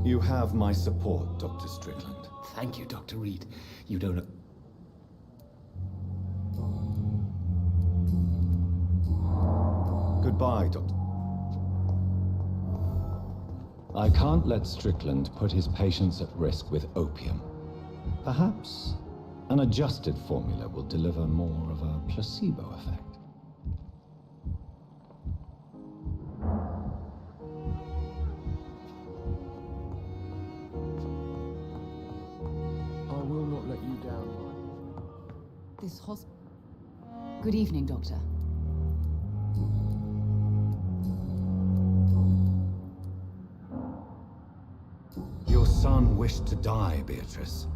S8: You have my support, Dr. Strickland.
S18: Thank you, Dr. Reed. You don't...
S8: Goodbye, Doctor. I can't let Strickland put his patients at risk with opium. Perhaps an adjusted formula will deliver more of a placebo effect.
S22: This Good evening, Doctor.
S8: Your son wished to die, Beatrice.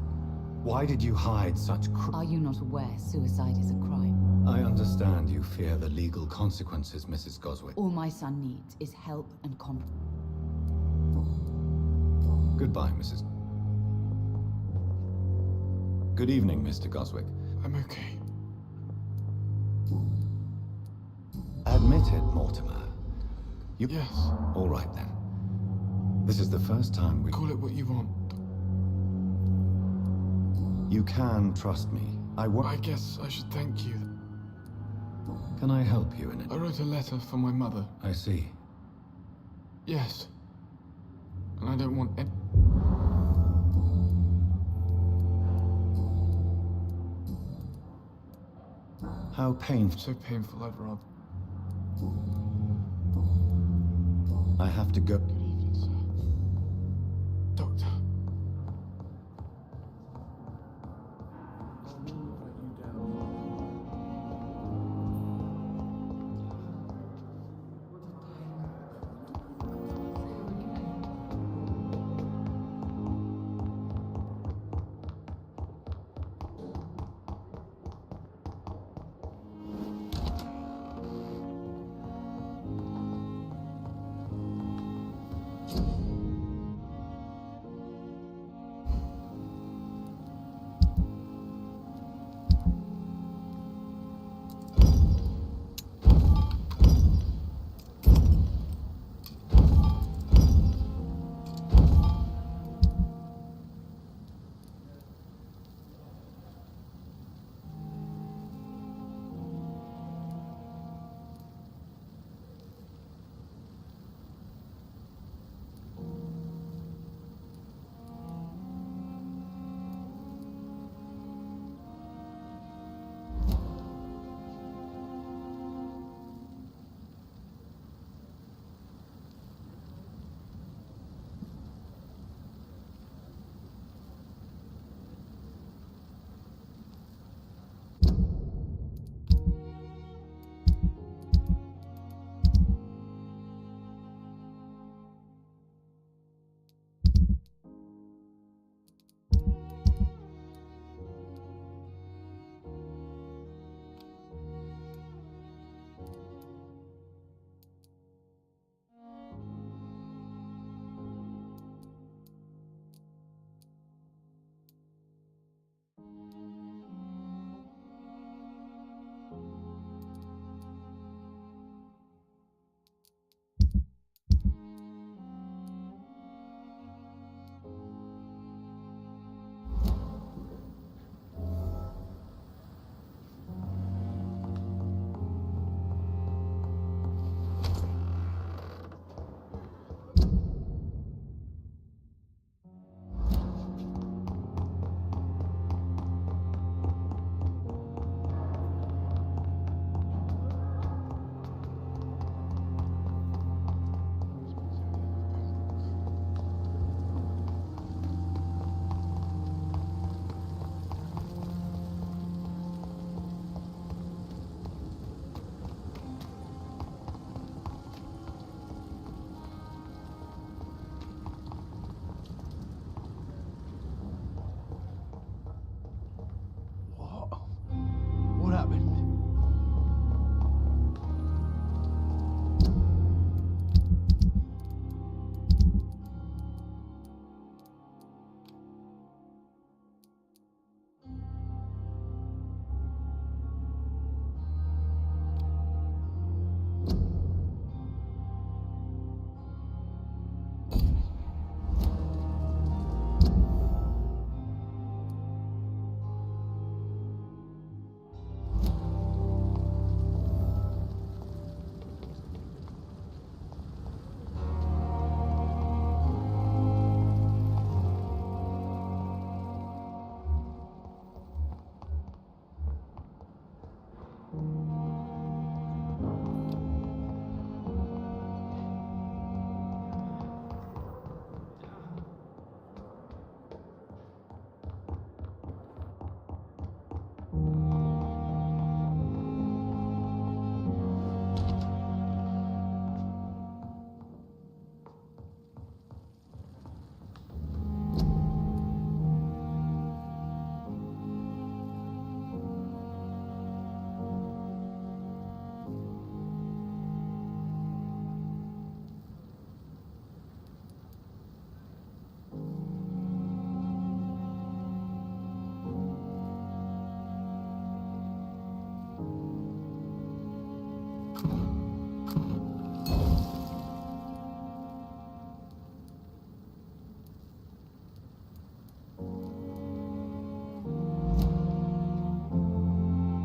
S8: Why did you hide such
S22: Are you not aware suicide is a crime?
S8: I understand you fear the legal consequences, Mrs. Goswick.
S22: All my son needs is help and
S8: Goodbye, Mrs. Good evening, Mr. Goswick.
S11: I'm okay.
S8: Admit it, Mortimer.
S11: Yes.
S8: All right, then. This is the first time we...
S11: Call it what you want.
S8: You can trust me.
S11: I guess I should thank you.
S8: Can I help you in it?
S11: I wrote a letter for my mother.
S8: I see.
S11: Yes. And I don't want any...
S8: How painful.
S11: So painful, I'd rather...
S8: I have to go.
S11: Good evening, sir. Doctor.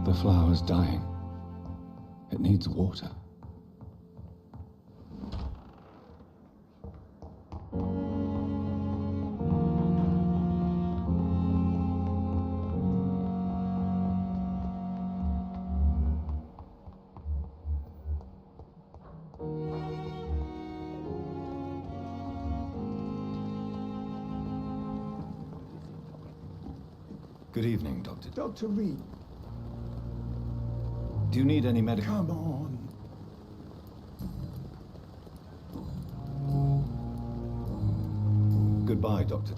S8: The flower's dying. It needs water. Good evening, Doctor.
S10: Dr. Reed.
S8: Do you need any medical?
S10: Come on.
S8: Goodbye, Doctor.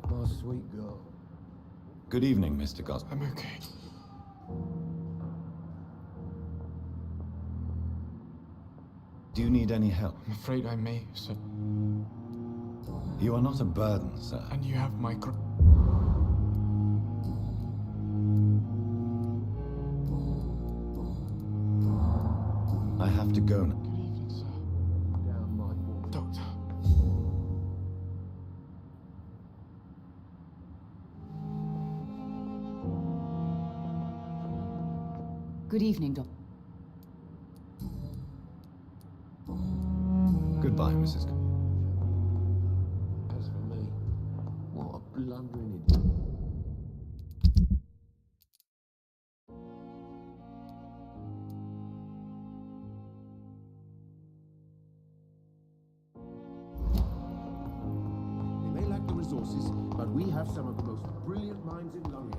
S3: My sweet girl.
S8: Good evening, Mr. Gos.
S11: I'm okay.
S8: Do you need any help?
S11: I'm afraid I may, sir.
S8: You are not a burden, sir.
S11: And you have my
S8: I have to go now.
S11: Good evening, sir. Doctor.
S22: Good evening, Doctor.
S8: Goodbye, Mrs.
S2: As for me, what a blundering idiot. We may lack the resources, but we have some of the most brilliant minds in London.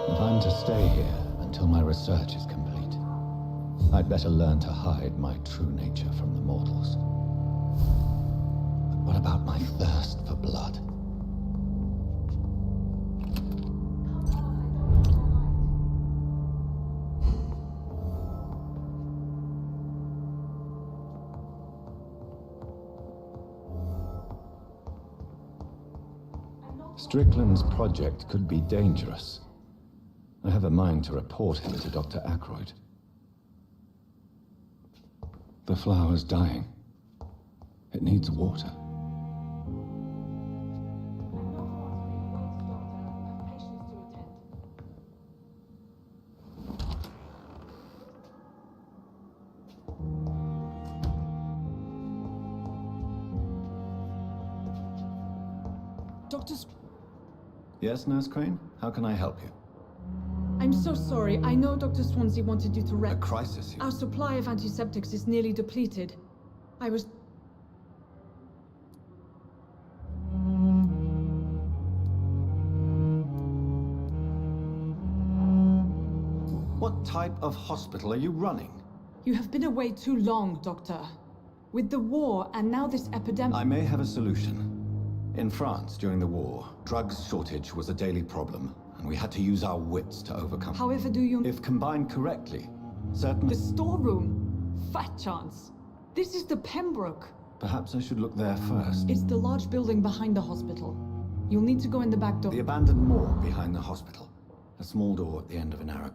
S8: If I'm to stay here until my research is complete, I'd better learn to hide my true nature from the mortals. But what about my thirst for blood? Strickland's project could be dangerous. I have a mind to report him to Dr. Ackroyd. The flower's dying. It needs water.
S16: Doctors...
S8: Yes, Nurse Crane? How can I help you?
S16: I'm so sorry. I know Dr. Swansea wanted you to
S8: A crisis?
S16: Our supply of antiseptics is nearly depleted. I was...
S8: What type of hospital are you running?
S16: You have been away too long, Doctor. With the war and now this epidemic...
S8: I may have a solution. In France, during the war, drugs shortage was a daily problem, and we had to use our wits to overcome it.
S16: However, do you...
S8: If combined correctly, certain...
S16: The storeroom? Fat chance. This is the Pembroke.
S8: Perhaps I should look there first.
S16: It's the large building behind the hospital. You'll need to go in the back door.
S8: The abandoned moor behind the hospital. A small door at the end of a narrow...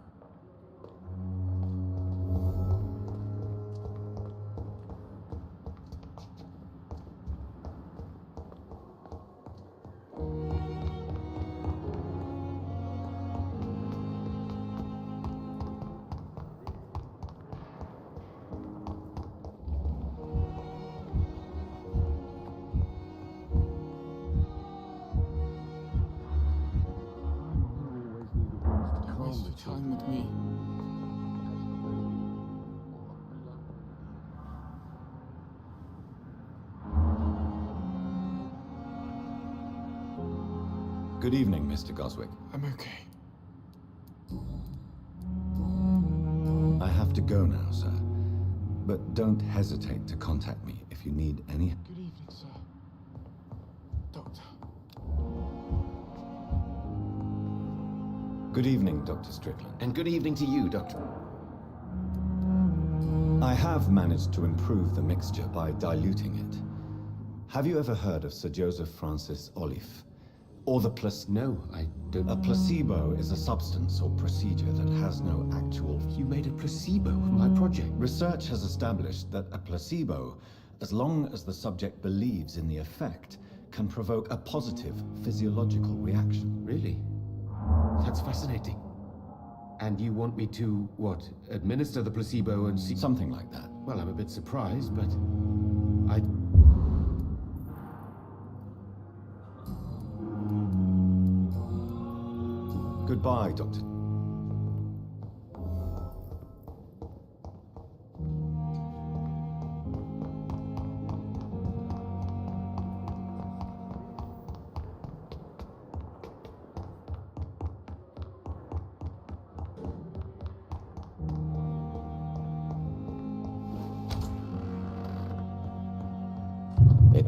S11: Time with me.
S8: Good evening, Mr. Goswick.
S11: I'm okay.
S8: I have to go now, sir. But don't hesitate to contact me if you need any...
S11: Good evening, sir. Doctor.
S8: Good evening, Dr. Strickland.
S2: And good evening to you, Doctor.
S8: I have managed to improve the mixture by diluting it. Have you ever heard of Sir Joseph Francis Olive? Or the
S2: No, I don't...
S8: A placebo is a substance or procedure that has no actual...
S2: You made a placebo of my project.
S8: Research has established that a placebo, as long as the subject believes in the effect, can provoke a positive physiological reaction.
S2: Really? That's fascinating. And you want me to, what, administer the placebo and see...
S8: Something like that.
S2: Well, I'm a bit surprised, but... I...
S8: Goodbye, Doctor.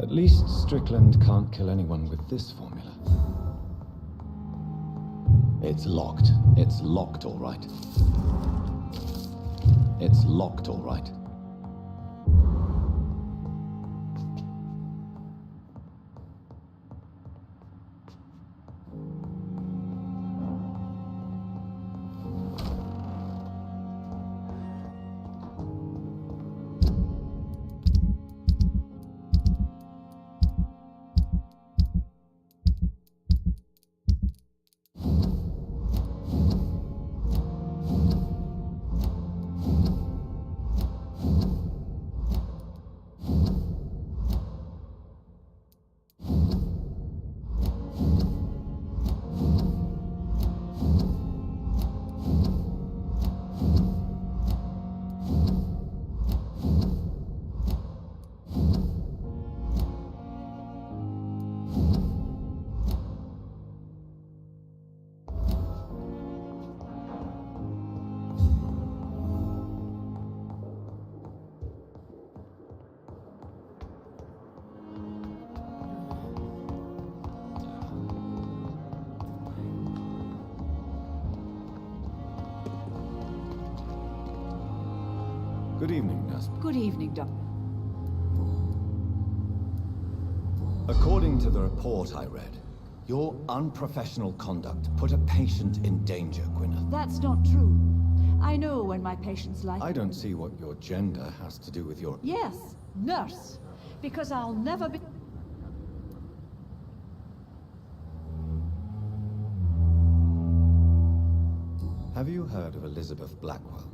S8: At least Strickland can't kill anyone with this formula. It's locked. It's locked, all right. It's locked, all right. Good evening, Nurse.
S19: Good evening, Doctor.
S8: According to the report I read, your unprofessional conduct put a patient in danger, Gwyneth.
S19: That's not true. I know when my patients like...
S8: I don't see what your gender has to do with your...
S19: Yes, nurse. Because I'll never be...
S8: Have you heard of Elizabeth Blackwell?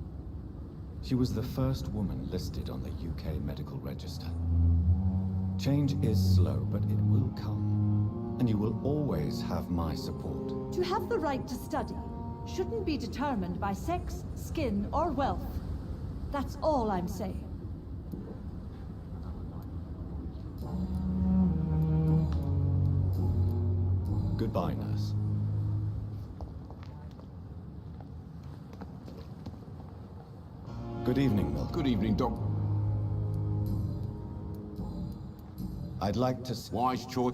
S8: She was the first woman listed on the UK Medical Register. Change is slow, but it will come. And you will always have my support.
S19: To have the right to study shouldn't be determined by sex, skin, or wealth. That's all I'm saying.
S8: Goodbye, nurse. Good evening, Milk.
S18: Good evening, Doc.
S8: I'd like to...
S18: Wise choice.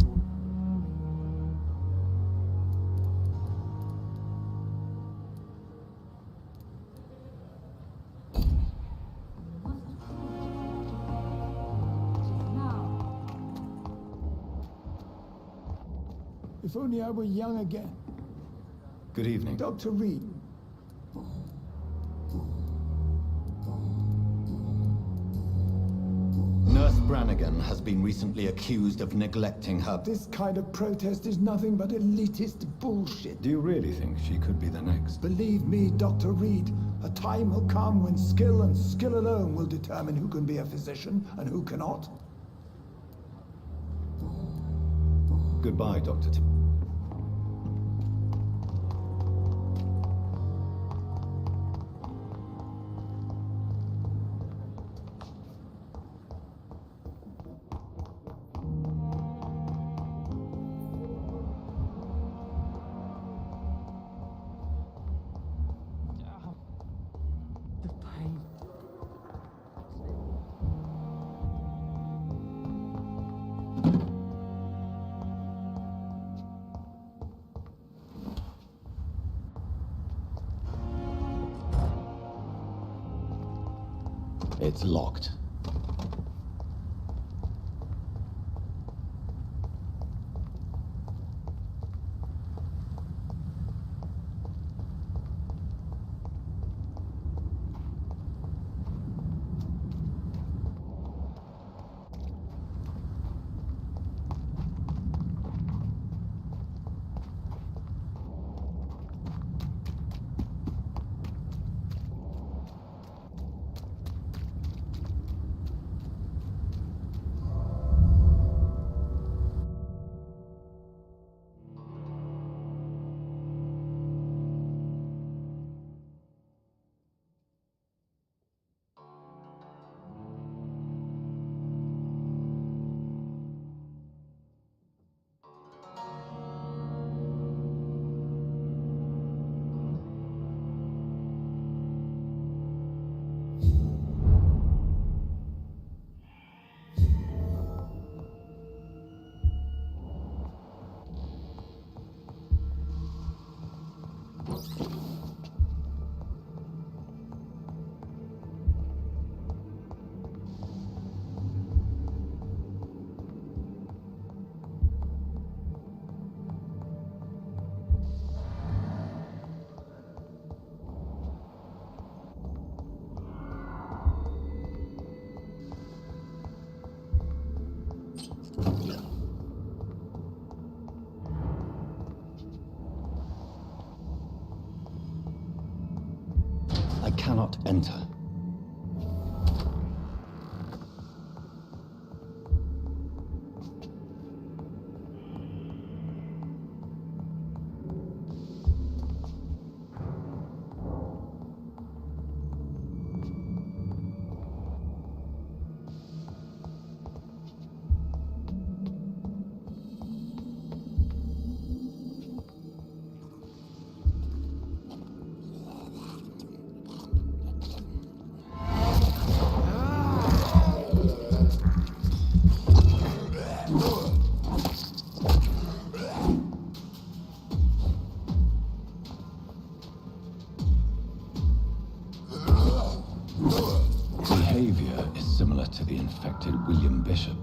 S10: If only I were young again.
S8: Good evening.
S10: Dr. Reed.
S8: Nurse Brannigan has been recently accused of neglecting her...
S10: This kind of protest is nothing but elitist bullshit.
S8: Do you really think she could be the next?
S10: Believe me, Dr. Reed, a time will come when skill and skill alone will determine who can be a physician and who cannot.
S8: Goodbye, Dr. T. It's locked. I cannot enter. similar to the infected William Bishop.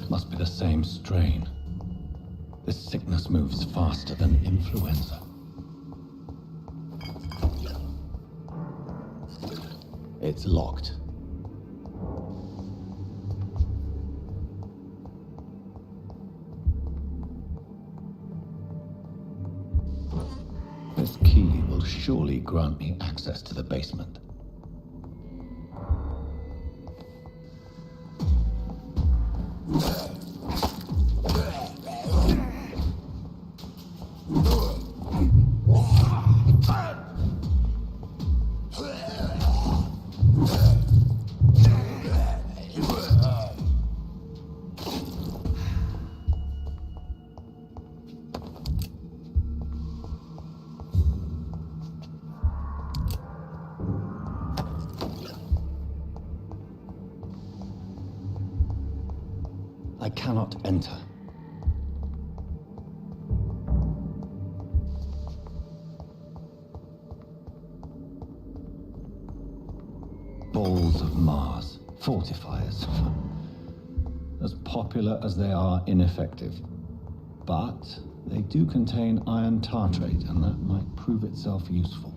S8: Must be the same strain. This sickness moves faster than influenza. It's locked. This key will surely grant me access to the basement. I cannot enter. Balls of Mars, fortifiers. As popular as they are ineffective. But they do contain iron tartrate, and that might prove itself useful.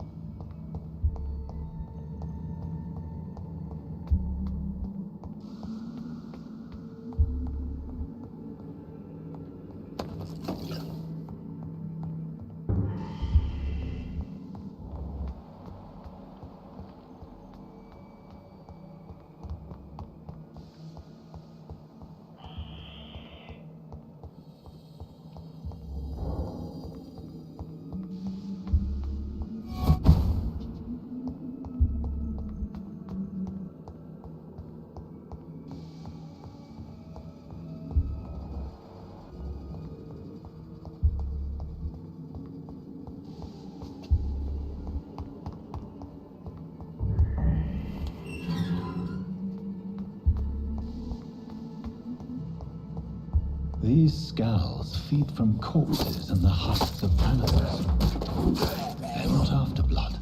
S8: These skulls feed from corpses and the husks of animals. They're not after blood.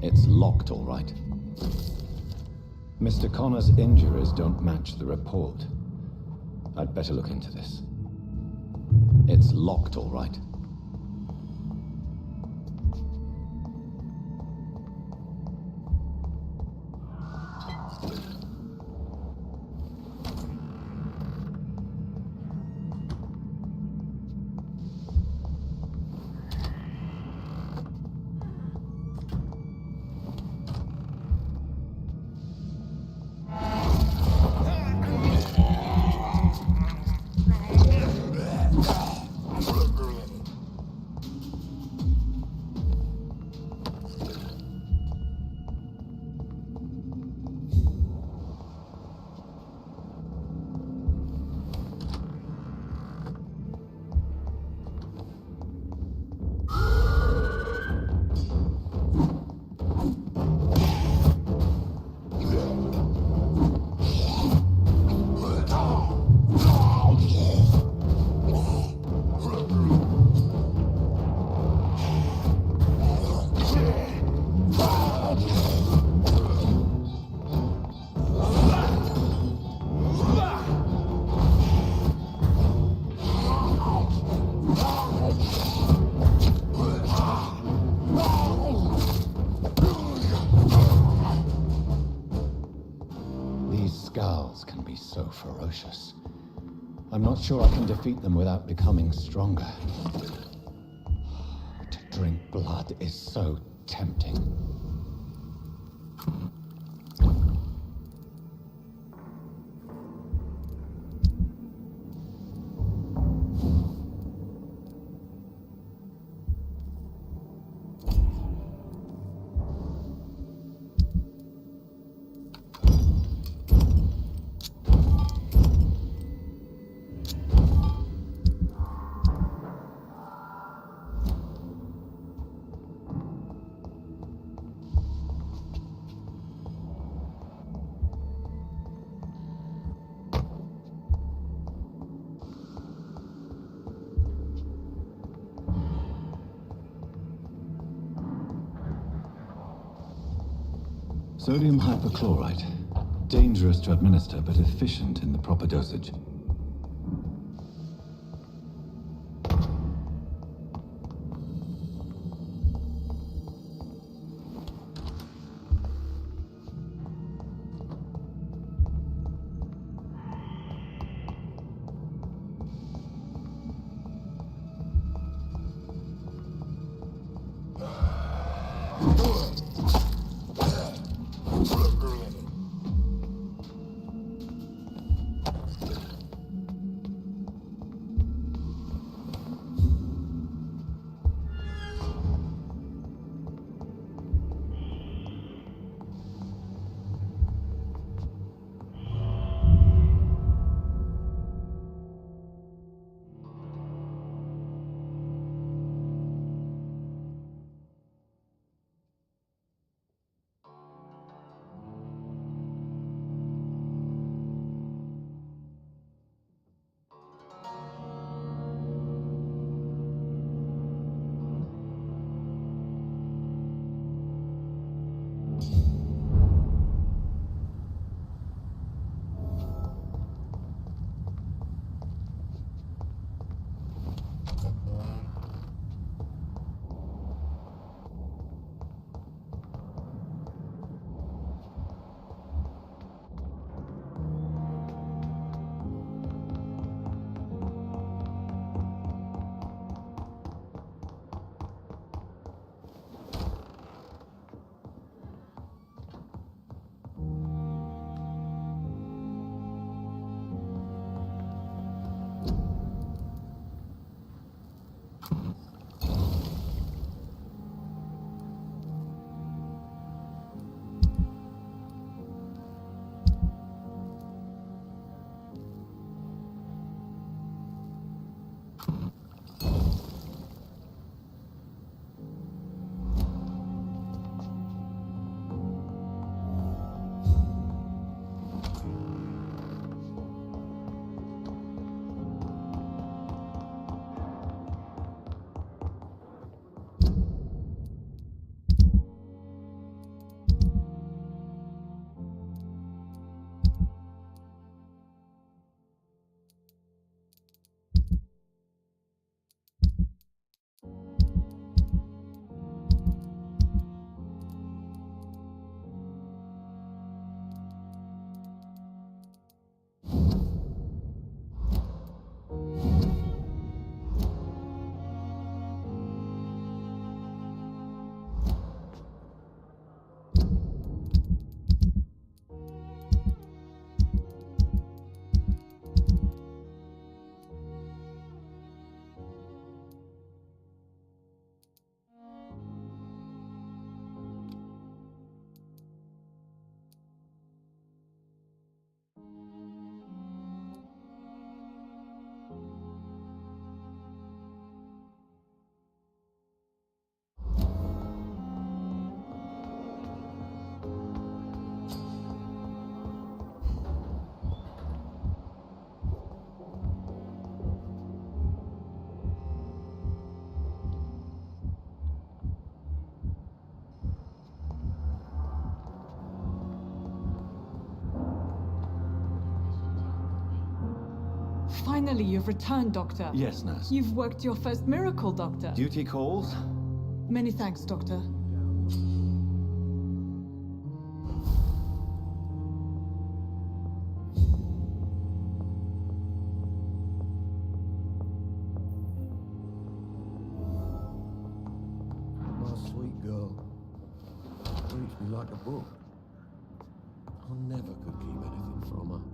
S8: It's locked, all right. Mr. Connor's injuries don't match the report. I'd better look into this. It's locked, all right. be so ferocious. I'm not sure I can defeat them without becoming stronger. To drink blood is so tempting. Sodium hypochlorite. Dangerous to administer, but efficient in the proper dosage.
S16: Finally, you've returned, Doctor.
S8: Yes, nurse.
S16: You've worked your first miracle, Doctor.
S8: Duty calls?
S16: Many thanks, Doctor.
S4: girl. Reads me like a book. I never could keep anything from her.